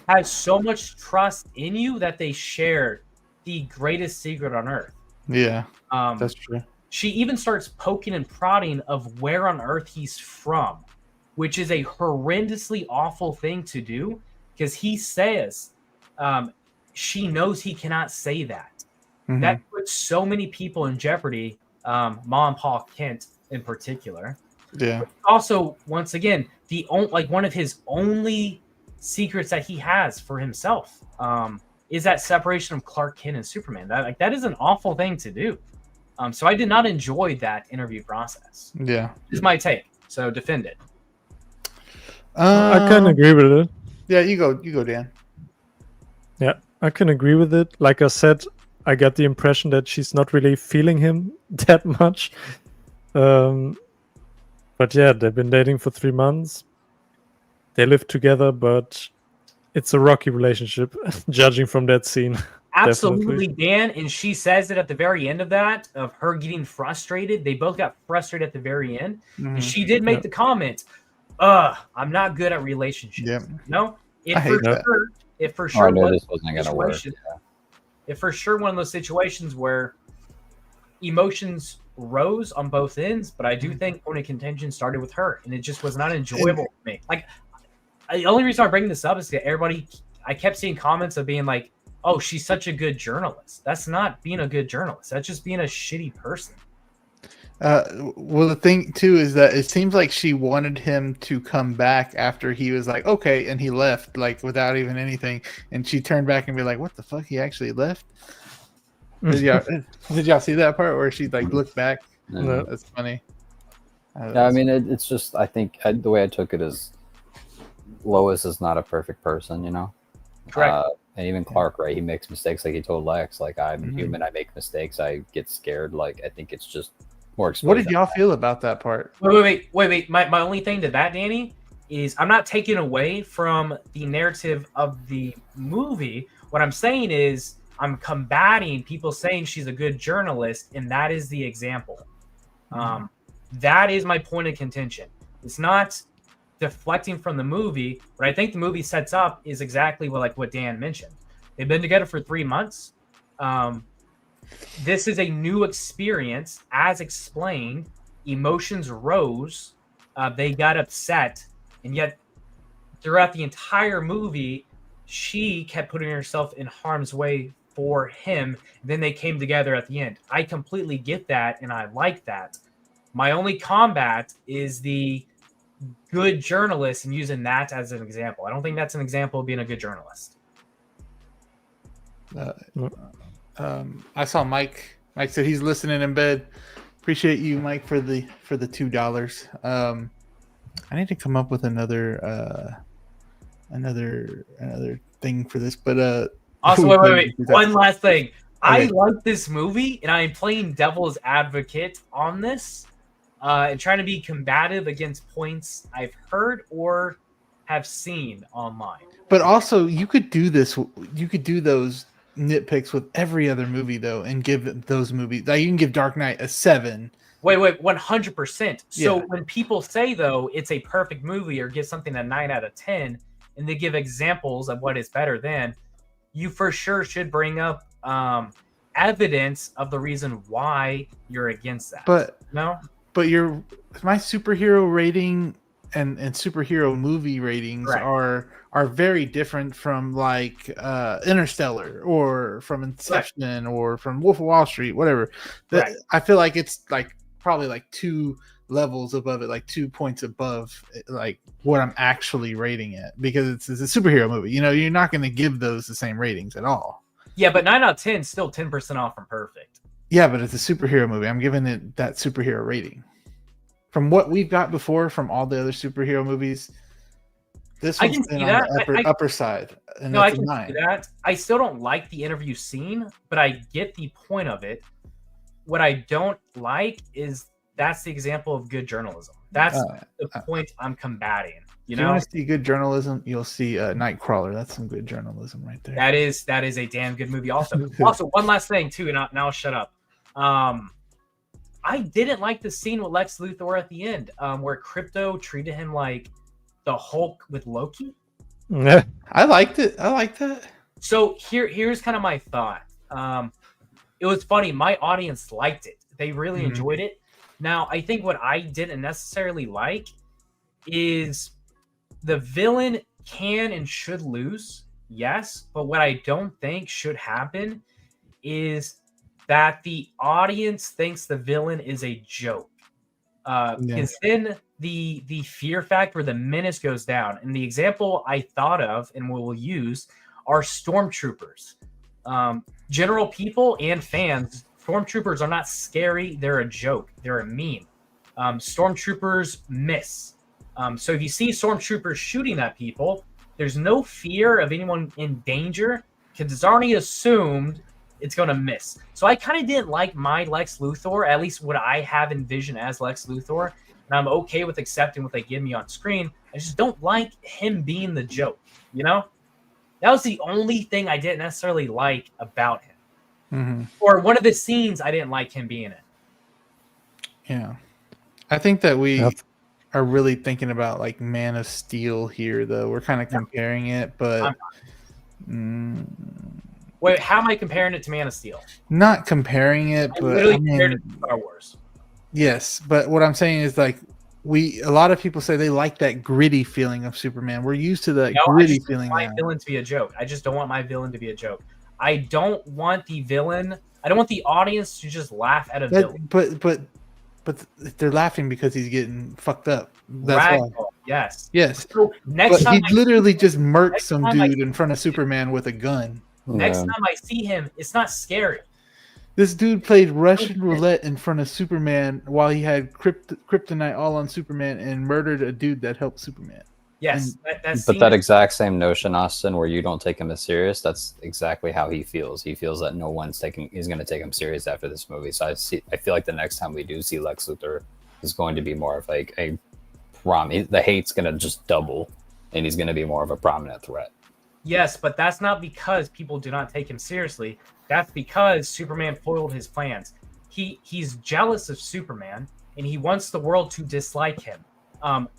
has so much trust in you that they share the greatest secret on Earth. Yeah, that's true. She even starts poking and prodding of where on Earth he's from, which is a horrendously awful thing to do, because he says she knows he cannot say that. That puts so many people in jeopardy, Mom and Pa Kent in particular. Yeah. Also, once again, one of his only secrets that he has for himself is that separation of Clark Kent and Superman. That is an awful thing to do. So I did not enjoy that interview process. Yeah. This is my take. So defend it. I can agree with it. Yeah, you go, Dan. Yeah, I can agree with it. Like I said, I got the impression that she's not really feeling him that much. But yeah, they've been dating for 3 months. They live together, but it's a rocky relationship, judging from that scene. Absolutely, Definitely. Dan. And she says it at the very end of that, of her getting frustrated. They both got frustrated at the very end. And she did make the comment, I'm not good at relationships. Yep. No? I hate that. If for sure I know this wasn't going to work. If for sure one of those situations where emotions rose on both ends, but I do think point of contention started with her, and it just was not enjoyable for me. Like, the only reason I'm bringing this up is that I kept seeing comments of being like, oh, she's such a good journalist. That's not being a good journalist. That's just being a shitty person. Well, the thing too is that it seems like she wanted him to come back after he was like, okay, and he left like without even anything, and she turned back and be like, what the fuck? He actually left? Did y'all see that part where she like looked back? No. That's funny. Yeah, I mean, it's just, I think the way I took it is Lois is not a perfect person, you know? Correct. And even Clark, right? He makes mistakes, like he told Lex, like, I'm human, I make mistakes, I get scared. Like, I think it's just more exposed. What did y'all feel about that part? Wait. My only thing to that, Danny, is I'm not taking away from the narrative of the movie. What I'm saying is I'm combating people saying she's a good journalist, and that is the example. That is my point of contention. It's not deflecting from the movie. What I think the movie sets up is exactly what Dan mentioned. They've been together for 3 months. This is a new experience, as explained. Emotions rose. They got upset, and yet throughout the entire movie, she kept putting herself in harm's way for him. Then they came together at the end. I completely get that, and I like that. My only combat is the good journalist and using that as an example. I don't think that's an example of being a good journalist. I saw Mike. Mike said he's listening in bed. Appreciate you, Mike, for the $2. I need to come up with another thing for this, but also wait. One last thing. Okay. I like this movie, and I am playing devil's advocate on this, and trying to be combative against points I've heard or have seen online. But also, you could do this. You could do those nitpicks with every other movie, though, and give those movies. Like, you can give Dark Knight a 7. Wait, 100%. So when people say, though, it's a perfect movie or give something a 9 out of 10, and they give examples of what is better than, you for sure should bring up evidence of the reason why you're against that. But my superhero rating and superhero movie ratings are very different from like Interstellar or from Inception or from Wolf of Wall Street, whatever. I feel like it's like probably like 2 levels above it, like 2 points above like what I'm actually rating it, because it's a superhero movie. You know, you're not going to give those the same ratings at all. Yeah, but 9 out of 10 is still 10% off from perfect. Yeah, but it's a superhero movie. I'm giving it that superhero rating. From what we've got before from all the other superhero movies, this one's been on the upper side. And no, I can see that. I still don't like the interview scene, but I get the point of it. What I don't like is that's the example of good journalism. That's the point I'm combating. You know, want to see good journalism, you'll see Nightcrawler. That's some good journalism right there. That is a damn good movie. Also, one last thing too, and now I'll shut up. I didn't like the scene with Lex Luthor at the end, where Crypto treated him like the Hulk with Loki. Yeah, I liked it. I liked that. So here's kind of my thought. It was funny. My audience liked it. They really enjoyed it. Now, I think what I didn't necessarily like is the villain can and should lose, yes. But what I don't think should happen is that the audience thinks the villain is a joke. Because then the fear factor, the menace goes down. And the example I thought of and we'll use are stormtroopers. General people and fans, stormtroopers are not scary. They're a joke. They're a meme. Stormtroopers miss. So if you see stormtroopers shooting at people, there's no fear of anyone in danger because it's already assumed it's going to miss. So I kind of didn't like my Lex Luthor, at least what I have envisioned as Lex Luthor. And I'm okay with accepting what they give me on screen. I just don't like him being the joke, you know? That was the only thing I didn't necessarily like about him. Mm-hmm. Or one of the scenes I didn't like him being in. Yeah. I think that we are really thinking about like Man of Steel here, though. We're kind of comparing it, but... Wait, how am I comparing it to Man of Steel? Not comparing it, but literally compared it to Star Wars. Yes, but what I'm saying is like a lot of people say they like that gritty feeling of Superman. We're used to that gritty feeling. I just don't want my villain to be a joke. I just don't want my villain to be a joke. I don't want the villain. I don't want the audience to just laugh at a villain. But they're laughing because he's getting fucked up. That's why. Yes. Yes. So next time he literally just murked some dude in front of Superman with a gun. Next time I see him, it's not scary. This dude played Russian roulette in front of Superman while he had kryptonite all on Superman and murdered a dude that helped Superman. Yes, that exact same notion, Austin, where you don't take him as serious, that's exactly how he feels. He feels that no one's he's going to take him serious after this movie. So I feel like the next time we do see Lex Luthor is going to be more of like the hate's going to just double, and he's going to be more of a prominent threat. Yes, but that's not because people do not take him seriously. That's because Superman foiled his plans. He's jealous of Superman, and he wants the world to dislike him.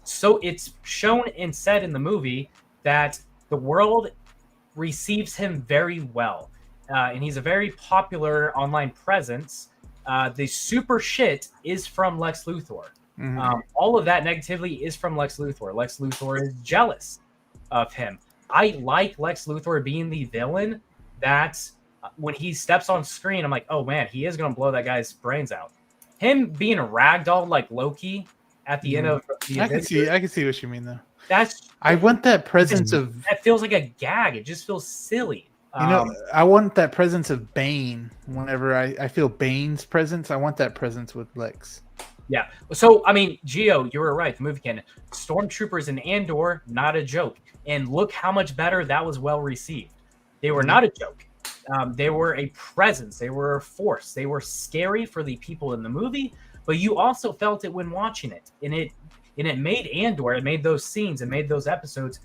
So it's shown and said in the movie that the world receives him very well, and he's a very popular online presence. The super shit is from Lex Luthor. Mm-hmm. All of that negativity is from Lex Luthor. Lex Luthor is jealous of him. I like Lex Luthor being the villain that when he steps on screen, I'm like, oh man, he is going to blow that guy's brains out. Him being a ragdoll like Loki at the end of the I can see what you mean though. I want that presence of... That feels like a gag. It just feels silly. I want that presence of Bane. Whenever I feel Bane's presence, I want that presence with Lex. Yeah. So, I mean, Gio, you were right. The movie canon. Stormtroopers in Andor, not a joke. And look how much better that was well received. They were not a joke. They were a presence. They were a force. They were scary for the people in the movie, but you also felt it when watching it. And it made Andor, it made those scenes, it made those episodes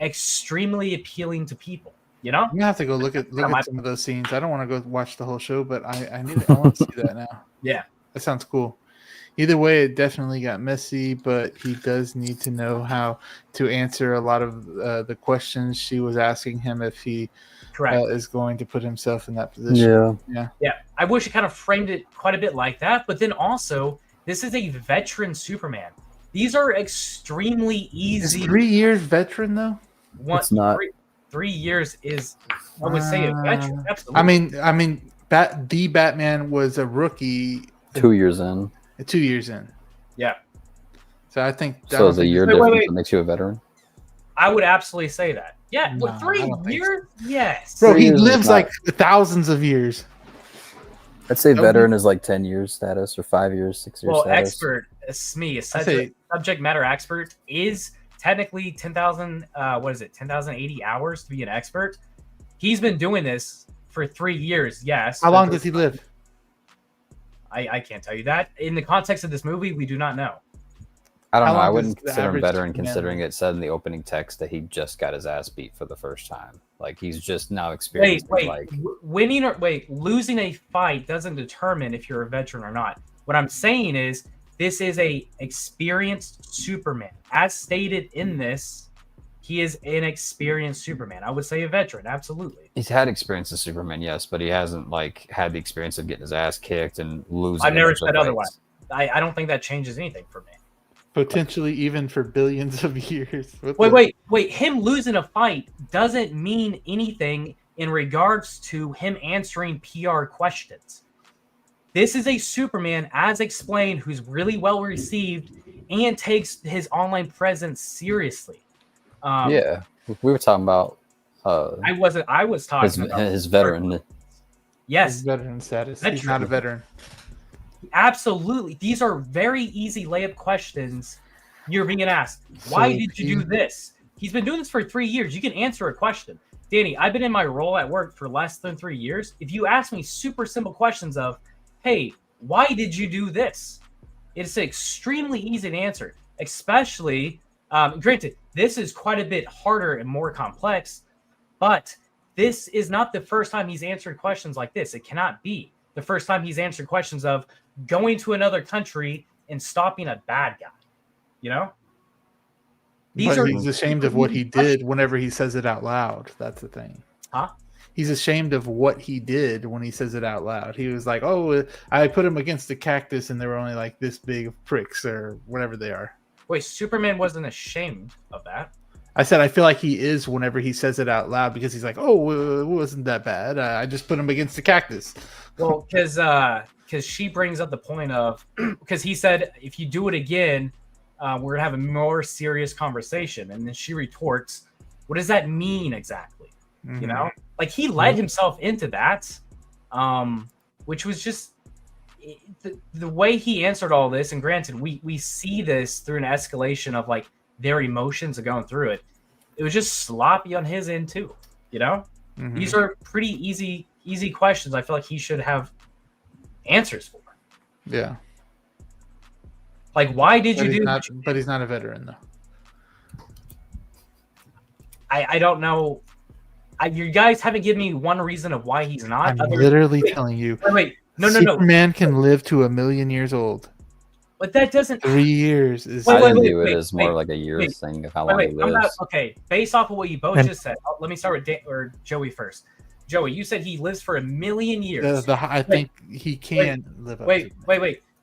extremely appealing to people. You know? You have to go look at some of those scenes. I don't want to go watch the whole show, but I want to see that now. Yeah. That sounds cool. Either way, it definitely got messy, but he does need to know how to answer a lot of the questions she was asking him if he is going to put himself in that position. Yeah. I wish it kind of framed it quite a bit like that, but then also, this is a veteran Superman. These are extremely easy. Is 3 years veteran, though? It's not. 3 years is, I would say, a veteran. Absolutely. I mean, the Batman was a rookie. 2 years in. 2 years in. Yeah. So I think... So is a year difference that makes you a veteran? I would absolutely say that. Yeah. No, 3 years? So. Yes. Bro, he lives like thousands of years. I'd say veteran is like 10 years status or 5 years, 6 years status. Well, expert, a subject matter expert is technically 10,000, 10,080 hours to be an expert. He's been doing this for 3 years, yes. How long does he live? I can't tell you that. In the context of this movie, we do not know. I don't know. I wouldn't consider him veteran considering it said in the opening text that he just got his ass beat for the first time. Like, he's just now experiencing losing a fight doesn't determine if you're a veteran or not. What I'm saying is this is a experienced Superman. As stated in this, he is an experienced Superman. I would say a veteran, absolutely. He's had experience as Superman, yes, but he hasn't had the experience of getting his ass kicked and losing. I've never said otherwise. I don't think that changes anything for me. Potentially even for billions of years. Wait. Him losing a fight doesn't mean anything in regards to him answering PR questions. This is a Superman, as explained, who's really well received and takes his online presence seriously. Yeah, we were talking about. I was talking about his veteran. Yes, his veteran status. He's not a veteran. Absolutely. These are very easy layup questions you're being asked. Why did you do this? He's been doing this for 3 years. You can answer a question. Danny, I've been in my role at work for less than 3 years. If you ask me super simple questions of, hey, why did you do this? It's extremely easy to answer, especially, granted, this is quite a bit harder and more complex, but this is not the first time he's answered questions like this. It cannot be the first time he's answered questions of going to another country and stopping a bad guy. You know? He's ashamed of what he did whenever he says it out loud. That's the thing. Huh? He's ashamed of what he did when he says it out loud. He was like, oh, I put him against the cactus and they were only like this big of pricks or whatever they are. Wait, Superman wasn't ashamed of that. I said I feel like he is whenever he says it out loud because he's like, oh, it wasn't that bad. I just put him against the cactus. Well, because she brings up the point of, because he said, if you do it again, we're going to have a more serious conversation. And then she retorts, what does that mean exactly? Mm-hmm. You know? Like, he led himself into that, which was just the way he answered all this. And granted, we see this through an escalation of, like, their emotions of going through it. It was just sloppy on his end, too. You know? Mm-hmm. These are pretty easy questions I feel like he should have answers for. Yeah. Like, why did you do that? But he's not a veteran, though. I don't know. You guys haven't given me one reason of why he's not. I'm literally telling you. Wait. No. Superman can live to 1,000,000 years old. But that doesn't. 3 years is. I didn't view it as more like a year thing of how long he lives. Okay, based off of what you both just said, let me start with Joey first. Joey, you said he lives for 1,000,000 years. I think he can live. Wait.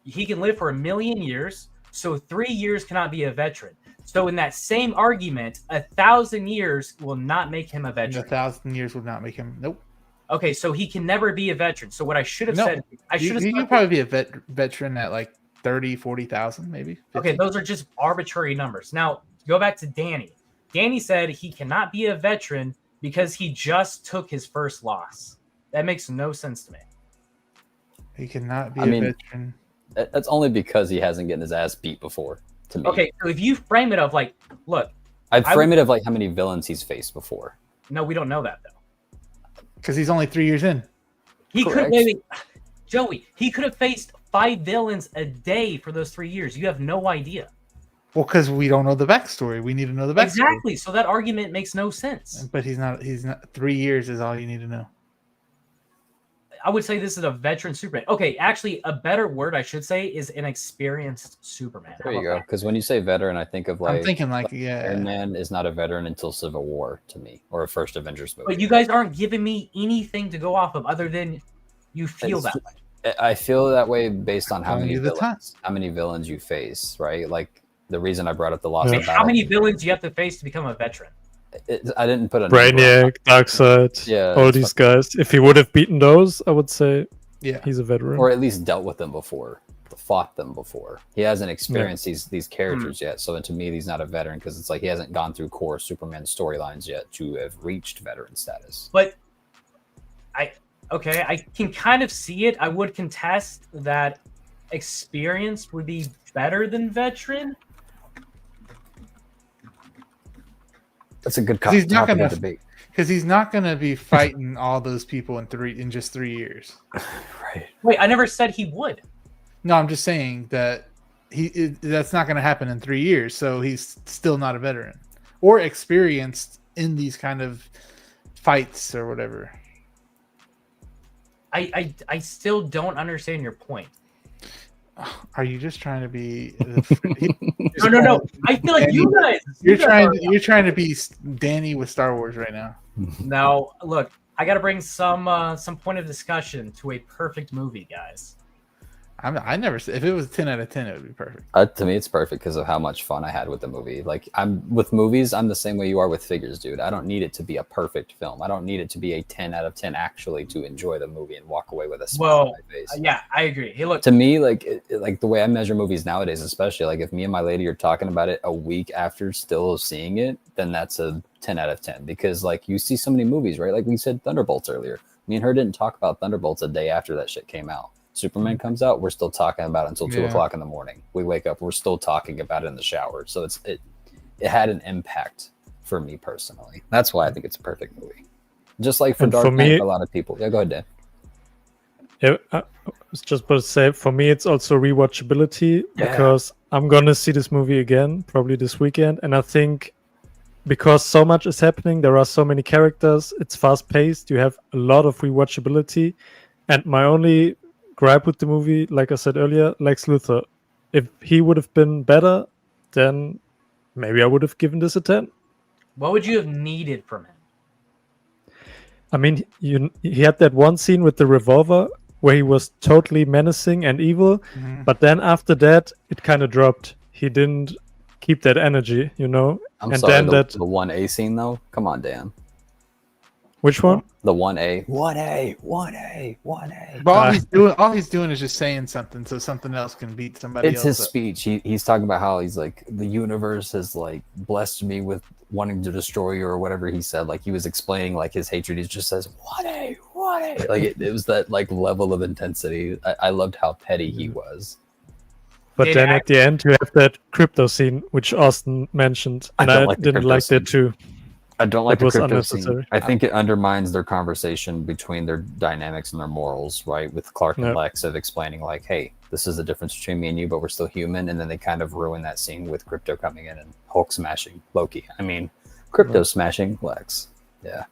He can live for 1,000,000 years, so 3 years cannot be a veteran. So in that same argument, 1,000 years will not make him a veteran. 1,000 years will not make him. Nope. Okay, so he can never be a veteran. So what I should have said, he could probably be a veteran at like 30, 40,000, maybe. 50. Okay, those are just arbitrary numbers. Now, go back to Danny. Danny said he cannot be a veteran because he just took his first loss. That makes no sense to me. He cannot be a veteran. That's only because he hasn't gotten his ass beat before, to me. Okay, so if you frame it of like, look. I'd frame it of like how many villains he's faced before. No, we don't know that, though. Because he's only 3 years in. He could Joey, he could have faced 5 villains a day for those 3 years. You have no idea. Well, because we don't know the backstory. We need to know the backstory. Exactly. So that argument makes no sense. But he's not. 3 years is all you need to know. I would say this is a veteran Superman. Okay, actually, a better word I should say is an experienced Superman. There you go. Because when you say veteran, I think of like. I'm thinking like yeah. Iron Man is not a veteran until Civil War to me, or a first Avengers movie. But you guys aren't giving me anything to go off of other than you feel that way. I feel that way based on how many villains you face, right? Like the reason I brought up the loss of battle. How many villains do you have to face to become a veteran? I didn't put a Brainiac, Darkseid, all these guys. If he would have beaten those, I would say he's a veteran. Or at least dealt with them before, fought them before. He hasn't experienced these characters yet. So to me, he's not a veteran because it's like he hasn't gone through core Superman storylines yet to have reached veteran status. But I can kind of see it. I would contest that experience would be better than veteran. That's a good topic of debate. Because he's not going to be fighting all those people in just 3 years. Right. Wait, I never said he would. No, I'm just saying that that's not going to happen in 3 years. So he's still not a veteran or experienced in these kind of fights or whatever. I still don't understand your point. Are you just trying to be? No. I feel like Danny, you guys. You're trying to be Danny with Star Wars right now. No, look, I got to bring some point of discussion to a perfect movie, guys. I never said if it was 10 out of 10, it would be perfect. To me, it's perfect because of how much fun I had with the movie. Like with movies, I'm the same way you are with figures, dude. I don't need it to be a perfect film. I don't need it to be a 10 out of 10 actually to enjoy the movie and walk away with a smile on my face. Yeah, I agree. Hey, look, to me, like the way I measure movies nowadays, especially like if me and my lady are talking about it a week after still seeing it, then that's a 10 out of 10 because like you see so many movies, right? Like we said Thunderbolts earlier. Me and her didn't talk about Thunderbolts a day after that shit came out. Superman comes out, we're still talking about it until 2 o'clock in the morning. We wake up, we're still talking about it in the shower. So it had an impact for me personally. That's why I think it's a perfect movie. Just like for Dark Knight, a lot of people. Yeah, go ahead, Dan. Yeah, I was just about to say, for me, it's also rewatchability because I'm gonna see this movie again probably this weekend, and I think because so much is happening, there are so many characters, it's fast paced, you have a lot of rewatchability. And my only gripe with the movie, like I said earlier, Lex Luthor, if he would have been better, then maybe I would have given this a 10. What would you have needed from him? I mean, he had that one scene with the revolver where he was totally menacing and evil, but then after that, it kind of dropped. He didn't keep that energy, you know. I'm sorry, the 1A scene though. Come on, Dan. Which one? The 1A. 1A. But all he's doing is just saying something so something else can beat somebody else. It's his speech. He's talking about how he's like, the universe has like blessed me with wanting to destroy you or whatever he said. Like he was explaining like his hatred. He just says 1A. Like it was that like level of intensity. I loved how petty he was. But then at the end, you have that crypto scene, which Austin mentioned, and I didn't like that too. I don't like the crypto scene. I think it undermines their conversation between their dynamics and their morals, right? With Clark and Lex of explaining like, hey, this is the difference between me and you, but we're still human. And then they kind of ruin that scene with Crypto coming in and Hulk smashing Loki. I mean, Crypto smashing Lex. Yeah.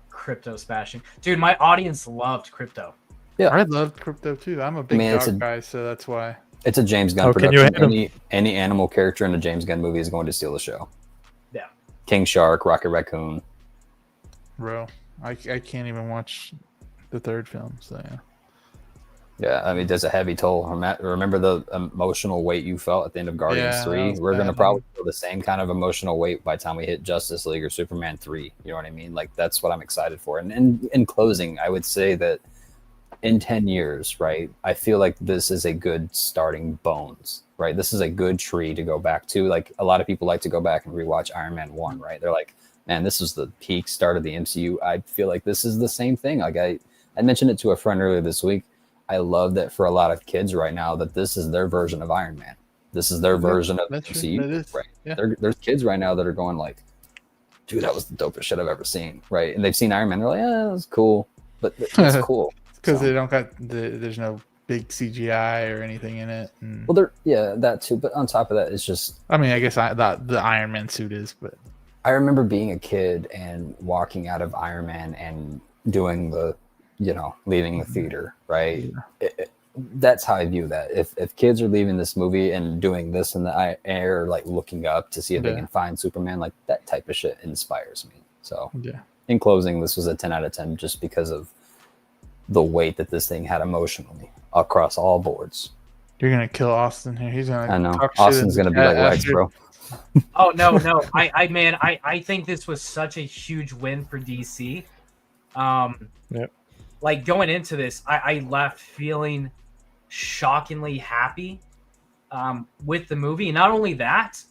Crypto smashing. Dude, my audience loved Crypto. Yeah. I loved Crypto too. I'm a big dog guy, so that's why. It's a James Gunn production. Any animal character in a James Gunn movie is going to steal the show. Yeah. King Shark, Rocket Raccoon. Bro, I can't even watch the third film, so yeah. Yeah, I mean, there's a heavy toll. Remember the emotional weight you felt at the end of Guardians 3? We're going to probably feel the same kind of emotional weight by the time we hit Justice League or Superman 3. You know what I mean? Like, that's what I'm excited for. And in closing, I would say that in 10 years, right, I feel like this is a good starting bones, right? This is a good tree to go back to. Like, a lot of people like to go back and rewatch Iron Man 1, right? They're like, man, this was the peak start of the MCU. I feel like this is the same thing. Like, I mentioned it to a friend earlier this week. I love that for a lot of kids right now that this is their version of Iron Man. This is their version of MCU, right? Yeah. There's kids right now that are going like, dude, that was the dopest shit I've ever seen, right? And they've seen Iron Man. They're like, yeah, that's cool. But it's cool. Because they don't got there's no big CGI or anything in it. And... Well, that too. But on top of that, it's just... I mean, I guess the Iron Man suit is, but... I remember being a kid and walking out of Iron Man and doing the, leaving the theater, right? Yeah. That's how I view that. If kids are leaving this movie and doing this in the air, like looking up to see if they can find Superman, like that type of shit inspires me. So in closing, this was a 10 out of 10 just because of the weight that this thing had emotionally across all boards. You're going to kill Austin here. He's going to... I know. Austin's going to be like Lex, bro. Oh, no. I think this was such a huge win for DC. Like going into this, I left feeling shockingly happy with the movie. And not only that,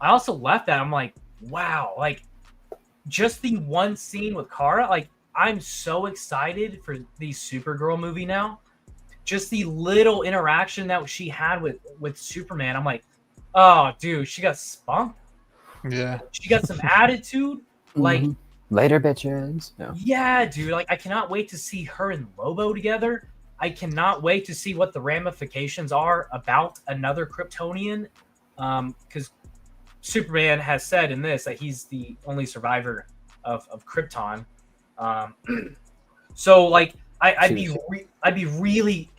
I also left that I'm like, wow, like just the one scene with Kara, like I'm so excited for the Supergirl movie now. Just the little interaction that she had with Superman, I'm like, oh, dude, she got spunk. Yeah, she got some attitude. Like. Later, bitches. No. Yeah, dude. Like, I cannot wait to see her and Lobo together. I cannot wait to see what the ramifications are about another Kryptonian. Because Superman has said in this that he's the only survivor of Krypton. So, like, I'm really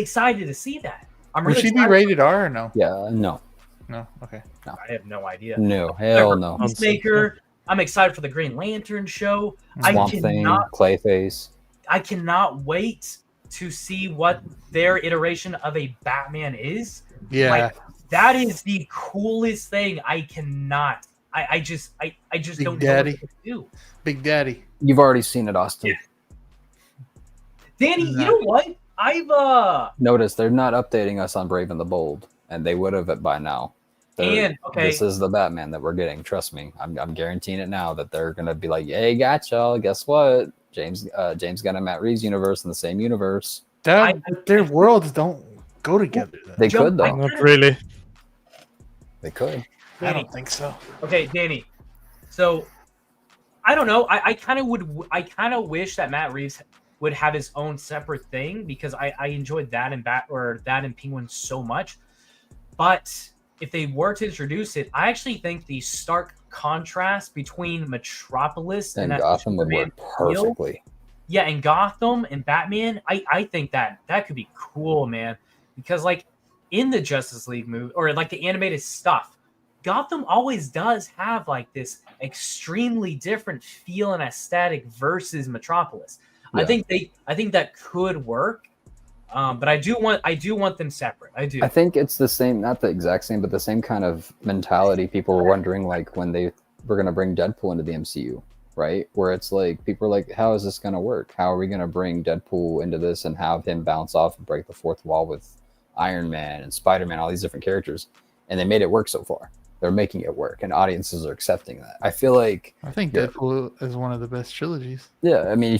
excited to see that. Will she be rated R or no? Yeah, no. No? Okay. No. I have no idea. No, hell no. Peacemaker. I'm excited for the Green Lantern show. Swamp Thing, Clayface. I cannot wait to see what their iteration of a Batman is. Yeah. Like, that is the coolest thing. I cannot. I just don't know what to do. Big Daddy. You've already seen it, Austin. Yeah. Danny, you know what? I've noticed they're not updating us on Brave and the Bold, and they would have by now. This is the Batman that we're getting. Trust me, I'm guaranteeing it now that they're gonna be like, "Hey, got y'all. Guess what? James Gunn and Matt Reeves universe in the same universe." their worlds don't go together. They could though. Not really. They could. I don't think so. Okay, Danny. So I don't know. I kind of wish that Matt Reeves would have his own separate thing because I enjoyed that in Penguin so much. But if they were to introduce it, I actually think the stark contrast between Metropolis And that Gotham would work perfectly. Yeah, and Gotham and Batman, I think that could be cool, man. Because like in the Justice League movie or like the animated stuff, Gotham always does have like this extremely different feel and aesthetic versus Metropolis. Yeah. I think that could work. But I do want them separate. I do. I think it's the same, not the exact same, but the same kind of mentality people were wondering like when they were going to bring Deadpool into the MCU, right? Where it's like people are like, how is this going to work? How are we going to bring Deadpool into this and have him bounce off and break the fourth wall with Iron Man and Spider-Man, all these different characters? And they made it work so far. They're making it work, and audiences are accepting that. I feel like Deadpool is one of the best trilogies. Yeah, I mean,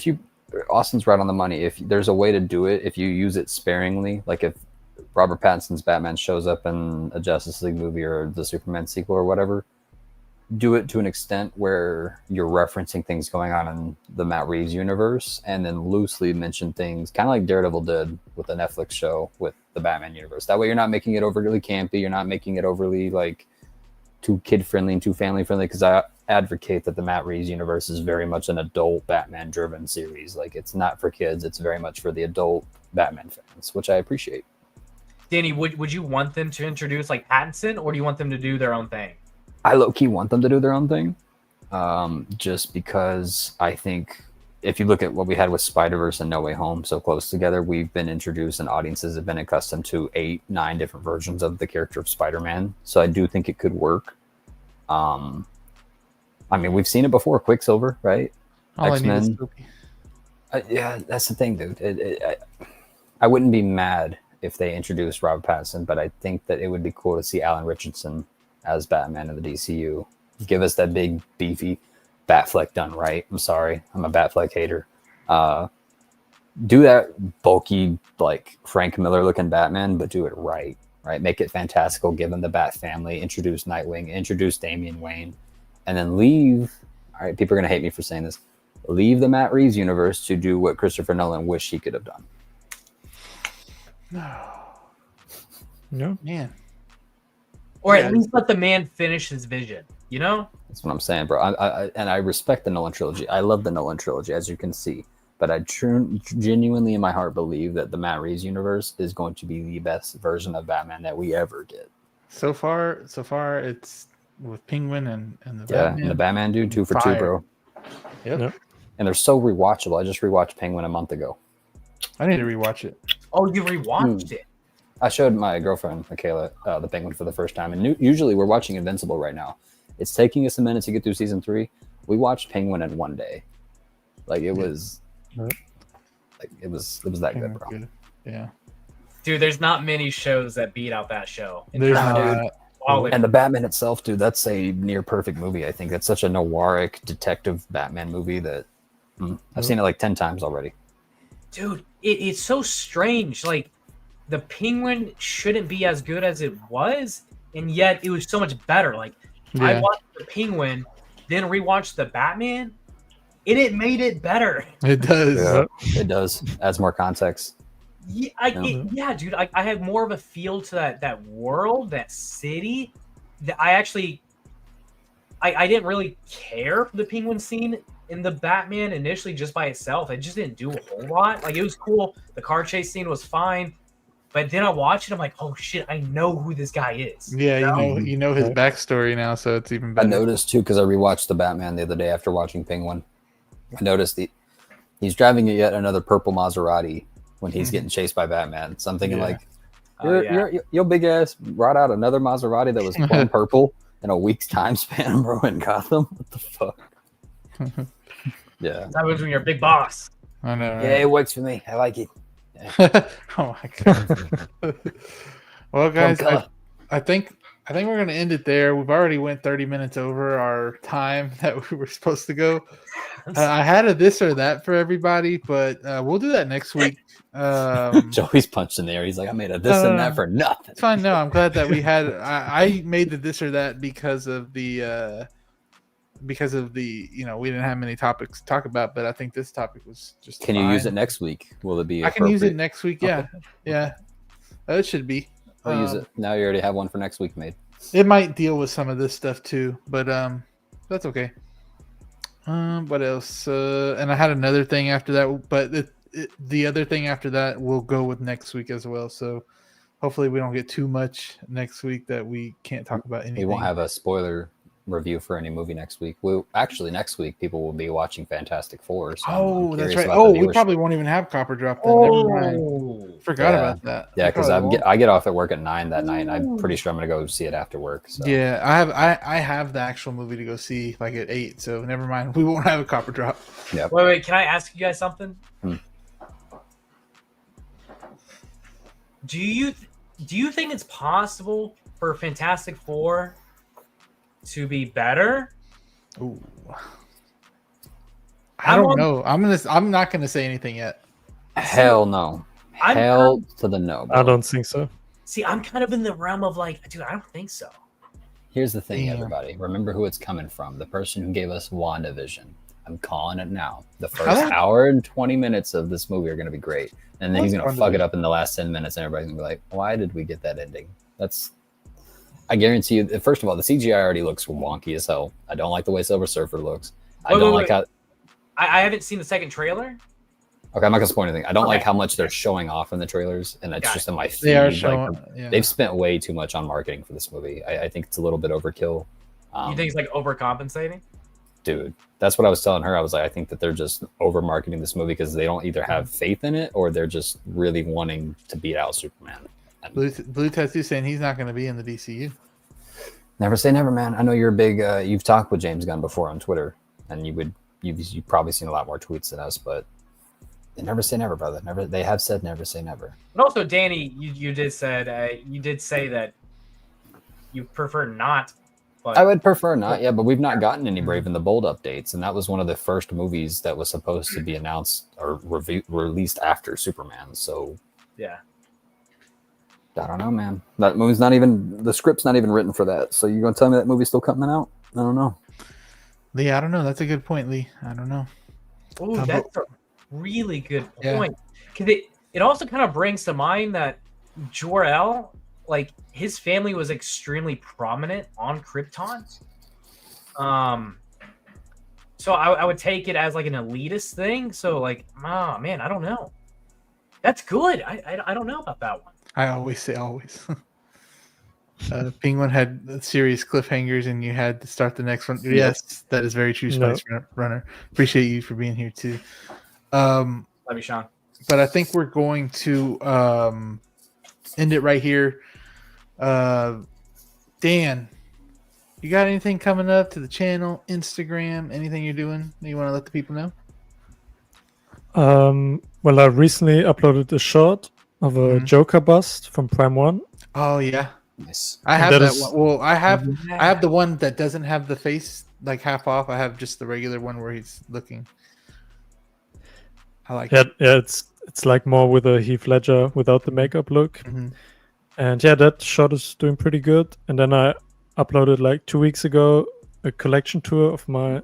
Austin's right on the money. If there's a way to do it, if you use it sparingly, like if Robert Pattinson's Batman shows up in a Justice League movie or the Superman sequel or whatever, do it to an extent where you're referencing things going on in the Matt Reeves universe and then loosely mention things, kind of like Daredevil did with the Netflix show with the Batman universe. That way you're not making it overly campy. You're not making it overly like too kid-friendly and too family-friendly, because I advocate that the Matt Reeves universe is very much an adult Batman-driven series. Like, it's not for kids. It's very much for the adult Batman fans, which I appreciate. Danny, would you want them to introduce, like, Pattinson, or do you want them to do their own thing? I low-key want them to do their own thing, just because I think if you look at what we had with Spider-Verse and No Way Home so close together, we've been introduced and audiences have been accustomed to 8-9 different versions of the character of Spider-Man. So I do think it could work. I mean, we've seen it before. Quicksilver, right? X-Men. Yeah, that's the thing, dude. I wouldn't be mad if they introduced Robert Pattinson, but I think that it would be cool to see Alan Richardson as Batman in the DCU. Give us that big, beefy Batfleck done right. I'm sorry. I'm a Batfleck hater. Do that bulky, like Frank Miller looking Batman, but do it right. Make it fantastical. Give him the Bat family. Introduce Nightwing. Introduce Damian Wayne. And then leave. All right, people are going to hate me for saying this. Leave the Matt Reeves universe to do what Christopher Nolan wished he could have done. No. Man. Or at least let the man finish his vision, you know? That's what I'm saying, bro. I respect the Nolan trilogy. I love the Nolan trilogy, as you can see. But I genuinely in my heart believe that the Matt Reeves universe is going to be the best version of Batman that we ever get. So far, it's with Penguin and the Batman. And the Batman dude, 2 for 2, bro. Yep. And they're so rewatchable. I just rewatched Penguin a month ago. I need to rewatch it. Oh, you rewatched it? I showed my girlfriend, Michaela, the Penguin for the first time. And usually we're watching Invincible right now. It's taking us a minute to get through season 3. We watched Penguin in one day. Like, it was... Like it was that good, bro. Good. Yeah, dude. There's not many shows that beat out that show. There's not. And the Batman itself, dude. That's a near perfect movie. I think that's such a noiric detective Batman movie that I've seen it like 10 times already. Dude, it's so strange. Like the Penguin shouldn't be as good as it was, and yet it was so much better. Like I watched the Penguin, then rewatched the Batman. It made it better. It does. Yeah, it does. Adds more context. Yeah, dude. I have more of a feel to that world, that city. That I didn't really care for the Penguin scene in the Batman initially just by itself. It just didn't do a whole lot. Like it was cool. The car chase scene was fine. But then I watch it, I'm like, oh shit, I know who this guy is. Yeah, you know his backstory now, so it's even better. I noticed too, because I rewatched the Batman the other day after watching Penguin. I noticed he's driving yet another purple Maserati when he's getting chased by Batman. So I'm thinking like, your big ass brought out another Maserati that was plum purple in a week's time span, bro, in Gotham. What the fuck? Yeah. That was when you're a big boss. I know. Right? Yeah, it works for me. I like it. Yeah. Oh my god. Well, guys, I think I think we're going to end it there. We've already went 30 minutes over our time that we were supposed to go. I had a this or that for everybody, but we'll do that next week. Joey's punched in the air. He's like, I made a this and that for nothing. It's fine. No, I'm glad that we had. I made the this or that because of the we didn't have many topics to talk about, but I think this topic was just. Can you use it next week? Will it be? I can use it next week. Yeah, okay. Yeah, it should be. I'll use it. Now you already have one for next week made. It might deal with some of this stuff too, but that's okay. What else? And I had another thing after that, but the other thing after that will go with next week as well. So hopefully we don't get too much next week that we can't talk about anything. We won't have a spoiler review for any movie next week. Actually, next week people will be watching Fantastic Four. So that's right. Oh, we probably won't even have Copper Drop then. Never mind. Forgot about that. Yeah, because I get off at work at 9 that night, and I'm pretty sure I'm gonna go see it after work. So. Yeah, I have the actual movie to go see like at 8. So never mind. We won't have a Copper Drop. Yeah. Wait. Can I ask you guys something? Do you think it's possible for Fantastic Four to be better? Ooh. I don't know. I'm not gonna say anything yet. Hell no. Hell to the no. Bro. I don't think so. See, I'm kind of in the realm of like, dude, I don't think so. Here's the thing, everybody. Remember who it's coming from. The person who gave us WandaVision. I'm calling it now. The first hour and 20 minutes of this movie are going to be great. And then he's going to fuck it up in the last 10 minutes, and everybody's going to be like, why did we get that ending? I guarantee you, first of all, the CGI already looks wonky as hell. I don't like the way Silver Surfer looks. I haven't seen the second trailer. Okay, I'm not going to spoil anything. I don't like how much they're showing off in the trailers, and that's just in my feed. They are showing, They've spent way too much on marketing for this movie. I think it's a little bit overkill. You think it's like overcompensating? Dude, that's what I was telling her. I was like, I think that they're just over marketing this movie because they don't either have faith in it or they're just really wanting to beat out Superman. Blue Tattoo saying he's not going to be in the DCU. Never say never, man. I know you're a big. You've talked with James Gunn before on Twitter, and you've probably seen a lot more tweets than us, but never say never, brother. Never. They have said never say never. But also, Danny, you did say that you prefer not. But I would prefer not, yeah, but we've not gotten any Brave and the Bold updates, and that was one of the first movies that was supposed to be announced or released after Superman. So yeah, I don't know, man. That movie's not even, the script's not even written for that. So you're gonna tell me that movie's still coming out? I don't know. Lee, I don't know. That's a good point, Lee. I don't know. Oh, that's a really good point. Because it also kind of brings to mind that Jor-El, like his family was extremely prominent on Krypton. So I would take it as like an elitist thing. So like, oh man, I don't know. That's good. I don't know about that one. I always say always. Penguin had serious cliffhangers, and you had to start the next one. Yes, that is very true, Spice Runner. Appreciate you for being here too. Love you, Sean. But I think we're going to end it right here. Dan, you got anything coming up to the channel, Instagram, anything you're doing that you want to let the people know? Well, I recently uploaded a shot of a Joker bust from Prime 1. Oh yeah. Nice. I have that one. Well, I have the one that doesn't have the face like half off. I have just the regular one where he's looking. I like it. Yeah, it's like more with a Heath Ledger without the makeup look. Mm-hmm. And yeah, that shot is doing pretty good. And then I uploaded like 2 weeks ago a collection tour of my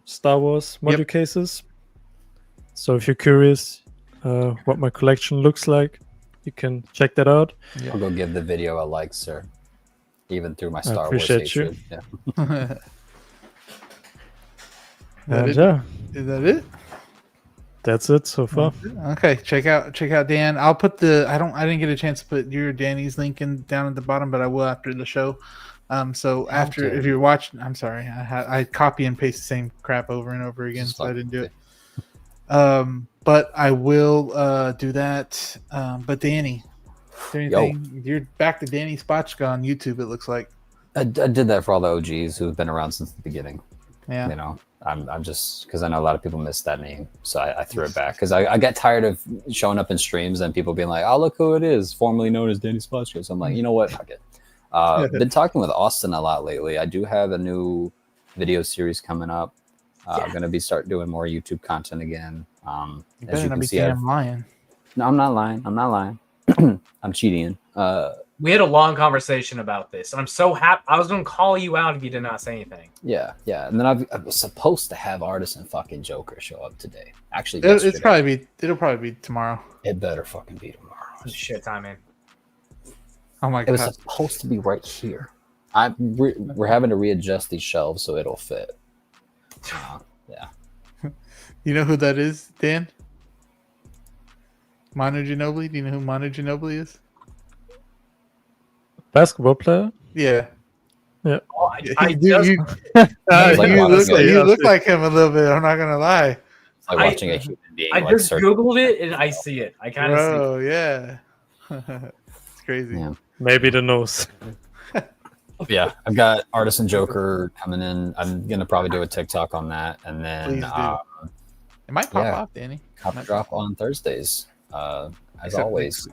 Star Wars module cases. So if you're curious what my collection looks like, you can check that out. I'll go give the video a like, sir. Even through my Star Wars hatred. Yeah. Is that it? That's it so far. Okay, check out Dan. I'll put I didn't get a chance to put your Danny's link in down at the bottom, but I will after the show. So after, if you're watching, I'm sorry, I copy and paste the same crap over and over again, so I didn't do it. But I will do that. But Danny, is there anything? You're back to Danny Spotchka on YouTube, it looks like. I did that for all the OGs who've been around since the beginning. Yeah. You know, I'm just, because I know a lot of people miss that name, so I threw it back because I got tired of showing up in streams and people being like, "Oh, look who it is, formerly known as Danny Spotchka." So I'm like, you know what, fuck it. Been talking with Austin a lot lately. I do have a new video series coming up. I'm going to be start doing more YouTube content again. As you can see, I'm lying. No, I'm not lying. I'm not lying. I'm cheating. We had a long conversation about this, and I'm so happy. I was going to call you out if you did not say anything. Yeah. And then I was supposed to have Artist and fucking Joker show up today. Actually, it'll probably be tomorrow. It better fucking be tomorrow. Shit time in. Oh my god! It was supposed to be right here. We're having to readjust these shelves so it'll fit. Yeah. You know who that is, Dan? Manu Ginobili. Do you know who Manu Ginobili is? Basketball player? Yeah. Yeah. Oh, you look like him a little bit. I'm not gonna lie. It's like watching a human being. I just Googled it and I see it. I kind of see it. Oh yeah. It's crazy. Yeah. Maybe the nose. Yeah, I've got Artist and Joker coming in. I'm gonna probably do a TikTok on that, and then it might pop off, Danny. Copy drop on Thursdays, as always.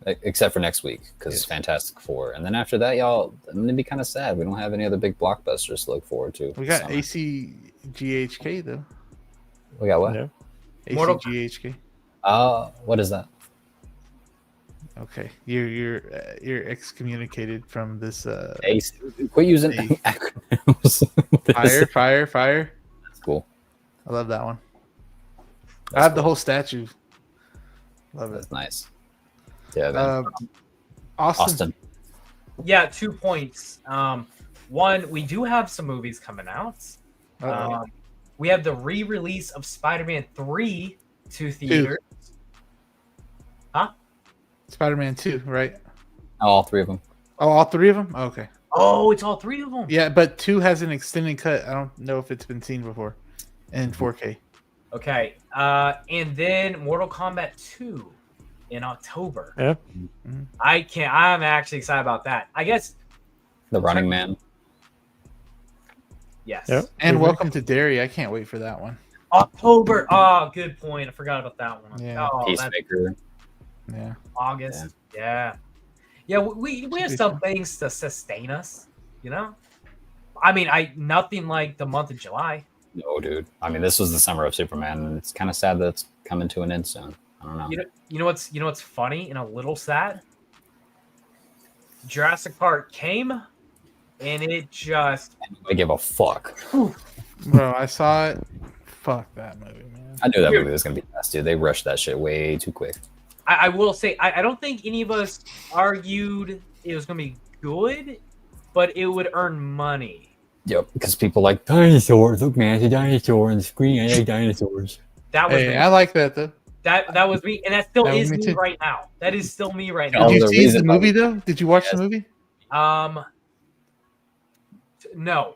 Except for next week, because it's Fantastic Four. And then after that, y'all, I'm going to be kind of sad. We don't have any other big blockbusters to look forward to. We got ACGHK, though. We got what? Yeah. ACGHK. What is that? Okay. You're excommunicated from this. Quit using acronyms. Fire. That's cool. I love that one. I have the whole statue. Love it. That's nice. Yeah, Austin. Yeah, 2 points. One, we do have some movies coming out. We have the re-release of Spider-Man 3 to theaters. Huh? Spider-Man 2, right? All three of them. Oh, all three of them? Oh, okay. Oh, it's all three of them. Yeah, but 2 has an extended cut. I don't know if it's been seen before in 4K. Okay. And then Mortal Kombat 2 in October. Yeah. I'm actually excited about that. I guess The Running Man. yes. Yep. And Welcome to Derry. I can't wait for that one. October. Oh, good point. I forgot about that one. Yeah. Oh, Peacemaker. Yeah. August. Yeah. We have some things to sustain us, you know? I mean, nothing like the month of July. No, dude. I mean, this was the summer of Superman, and it's kind of sad that it's coming to an end soon. I don't know. You know what's funny and a little sad? Jurassic Park came, and it just. I give a fuck. Bro, I saw it. Fuck that movie, man. I knew that movie was gonna be fast, dude. They rushed that shit way too quick. I will say, I don't think any of us argued it was gonna be good, but it would earn money. Yep, because people like dinosaurs. Look, man, it's a dinosaur on the screen. I like dinosaurs. That was. I like that though. That was me, and that still is me right now. That is still me right now. Did you see the movie though? Did you watch the movie? No.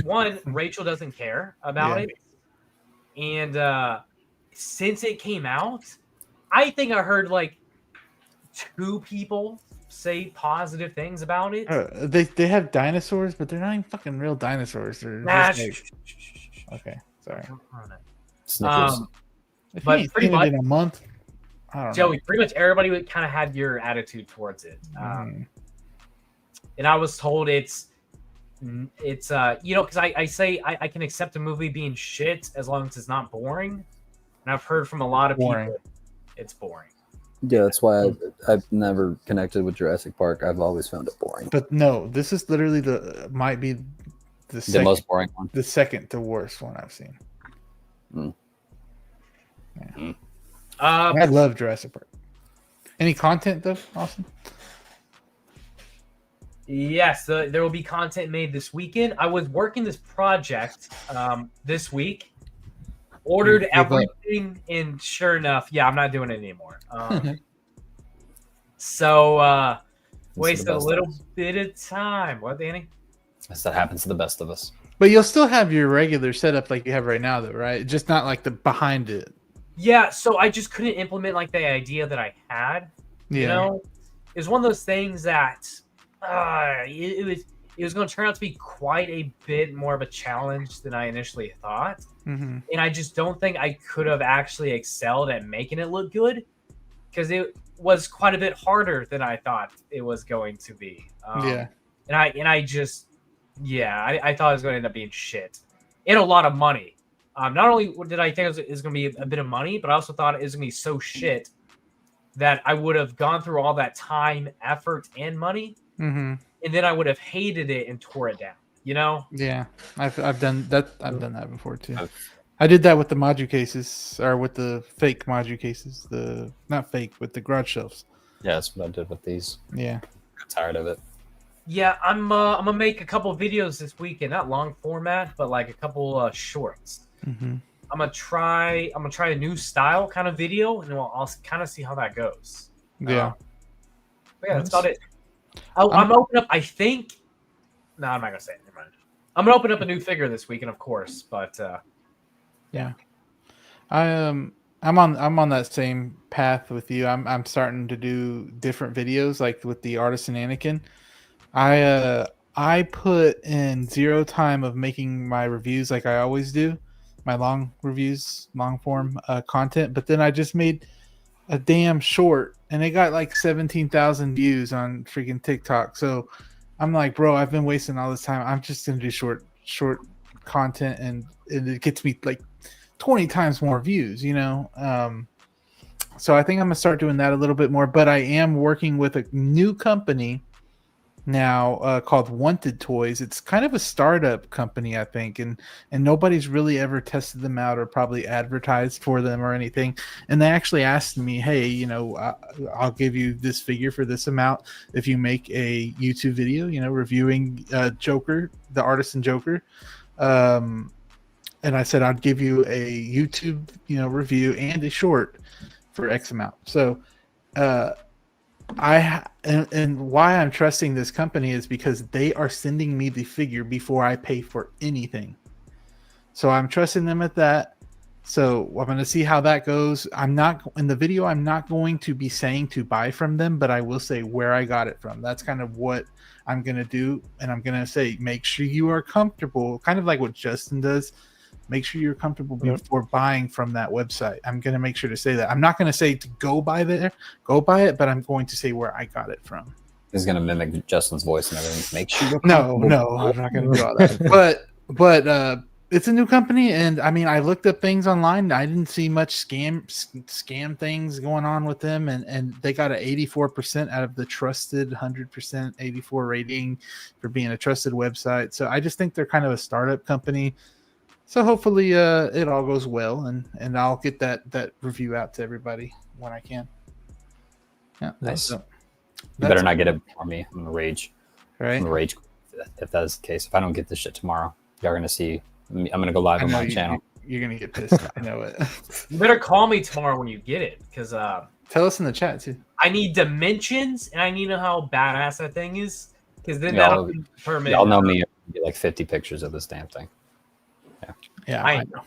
One, Rachel doesn't care about it, and since it came out, I think I heard like 2 people say positive things about it. They have dinosaurs, but they're not even fucking real dinosaurs. They're okay, sorry. Snickers. But pretty much in a month. I don't Joey, know. pretty much everybody would kind of had your attitude towards it. And I was told it's because I say I can accept a movie being shit as long as it's not boring. And I've heard from a lot of people it's boring. Yeah, that's why I've never connected with Jurassic Park. I've always found it boring. But no, this is literally the most boring one. The second to worst one I've seen. Yeah. I love Jurassic Park. Any content though, Austin? Yes, there will be content made this weekend. I was working this project this week. Ordered everything, and sure enough, I'm not doing it anymore. So wasted a little bit of time. What, Danny? That happens to the best of us. But you'll still have your regular setup like you have right now, though, right? Just not like the behind it. Yeah, so I just couldn't implement like the idea that I had. Yeah. You know, it was one of those things that it was going to turn out to be quite a bit more of a challenge than I initially thought. Mm-hmm. And I just don't think I could have actually excelled at making it look good because it was quite a bit harder than I thought it was going to be. Yeah. And I just, I thought it was going to end up being shit and a lot of money. Not only did I think it was going to be a bit of money, but I also thought it was going to be so shit that I would have gone through all that time, effort, and money, and then I would have hated it and tore it down. You know? Yeah, I've done that. I've done that before too. I did that with the Modu cases, or with the fake Modu cases. Not fake, with the garage shelves. Yeah, that's what I did with these. Yeah, I'm tired of it. Yeah, I'm gonna make a couple videos this weekend, not long format, but like a couple shorts. I'm gonna try a new style kind of video, and I'll kind of see how that goes. Yeah, that's about it. I'm open up. I think. No, I'm not gonna say it. Never mind. I'm gonna open up a new figure this weekend, of course, but yeah. I'm on that same path with you. I'm starting to do different videos, like with the Artisan Anakin. I put in zero time of making my reviews like I always do, my long reviews, long form content. But then I just made a damn short, and it got like 17,000 views on freaking TikTok. So I'm like, bro, I've been wasting all this time. I'm just gonna do short content, and it gets me like 20 times more views, you know. So I think I'm gonna start doing that a little bit more. But I am working with a new company now called Wanted Toys. It's kind of a startup company, I think, and nobody's really ever tested them out or probably advertised for them or anything. And they actually asked me, hey, you know, I'll give you this figure for this amount if you make a YouTube video, you know, reviewing Joker, the Artisan Joker. And I said I'd give you a YouTube, you know, review and a short for X amount. So and why I'm trusting this company is because they are sending me the figure before I pay for anything. So I'm trusting them at that. So I'm going to see how that goes. I'm not in the video. I'm not going to be saying to buy from them, but I will say where I got it from. That's kind of what I'm going to do. And I'm going to say, make sure you are comfortable, kind of like what Justin does. Make sure you're comfortable before buying from that website. I'm going to make sure to say that. I'm not going to say to go buy it, but I'm going to say where I got it from. He's going to mimic Justin's voice and everything. Make sure. No, I'm not going to do all that. But it's a new company, and I mean, I looked up things online. I didn't see much scam things going on with them, and they got an 84% out of the trusted 100% 84 rating for being a trusted website. So I just think they're kind of a startup company. So hopefully it all goes well, and I'll get that review out to everybody when I can. Yeah, nice. So, you better not get it for me. I'm gonna rage. Right. I'm gonna rage if that is the case. If I don't get this shit tomorrow, y'all gonna see. I'm gonna go live on my channel. You're gonna get pissed. I know it. You better call me tomorrow when you get it, because tell us in the chat too. I need dimensions, and I need to know how badass that thing is, because then that'll permit. Y'all know me. Get like 50 pictures of this damn thing. Yeah, I know.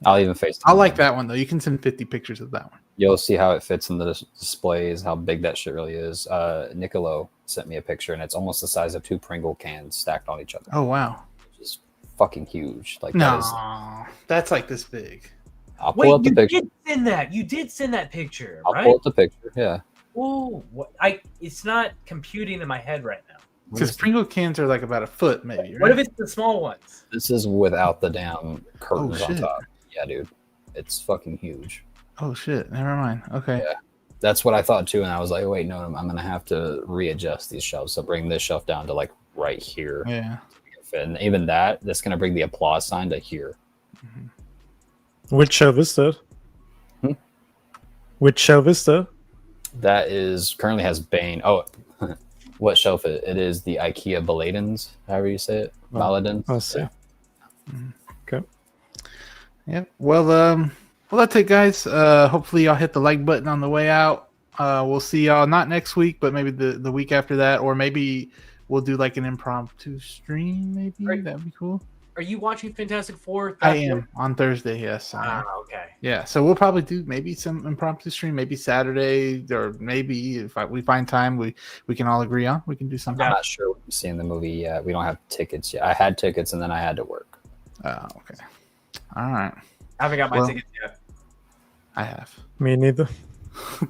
I'll even FaceTime. I like that one though. You can send 50 pictures of that one. You'll see how it fits in the displays, how big that shit really is. Nicolo sent me a picture, and it's almost the size of 2 Pringle cans stacked on each other. Oh wow, which is fucking huge. Like that's like this big. I'll pull up the picture. You did send that picture, right? I'll pull up the picture. Yeah. Oh, it's not computing in my head right now. Because Pringle cans are like about a foot, maybe. Right? What if it's the small ones? This is without the damn curtains on top. Yeah, dude. It's fucking huge. Oh, shit. Never mind. Okay. Yeah. That's what I thought, too. And I was like, wait, no, I'm going to have to readjust these shelves. So bring this shelf down to like right here. Yeah. And even that's going to bring the applause sign to here. Mm-hmm. Which shelf is that? Which shelf is that? That is currently has Bane. Oh, what shelf it is? The IKEA Baladins, however you say it. Baladins. I'll see. Yeah. Okay. Yeah. Well, that's it, guys. Hopefully y'all hit the like button on the way out. We'll see y'all not next week, but maybe the week after that, or maybe we'll do like an impromptu stream. Maybe that'd be cool. Are you watching Fantastic Four? I am on Thursday. Yes. Okay. Yeah. So we'll probably do maybe some impromptu stream, maybe Saturday, or maybe if we find time, we can all agree on. We can do something. I'm not sure we're seeing the movie yet. We don't have tickets yet. I had tickets and then I had to work. Oh, okay. All right. I haven't got my tickets yet. I have. Me neither.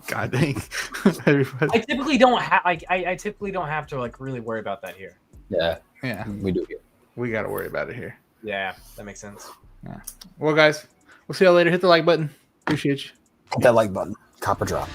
God dang. I typically don't have I typically don't have to like really worry about that here. Yeah, we do here. We got to worry about it here. Yeah, that makes sense. Yeah. Well, guys, we'll see y'all later. Hit the like button. Appreciate you. Hit that like button. Copper drop.